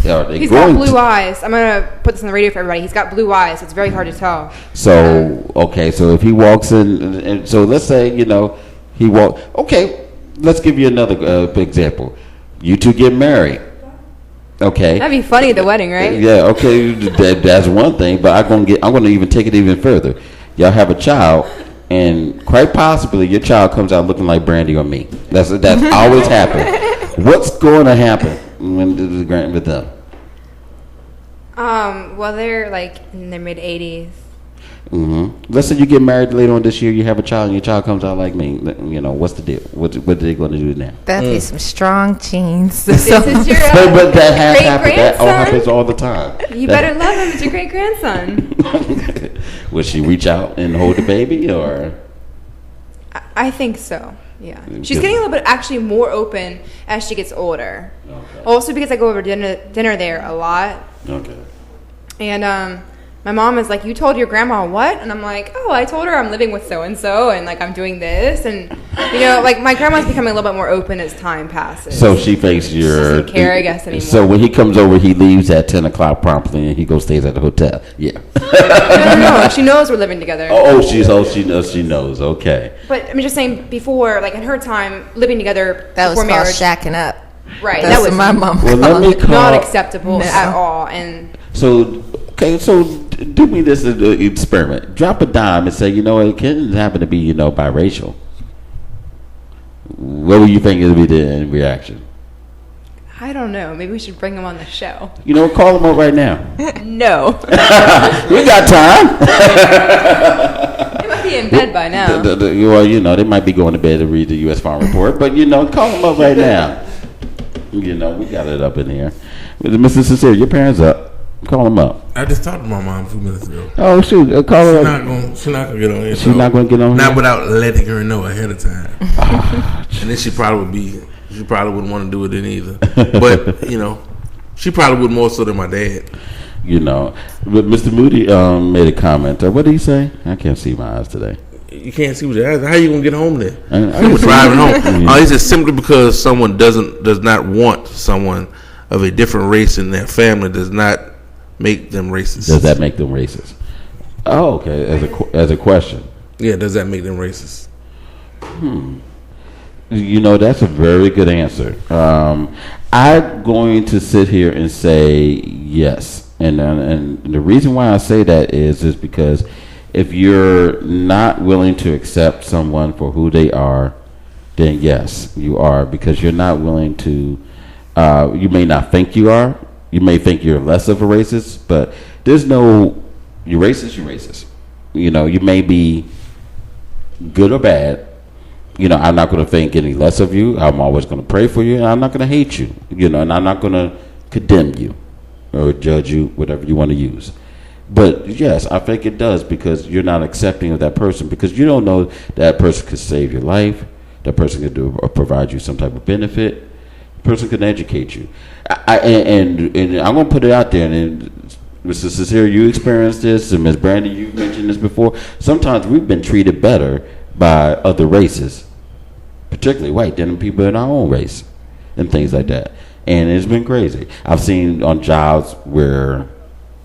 Speaker 1: He's
Speaker 4: got blue eyes. I'm going to put this on the radio for everybody. He's got blue eyes. So it's very hard to tell.
Speaker 1: So, okay, so if he walks in, and so let's say, he okay, let's give you another example. You two get married. Okay.
Speaker 4: That'd be funny at the wedding, right?
Speaker 1: Yeah, okay, that's one thing, but I'm going to even take it even further. Y'all have a child, and quite possibly your child comes out looking like Brandy or me. That's always happened. What's going to happen with them?
Speaker 4: Well, they're in their mid 80s.
Speaker 1: Let's say you get married later on this year, you have a child, and your child comes out like me. What's the deal? What are they going to do now?
Speaker 2: That'd be some strong genes.
Speaker 4: This is your
Speaker 1: but that has happened. That all happens all the time.
Speaker 4: You better love him. It's your great grandson.
Speaker 1: Will she reach out and hold the baby, or?
Speaker 4: I think so. Yeah, she's getting a little bit actually more open as she gets older. Okay. Also because I go over dinner there a lot.
Speaker 1: Okay.
Speaker 4: And my mom is like, you told your grandma what? And I'm like, oh, I told her I'm living with so-and-so and I'm doing this. And, my grandma's becoming a little bit more open as time passes.
Speaker 1: So she thinks
Speaker 4: she doesn't care, I guess, anymore.
Speaker 1: So when he comes over, he leaves at 10 o'clock promptly and he goes stays at the hotel. Yeah.
Speaker 4: No. She knows we're living together.
Speaker 1: She knows. Okay.
Speaker 4: But I'm just saying before, in her time, living together
Speaker 2: that
Speaker 4: before
Speaker 2: was called
Speaker 4: marriage.
Speaker 2: shacking up.
Speaker 4: Right.
Speaker 2: That's
Speaker 4: that was
Speaker 2: my mom.
Speaker 1: Well, let me
Speaker 4: not acceptable at all. And
Speaker 1: so do me this experiment. Drop a dime and say, it can happen to be, biracial. What would you think it would be the reaction?
Speaker 4: I don't know. Maybe we should bring him on the show.
Speaker 1: Call him up right now.
Speaker 4: No.
Speaker 1: We got time.
Speaker 4: They might be in bed by now.
Speaker 1: They might be going to bed to read the U.S. Farm Report, but, call him up right now. We got it up in here. Mr. Sincere, your parents up. Call him up.
Speaker 3: I just talked to my mom a few minutes ago.
Speaker 1: Oh, shoot. Call her up.
Speaker 3: She's not going to get on here.
Speaker 1: She's not going to get on here?
Speaker 3: Not without letting her know ahead of time. And then she probably wouldn't want to do it then either. But, she probably would more so than my dad.
Speaker 1: But Mr. Moody made a comment. What did he say? I can't see my eyes today.
Speaker 3: You can't see with your eyes. How are you going to get home then? We're driving home. He said simply because someone does not want someone of a different race in their family does not make them racist.
Speaker 1: Does that make them racist? Oh, okay. As a question.
Speaker 3: Yeah, does that make them racist?
Speaker 1: That's a very good answer. I'm going to sit here and say yes. And the reason why I say that is because if you're not willing to accept someone for who they are, then yes, you are. Because you're not willing to, you may not think you are. You may think you're less of a racist, but there's no, you're racist, you're racist. You may be good or bad. I'm not going to think any less of you. I'm always going to pray for you, and I'm not going to hate you. And I'm not going to condemn you or judge you, whatever you want to use. But yes, I think it does because you're not accepting of that person because you don't know that person could save your life. That person could do or provide you some type of benefit. The person can educate you. And I'm going to put it out there. And Mr. Sincere, you experienced this, and Ms. Brandy, you've mentioned this before. Sometimes we've been treated better by other races, particularly white, than people in our own race and things like that. and it's been crazy. I've seen on jobs where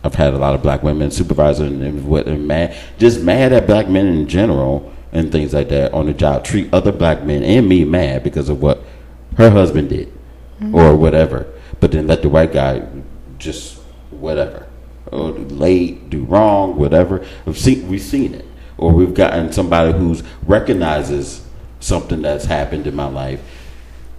Speaker 1: I've had a lot of black women supervisors and what they're mad at black men in general and things like that on the job, treat other black men and me mad because of what her husband did or whatever, but then let the white guy just whatever, or late, do wrong, whatever. We've seen it, or we've gotten somebody who's recognizes something that's happened in my life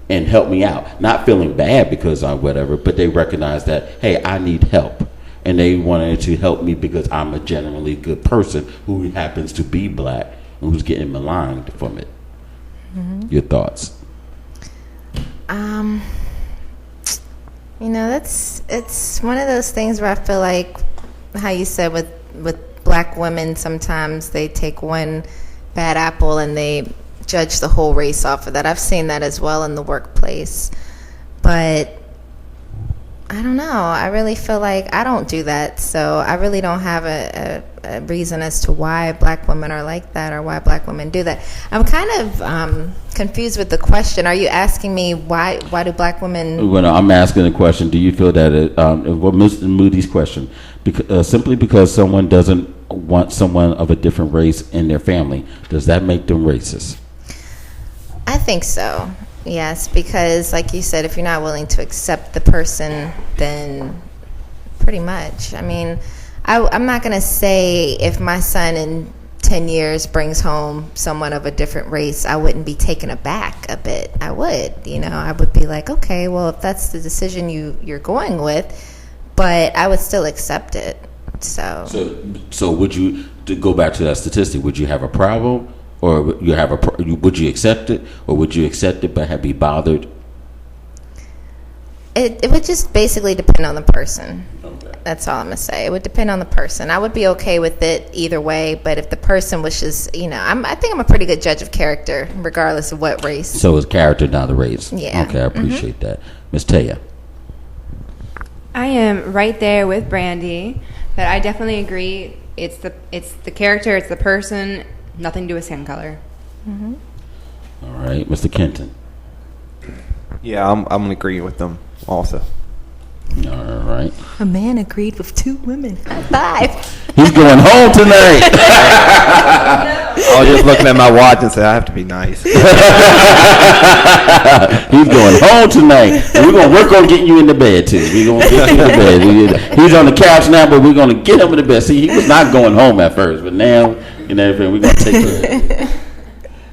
Speaker 1: and help me out, not feeling bad because I'm whatever, but they recognize that, hey, I need help. And they wanted to help me because I'm a genuinely good person who happens to be black and who's getting maligned from it. Your thoughts?
Speaker 2: It's one of those things where I feel like how you said with black women, sometimes they take one bad apple and they judge the whole race off of that. I've seen that as well in the workplace, but I don't know. I really feel like I don't do that, so I really don't have a reason as to why black women are like that or why black women do that. I'm kind of confused with the question. Are you asking me why do black women?
Speaker 1: Well, no, I'm asking the question. Do you feel that Mr. Moody's question, simply because someone doesn't want someone of a different race in their family, does that make them racist?
Speaker 2: I think so. Yes, because like you said, if you're not willing to accept the person, then pretty much. I mean, I'm not going to say if my son in 10 years brings home someone of a different race, I wouldn't be taken aback a bit. I would, I would be like, okay, well, if that's the decision you're going with, but I would still accept it. So
Speaker 1: would you, to go back to that statistic, would you have a problem? Or would you accept it, or would you accept it but be bothered?
Speaker 2: It would just basically depend on the person.
Speaker 1: Okay.
Speaker 2: That's all I'm gonna say. It would depend on the person. I would be okay with it either way, but if the person was just, I think I'm a pretty good judge of character, regardless of what race.
Speaker 1: So it's character, not the race.
Speaker 2: Yeah.
Speaker 1: Okay, I appreciate that, Miss Taya.
Speaker 4: I am right there with Brandy, but I definitely agree. It's the character, it's the person. Nothing to do with skin color.
Speaker 1: All right, Mr. Kenton.
Speaker 5: Yeah, I'm gonna agree with them also.
Speaker 1: All right.
Speaker 2: A man agreed with two women. High five.
Speaker 1: He's going home tonight.
Speaker 5: I was just looking at my watch and said I have to be nice.
Speaker 1: He's going home tonight. And we're gonna work on getting you into bed too. We're gonna get you into bed. He's on the couch now, but we're gonna get him into bed. See, he was not going home at first, but now we're gonna take care of it.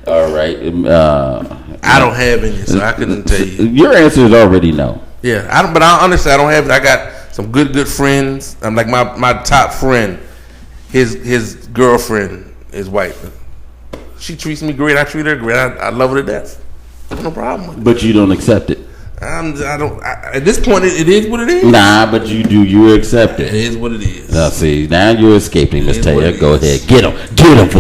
Speaker 1: All right.
Speaker 3: I don't have any, so I couldn't tell you.
Speaker 1: Your answer is already no.
Speaker 3: Yeah, I don't have it. I got some good friends. I'm like my top friend. His girlfriend is white. She treats me great. I treat her great. I love her to death. There's no problem with it.
Speaker 1: But you don't accept it.
Speaker 3: At this point, it is what it is.
Speaker 1: Nah, but you do. You accept it.
Speaker 3: It is what it is.
Speaker 1: Now, see, now you're escaping, Miss Taylor. Go ahead, get him.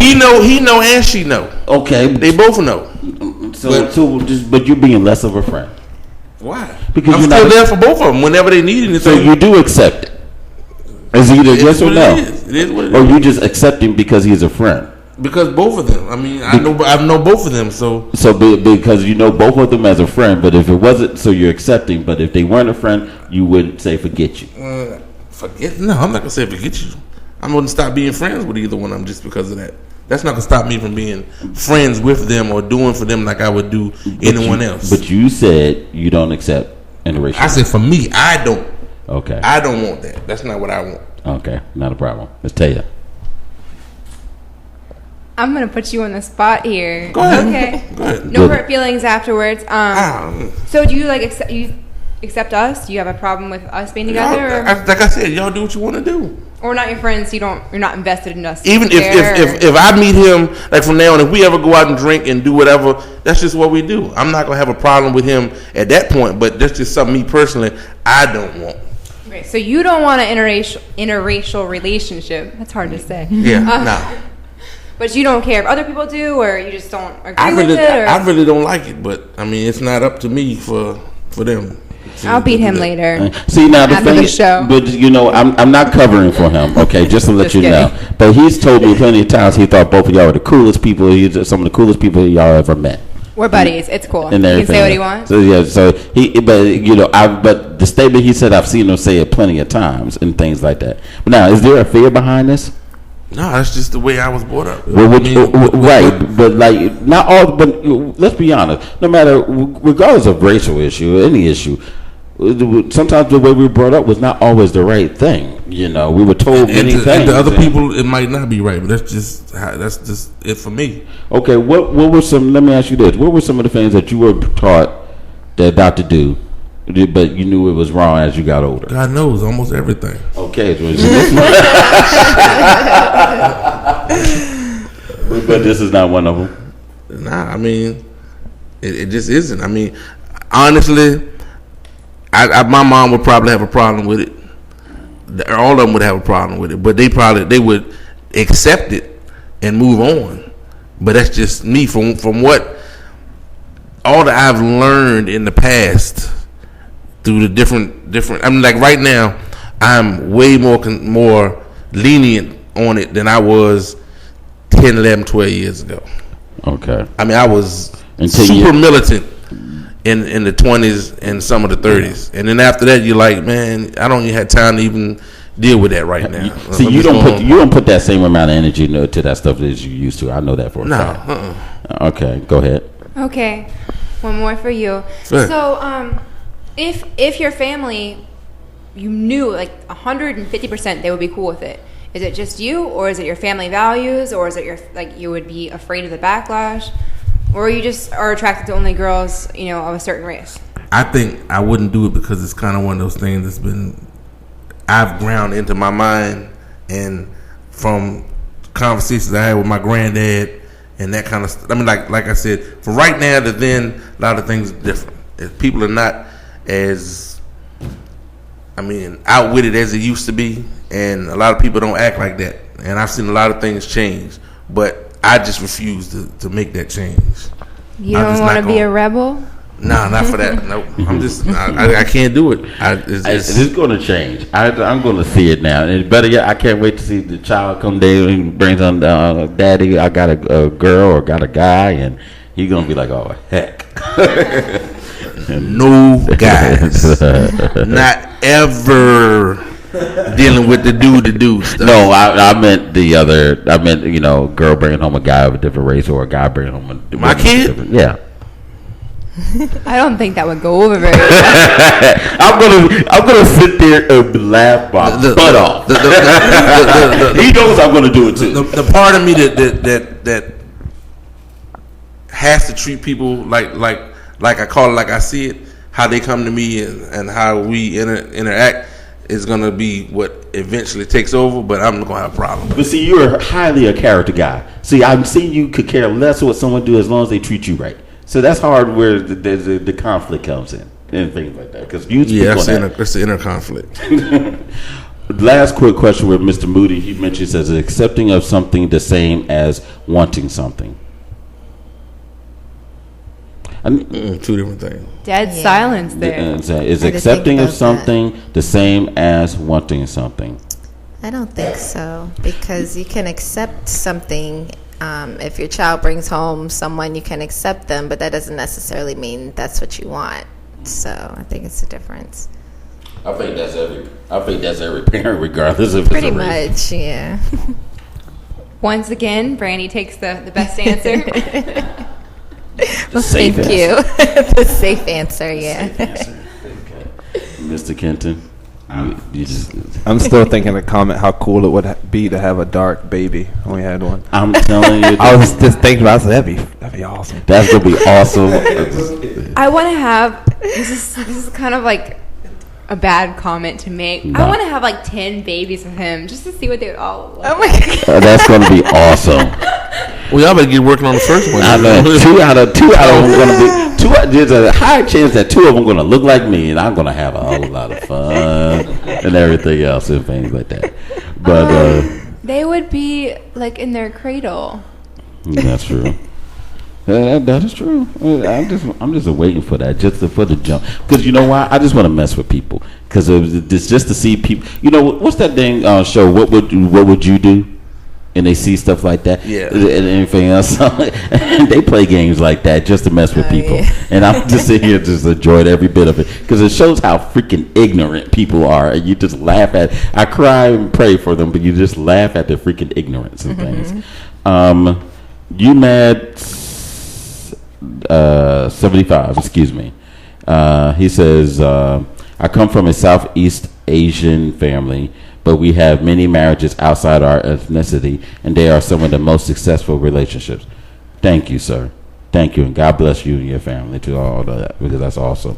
Speaker 3: He know, and she know.
Speaker 1: Okay,
Speaker 3: they both know.
Speaker 1: But you're being less of a friend.
Speaker 3: Why?
Speaker 1: Because
Speaker 3: I'm still there for both of them whenever they need anything.
Speaker 1: So you do accept it. Is either yes or no?
Speaker 3: It is what it is.
Speaker 1: Or you just accept him because he's a friend.
Speaker 3: Because both of them. I mean, I know both of them. So
Speaker 1: because you know both of them as a friend. But if it wasn't, so you're accepting. But if they weren't a friend, you wouldn't say forget you.
Speaker 3: Forget? No, I'm not gonna say forget you. I'm gonna stop being friends with either one of them just because of that. That's not gonna stop me from being friends with them or doing for them like I would do anyone else.
Speaker 1: But you said you don't accept interracial.
Speaker 3: I said for me, I don't.
Speaker 1: Okay.
Speaker 3: I don't want that. That's not what I want.
Speaker 1: Okay, not a problem. Let's tell you.
Speaker 4: I'm gonna put you on the spot here.
Speaker 3: Go ahead.
Speaker 4: Okay.
Speaker 3: Go ahead.
Speaker 4: No hurt feelings afterwards. So do you accept us? Do you have a problem with us being together?
Speaker 3: Like I said, y'all do what you want to do.
Speaker 4: Or not your friends? You're not invested in us.
Speaker 3: Even if I meet him, like from now on, if we ever go out and drink and do whatever, that's just what we do. I'm not gonna have a problem with him at that point. But that's just something me personally I don't want.
Speaker 4: Okay, so you don't want an interracial relationship. That's hard to say.
Speaker 3: Yeah, no.
Speaker 4: But you don't care if other people do, or you just don't agree with it? Or?
Speaker 3: I really don't like it, but I mean, it's not up to me for them.
Speaker 4: I'll beat him later.
Speaker 1: See, now
Speaker 4: after the show.
Speaker 1: But I'm not covering for him. Okay, just to let you know. But he's told me plenty of times he thought both of y'all were the coolest people. He's some of the coolest people y'all ever met.
Speaker 4: We're buddies. It's cool.
Speaker 1: And
Speaker 4: he
Speaker 1: everything.
Speaker 4: can say what he wants.
Speaker 1: So yeah, but the statement he said, I've seen him say it plenty of times and things like that. But now, is there a fear behind this?
Speaker 3: No, that's just the way I was brought up.
Speaker 1: But like not all. But let's be honest. No matter, regardless of racial issue, any issue, sometimes the way we were brought up was not always the right thing. You know, we were told many things.
Speaker 3: And to other people, it might not be right, but that's just it for me.
Speaker 1: Okay, what were some? Let me ask you this: what were some of the things that you were taught that not to do, but you knew it was wrong as you got older?
Speaker 3: God knows almost everything.
Speaker 1: Okay, but this is not one of them.
Speaker 3: Nah, I mean, it just isn't. I mean, honestly, my mom would probably have a problem with it. All of them would have a problem with it, but they would accept it and move on. But that's just me from what all that I've learned in the past through the different. I mean, like right now, I'm way more lenient on it than I was 10, 11, 12 years ago.
Speaker 1: Okay.
Speaker 3: I mean, I was super militant in the 20s and some of the 30s, and then after that, you're like, man, I don't even have time to even deal with that right now.
Speaker 1: See, you don't put that same amount of energy to that stuff as you used to. I know that for a fact. Okay, go ahead.
Speaker 4: Okay, one more for you.
Speaker 3: Sure.
Speaker 4: So, if your family, you knew like 150% they would be cool with it. Is it just you, or is it your family values, or is it you would be afraid of the backlash, or you just are attracted to only girls, of a certain race?
Speaker 3: I think I wouldn't do it because it's kind of one of those things that's I've ground into my mind, and from conversations I had with my granddad and that kind of stuff. I mean, like I said, for right now to then, a lot of things are different. If people are not as, outwitted as it used to be, and a lot of people don't act like that. And I've seen a lot of things change, but I just refuse to make that change.
Speaker 4: You don't want to be a rebel?
Speaker 3: Nah, not for that. Nope. I'm just, I can't do it.
Speaker 1: It's going to change. I'm going to see it now. And better yet, I can't wait to see the child come there and brings on, Daddy, I got a girl or got a guy, and he's going to be like, oh, heck.
Speaker 3: No guys. Not ever dealing with the dude stuff.
Speaker 1: No, I meant girl bringing home a guy of a different race or a guy bringing home
Speaker 3: my kid?
Speaker 1: Yeah.
Speaker 4: I don't think that would go over very well.
Speaker 1: I'm gonna sit there and laugh my butt off. He knows I'm gonna do it too.
Speaker 3: The part of me that has to treat people like I call it, like I see it, how they come to me and how we interact is gonna be what eventually takes over. But I'm gonna have a problem.
Speaker 1: But see, you're highly a character guy. See, I'm seeing you could care less what someone do as long as they treat you right. So that's hard where the conflict comes in and things like that. Because you speak on that.
Speaker 3: That's the inner conflict.
Speaker 1: Last quick question with Mr. Moody. He mentions as accepting of something the same as wanting something.
Speaker 3: Two different things.
Speaker 4: Dead silence there.
Speaker 1: Is accepting of something the same as wanting something?
Speaker 2: I don't think so, because you can accept something. If your child brings home someone, you can accept them, but that doesn't necessarily mean that's what you want. So I think it's a difference.
Speaker 1: I think that's every parent, regardless of
Speaker 2: pretty much, yeah.
Speaker 4: Once again, Brandy takes the best answer.
Speaker 2: Well, thank you. The safe answer, yeah.
Speaker 1: Safe answer. Okay. Mr. Kenton.
Speaker 5: I'm still thinking the comment how cool it would be to have a dark baby when we had one.
Speaker 1: I'm telling you.
Speaker 5: I was just thinking about it. That'd be awesome.
Speaker 1: That's gonna be awesome.
Speaker 4: I want to have this is kind of like a bad comment to make.
Speaker 1: No.
Speaker 4: I want to have like 10 babies with him just to see what they would all look like.
Speaker 2: Oh my God.
Speaker 1: That's gonna be awesome.
Speaker 3: Well, y'all better get working on the first one.
Speaker 1: I know two out of them gonna be two. There's a high chance that two of them gonna look like me, and I'm gonna have a whole lot of fun and everything else and things like that. But
Speaker 4: they would be like in their cradle.
Speaker 1: That's true. That is true. I'm just waiting for that, for the jump. Because you know why? I just want to mess with people. Because it's just to see people. You know what's that dang show? What would you do? and they see stuff like that,
Speaker 3: Yeah.
Speaker 1: and anything else, and they play games like that just to mess with people.
Speaker 2: Yeah.
Speaker 1: And I'm just sitting here just enjoying every bit of it because it shows how freaking ignorant people are, and you just laugh at. I cry and pray for them, but you just laugh at their freaking ignorance and things. You mad 75? Excuse me. He says, I come from a Southeast Asian family, but we have many marriages outside our ethnicity, and they are some of the most successful relationships. Thank you, sir. Thank you, and God bless you and your family to all of that, because that's awesome.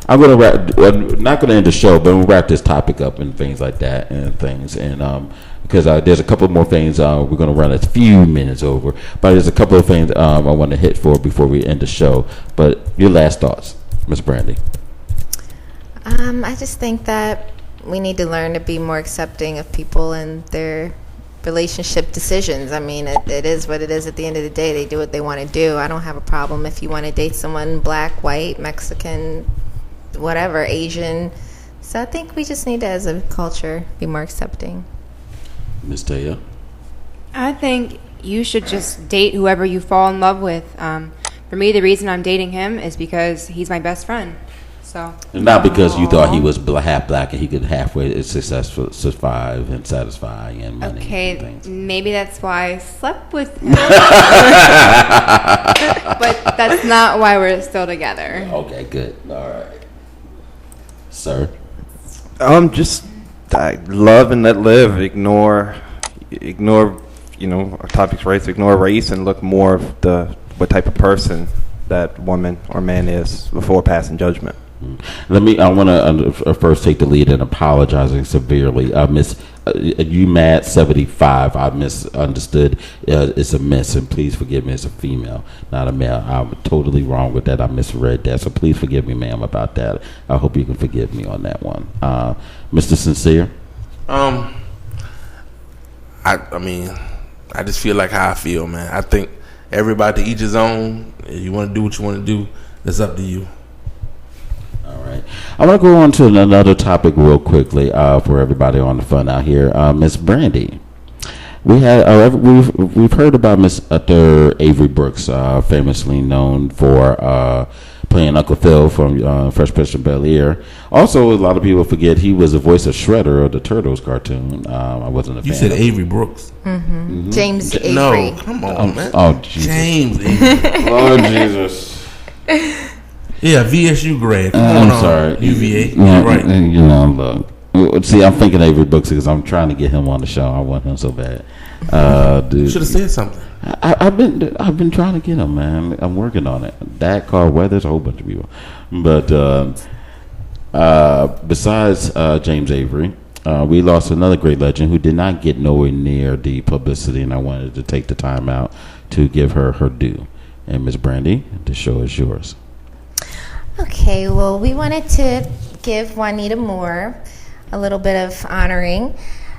Speaker 1: I'm going to wrap, not going to end the show, but we'll wrap this topic up and things like that and things. And because there's a couple more things we're going to run a few minutes over, but there's a couple of things I want to hit for before we end the show. But your last thoughts, Ms. Brandy.
Speaker 2: I just think that we need to learn to be more accepting of people and their relationship decisions. I mean, it is what it is at the end of the day. They do what they want to do. I don't have a problem if you want to date someone black, white, Mexican, whatever, Asian. So I think we just need to, as a culture, be more accepting.
Speaker 1: Ms. Taya?
Speaker 4: I think you should just date whoever you fall in love with. For me, the reason I'm dating him is because he's my best friend. So
Speaker 1: Not because you thought he was half black and he could halfway survive and satisfy and money and
Speaker 4: okay,
Speaker 1: things.
Speaker 4: maybe that's why I slept with him. But that's not why we're still together.
Speaker 1: Okay, good. All right. Sir?
Speaker 5: Just love and let live. Ignore, our topic's race. Ignore race and look more of what type of person that woman or man is before passing judgment.
Speaker 1: I want to first take the lead in apologizing severely. You mad 75. I misunderstood. It's a miss, and please forgive me. It's a female, not a male. I'm totally wrong with that. I misread that, so please forgive me, ma'am, about that. I hope you can forgive me on that one. Mr. Sincere?
Speaker 3: I mean, I just feel like how I feel, man. I think everybody to each his own. If you want to do what you want to do, it's up to you.
Speaker 1: All right. I want to go on to another topic real quickly for everybody on the phone out here. Miss Brandy, we've heard about Miss Uther Avery Brooks, famously known for playing Uncle Phil from Fresh Prince of Bel-Air. Also, a lot of people forget he was the voice of Shredder of the Turtles cartoon. I wasn't a fan.
Speaker 3: You said Avery Brooks.
Speaker 2: Mm-hmm. James Avery.
Speaker 3: No, come on, man.
Speaker 1: Oh, Jesus.
Speaker 3: James Avery.
Speaker 1: Oh, Jesus.
Speaker 3: Yeah, VSU grad.
Speaker 1: I'm sorry.
Speaker 3: UVA.
Speaker 1: Yeah,
Speaker 3: Right.
Speaker 1: Look. See, I'm thinking Avery Brooks because I'm trying to get him on the show. I want him so bad. Dude,
Speaker 3: Should have said something.
Speaker 1: I've been trying to get him, man. I'm working on it. That Carl Weathers, a whole bunch of people. But besides James Avery, we lost another great legend who did not get nowhere near the publicity, and I wanted to take the time out to give her her due. And Miss Brandy, the show is yours.
Speaker 2: Okay, well, we wanted to give Juanita Moore a little bit of honoring.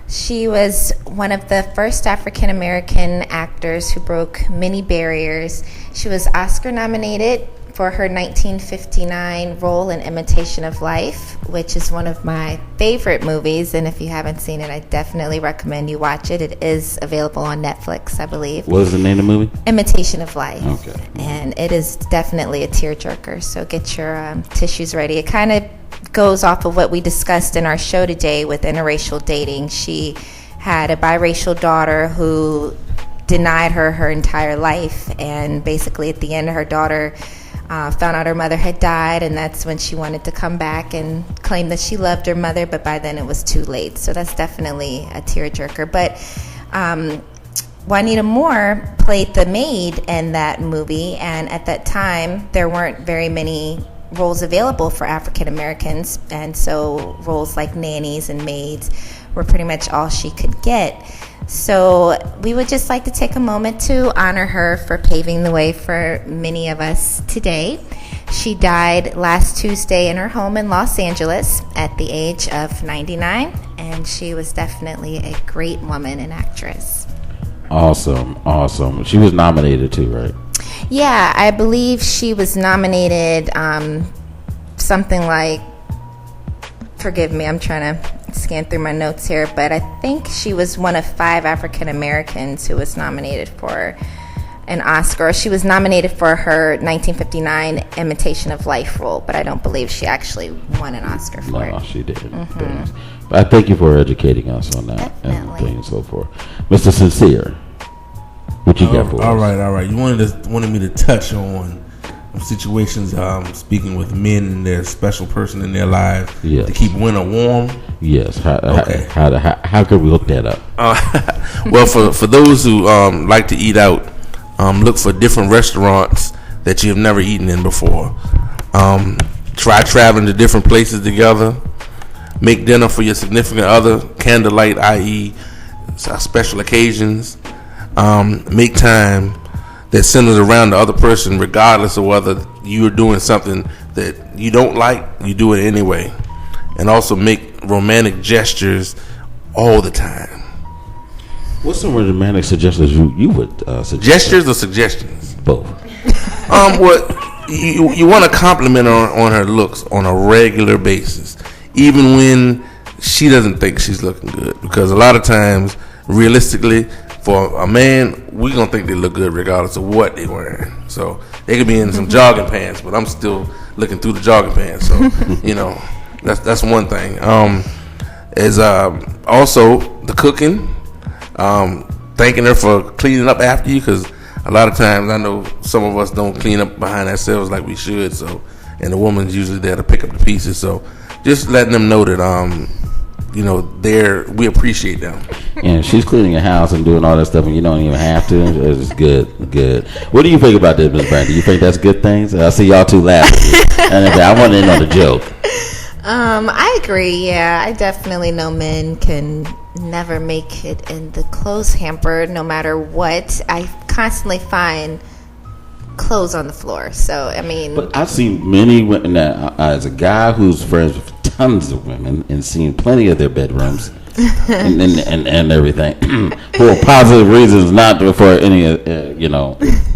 Speaker 2: She was one of the first African American actors who broke many barriers. She was Oscar nominated for her 1959 role in Imitation of Life, which is one of my favorite movies, and if you haven't seen it, I definitely recommend you watch it. It is available on Netflix, I believe.
Speaker 1: What is the name of the movie?
Speaker 2: Imitation of Life.
Speaker 1: Okay.
Speaker 2: And it is definitely a tearjerker, so get your tissues ready. It kind of goes off of what we discussed in our show today with interracial dating. She had a biracial daughter who denied her entire life, and basically at the end, her daughter found out her mother had died, and that's when she wanted to come back and claim that she loved her mother, but by then it was too late. So that's definitely a tearjerker. But Juanita Moore played the maid in that movie, and at that time there weren't very many roles available for African Americans, and so roles like nannies and maids were pretty much all she could get. So we would just like to take a moment to honor her for paving the way for many of us today. She died last Tuesday in her home in Los Angeles at the age of 99, and she was definitely a great woman and actress.
Speaker 1: Awesome. She was nominated too, right?
Speaker 2: Yeah, I believe she was nominated something like, forgive me, I'm trying to scan through my notes here, but I think she was one of 5 African Americans who was nominated for an Oscar. She was nominated for her 1959 Imitation of Life role, but I don't believe she actually won an Oscar for it.
Speaker 1: No, she didn't. But I thank you for educating us on that and so forth. Mr. Sincere, what you got for us?
Speaker 3: All right. You wanted me to touch on situations, speaking with men and their special person in their lives to keep winter warm.
Speaker 1: Yes. How could we hook that up?
Speaker 3: Well, for those who like to eat out, look for different restaurants that you have never eaten in before. Try traveling to different places together. Make dinner for your significant other, candlelight, i.e. special occasions. Make time that centers around the other person, regardless of whether you're doing something that you don't like, you do it anyway. And also make romantic gestures all the time.
Speaker 1: What's some romantic suggestions you would suggest?
Speaker 3: Gestures or suggestions?
Speaker 1: Both.
Speaker 3: What you want to compliment on her looks on a regular basis, even when she doesn't think she's looking good. Because a lot of times, realistically, for a man, we gonna think they look good regardless of what they're wearing. So they could be in some jogging pants, but I'm still looking through the jogging pants. So that's one thing. Also the cooking. Thanking her for cleaning up after you, because a lot of times I know some of us don't clean up behind ourselves like we should. So, and the woman's usually there to pick up the pieces. So, just letting them know that we appreciate them.
Speaker 1: And she's cleaning your house and doing all that stuff, and you don't even have to. It's good. What do you think about this, Ms. Brandy? You think that's good things? I see y'all two laughing, and I want to end on the joke.
Speaker 2: I agree. Yeah, I definitely know men can never make it in the clothes hamper, no matter what. I constantly find clothes on the floor. So I mean,
Speaker 1: but I've seen many women. As a guy who's friends with tons of women and seen plenty of their bedrooms and everything for positive reasons, not for any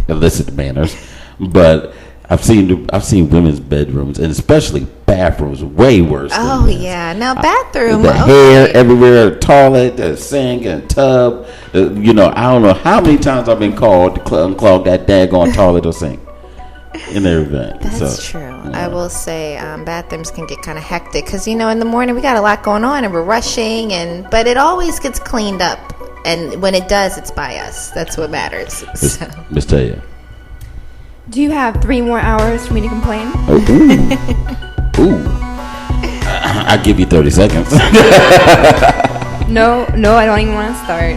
Speaker 1: illicit manners, but I've seen women's bedrooms and especially bathrooms way worse.
Speaker 2: Oh yeah, now bathroom.
Speaker 1: The hair everywhere, toilet, the sink, and tub. I don't know how many times I've been called to unclog that daggone toilet or sink and everything.
Speaker 2: That's true. I will say bathrooms can get kind of hectic because in the morning we got a lot going on and we're rushing, but it always gets cleaned up, and when it does, it's by us. That's what matters.
Speaker 1: Miss Taya.
Speaker 4: Do you have 3 more hours for me to complain?
Speaker 1: Ooh. I'll give you 30 seconds.
Speaker 4: No, I don't even want to start.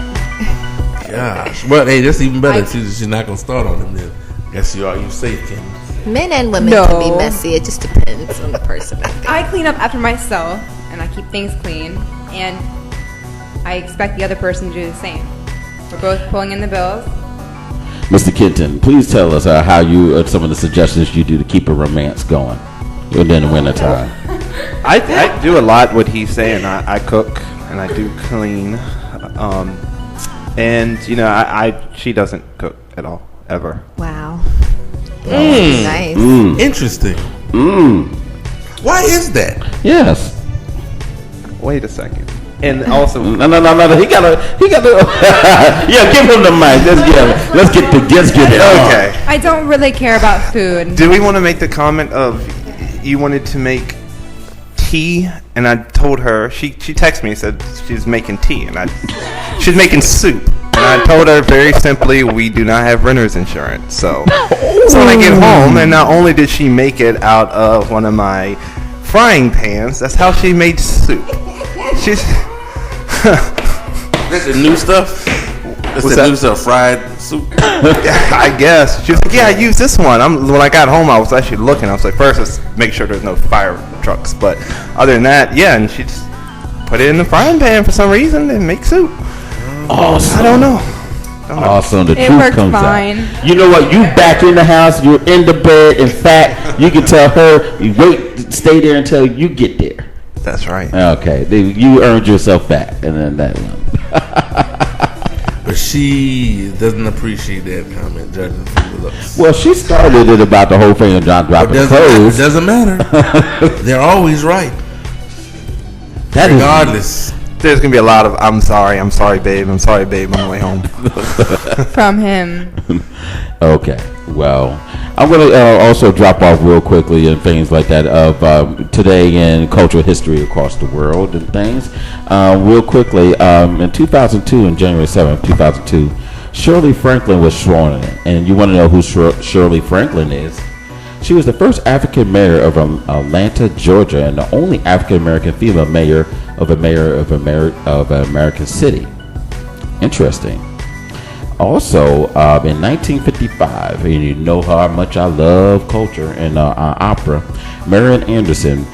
Speaker 3: Gosh. Well, hey, that's even better. She's not going to start on them then. Guess you safe, Kim.
Speaker 2: Men and women can be messy. It just depends on the person, I think.
Speaker 4: I clean up after myself, and I keep things clean, and I expect the other person to do the same. We're both pulling in the bills.
Speaker 1: Mr. Kenton, please tell us how some of the suggestions you do to keep a romance going in the wintertime.
Speaker 5: I do a lot what he's saying. I cook and I do clean, and she doesn't cook at all ever.
Speaker 2: Wow. Nice.
Speaker 3: Interesting. Why is that?
Speaker 1: Yes.
Speaker 5: Wait a second. And also,
Speaker 1: no. He got to. Yeah, give him the mic. Let's get it.
Speaker 5: Okay.
Speaker 4: I don't really care about food.
Speaker 5: Do we want to make the comment of you wanted to make tea, and I told her she texted me and said she's making tea, and she's making soup, and I told her very simply we do not have renter's insurance. So when I get home, and not only did she make it out of one of my frying pans, that's how she made soup. She's
Speaker 3: That's the new stuff? That's the new stuff, fried soup?
Speaker 5: I guess. She was like, yeah, I used this one. When I got home, I was actually looking. I was like, first, let's make sure there's no fire trucks. But other than that, yeah, and she just put it in the frying pan for some reason and make soup.
Speaker 1: Awesome.
Speaker 5: I don't know.
Speaker 1: Awesome. The
Speaker 4: It
Speaker 1: truth
Speaker 4: works
Speaker 1: comes
Speaker 4: fine.
Speaker 1: out. You know what? You back in the house. You're in the bed. In fact, you can tell her, you wait, stay there until you get there.
Speaker 5: That's right.
Speaker 1: Okay. You earned yourself back. And then that one.
Speaker 3: But she doesn't appreciate that comment, judging from the looks.
Speaker 1: Well, she started it about the whole thing of John dropping
Speaker 3: It
Speaker 1: clothes.
Speaker 3: doesn't matter. They're always right. Regardless.
Speaker 5: There's going to be a lot of, I'm sorry, babe, I'm on the way home.
Speaker 4: From him.
Speaker 1: Okay. Well, I'm going to also drop off real quickly and things like that of today in cultural history across the world and things. Real quickly, in 2002, in January 7th, 2002, Shirley Franklin was sworn in. And you want to know who Shirley Franklin is? She was the first African mayor of Atlanta, Georgia, and the only African American female mayor of an American city. Interesting. Also, in 1955, and you know how much I love culture and opera, Marian Anderson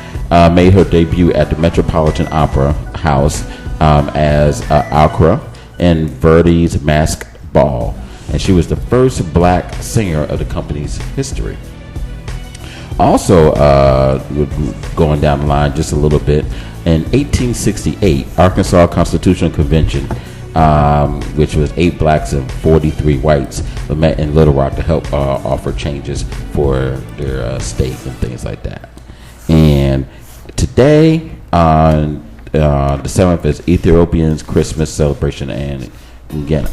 Speaker 1: made her debut at the Metropolitan Opera House as Alcra in Verdi's Masked Ball, and she was the first black singer of the company's history. Also, going down the line just a little bit, in 1868, Arkansas Constitutional Convention, which was 8 blacks and 43 whites, met in Little Rock to help offer changes for their state and things like that. And today, on the 7th, is Ethiopian's Christmas celebration in Ghana.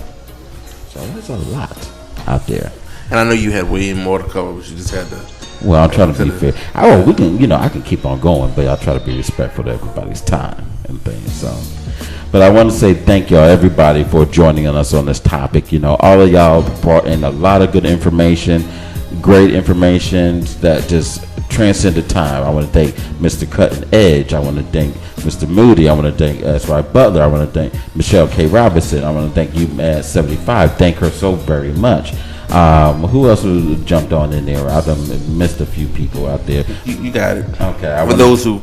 Speaker 1: So there's a lot out there.
Speaker 3: And I know you had way more to cover, but you just had to.
Speaker 1: Well, I'm trying to be fair. We can, I can keep on going, but I'll try to be respectful to everybody's time and things. So, but I want to say thank y'all, everybody, for joining us on this topic. All of y'all brought in a lot of good information, great information that just transcended time. I want to thank Mr. Cutting Edge. I want to thank Mr. Moody. I want to thank S.Y. Butler. I want to thank Michelle K. Robinson. I want to thank you, Mad 75. Thank her so very much. Who else jumped on in there? I've missed a few people out there.
Speaker 3: You got it.
Speaker 1: Okay.
Speaker 3: For those who,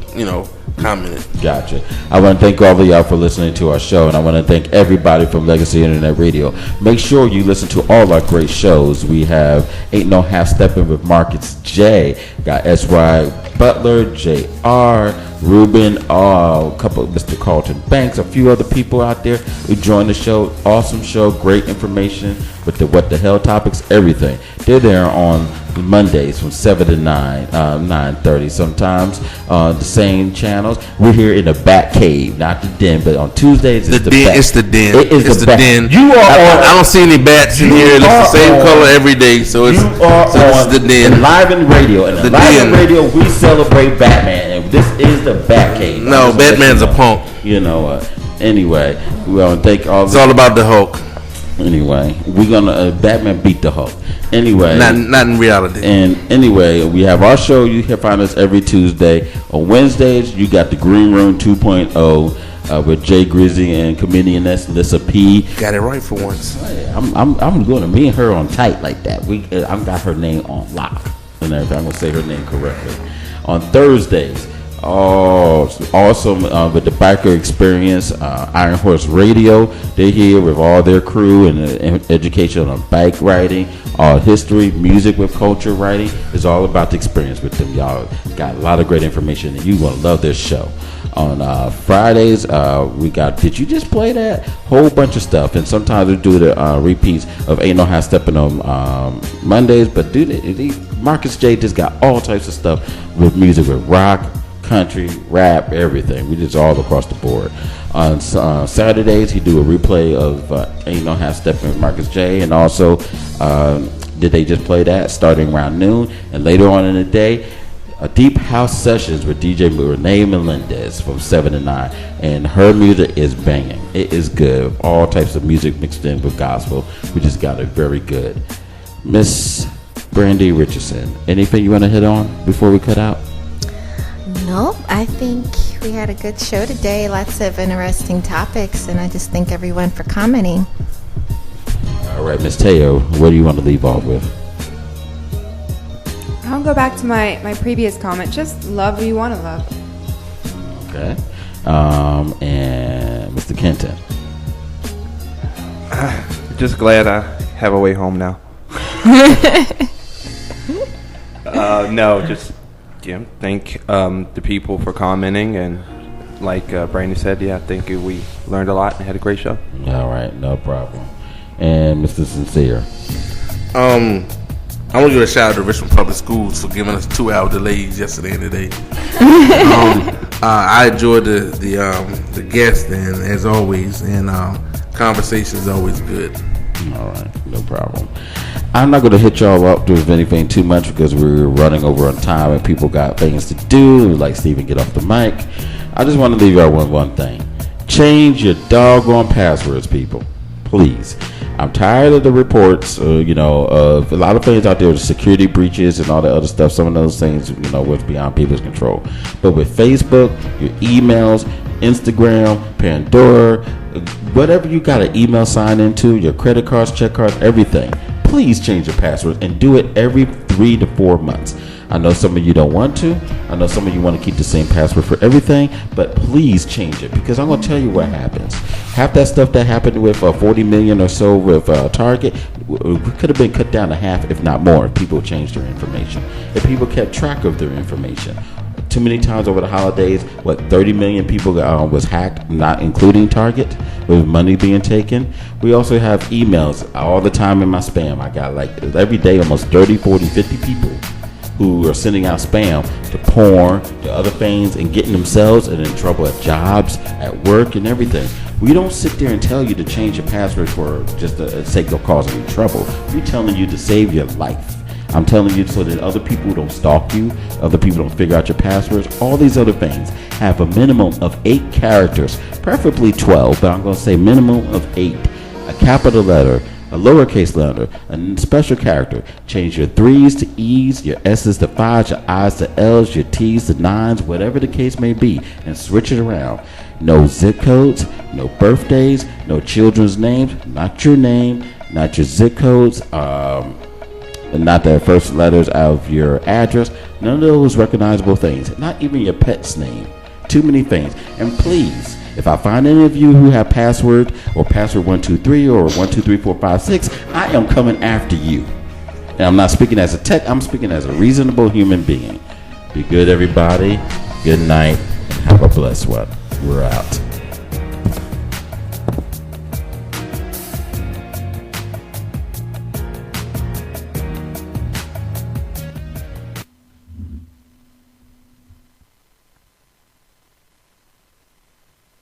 Speaker 3: commented.
Speaker 1: Gotcha. I want to thank all of y'all for listening to our show, and I want to thank everybody from Legacy Internet Radio. Make sure you listen to all our great shows. We have Ain't No Half Stepping with Marcus J. Got S.Y. Butler, J.R., Ruben, a couple of Mr. Carlton Banks, a few other people out there who joined the show. Awesome show, great information with the what the hell topics, everything. They're there on Mondays from 7 to 9, 9:30 sometimes on the same channels. We're here in the Bat Cave, not the den, but on Tuesdays it's the den.
Speaker 3: It's the den.
Speaker 1: It is
Speaker 3: it's
Speaker 1: the
Speaker 3: the den. I don't see any bats in here. It's the same color every day, so it's the den.
Speaker 1: Enliven Radio. And Enliven Radio, we celebrate Batman, and this is the Bat Cave.
Speaker 3: No, Batman's a punk.
Speaker 1: Anyway, we want to thank all.
Speaker 3: It's all about the Hulk.
Speaker 1: Anyway, we're gonna Batman beat the Hulk. Anyway,
Speaker 3: not in reality.
Speaker 1: And anyway, we have our show. You can find us every Tuesday. On Wednesdays, you got the Green Room 2.0 with Jay Grizzy and comedianess Lissa P.
Speaker 3: Got it right for once.
Speaker 1: I'm gonna me and her on tight like that. I've got her name on lock and everything. I'm gonna say her name correctly. On Thursdays. Oh, awesome with the biker experience, Iron Horse Radio. They're here with all their crew and education on bike riding, history, music with culture writing. It's all about the experience with them. Y'all got a lot of great information and you will love this show. On Fridays, we got, did you just play that? Whole bunch of stuff. And sometimes we do the repeats of Ain't No Half Stepping on Mondays. But Marcus J just got all types of stuff with music with rock, country, rap, everything. We just all across the board. On Saturdays, he do a replay of Ain't No Half Stepping with Marcus J. And also, did they just play that starting around noon? And later on in the day, Deep House Sessions with DJ Renee Melendez from 7 to 9. And her music is banging. It is good. All types of music mixed in with gospel. We just got it very good. Miss Brandy Richardson, anything you want to hit on before we cut out?
Speaker 2: Nope, I think we had a good show today. Lots of interesting topics, and I just thank everyone for commenting.
Speaker 1: All right, Miss Taya, what do you want to leave off with?
Speaker 4: I'll go back to my previous comment. Just love who you want to love.
Speaker 1: Okay. And Mr. Kenton.
Speaker 5: Just glad I have a way home now. No, just thank the people for commenting, and like Brandy said, I think we learned a lot and had a great show.
Speaker 1: All right, no problem. And Mr. Sincere.
Speaker 3: I want to give a shout out to Richmond Public Schools for giving us 2-hour delays yesterday and today. I enjoy the guest, and as always, and conversation is always good.
Speaker 1: All right, no problem. I'm not going to hit y'all up with anything too much because we're running over on time and people got things to do. Like Steven, get off the mic. I just want to leave y'all with one thing. Change your doggone passwords, people. Please. I'm tired of the reports, of a lot of things out there, the security breaches and all that other stuff. Some of those things, was beyond people's control. But with Facebook, your emails, Instagram, Pandora, whatever you got an email sign into, your credit cards, check cards, everything, please change your password and do it every 3 to 4 months. I know some of you don't want to. I know some of you want to keep the same password for everything, but please change it because I'm going to tell you what happens. Half that stuff that happened with 40 million or so with Target could have been cut down to half, if not more, if people changed their information. If people kept track of their information. Too many times over the holidays, 30 million people was hacked, not including Target, with money being taken. We also have emails all the time in my spam. I got every day almost 30, 40, 50 people who are sending out spam to porn, to other things, and getting themselves in trouble at jobs, at work, and everything. We don't sit there and tell you to change your password for just the sake of causing you trouble. We're telling you to save your life. I'm telling you so that other people don't stalk you, other people don't figure out your passwords. All these other things have a minimum of 8 characters, preferably 12, but I'm going to say minimum of 8. A capital letter, a lowercase letter, a special character. Change your 3's to E's, your S's to 5's, your I's to L's, your T's to 9's, whatever the case may be, and switch it around. No zip codes, no birthdays, no children's names, not your name, not your zip codes, and not the first letters of your address. None of those recognizable things. Not even your pet's name. Too many things. And please, if I find any of you who have password or password 123 or 123456, I am coming after you. And I'm not speaking as a tech. I'm speaking as a reasonable human being. Be good, everybody. Good night. And have a blessed one. We're out.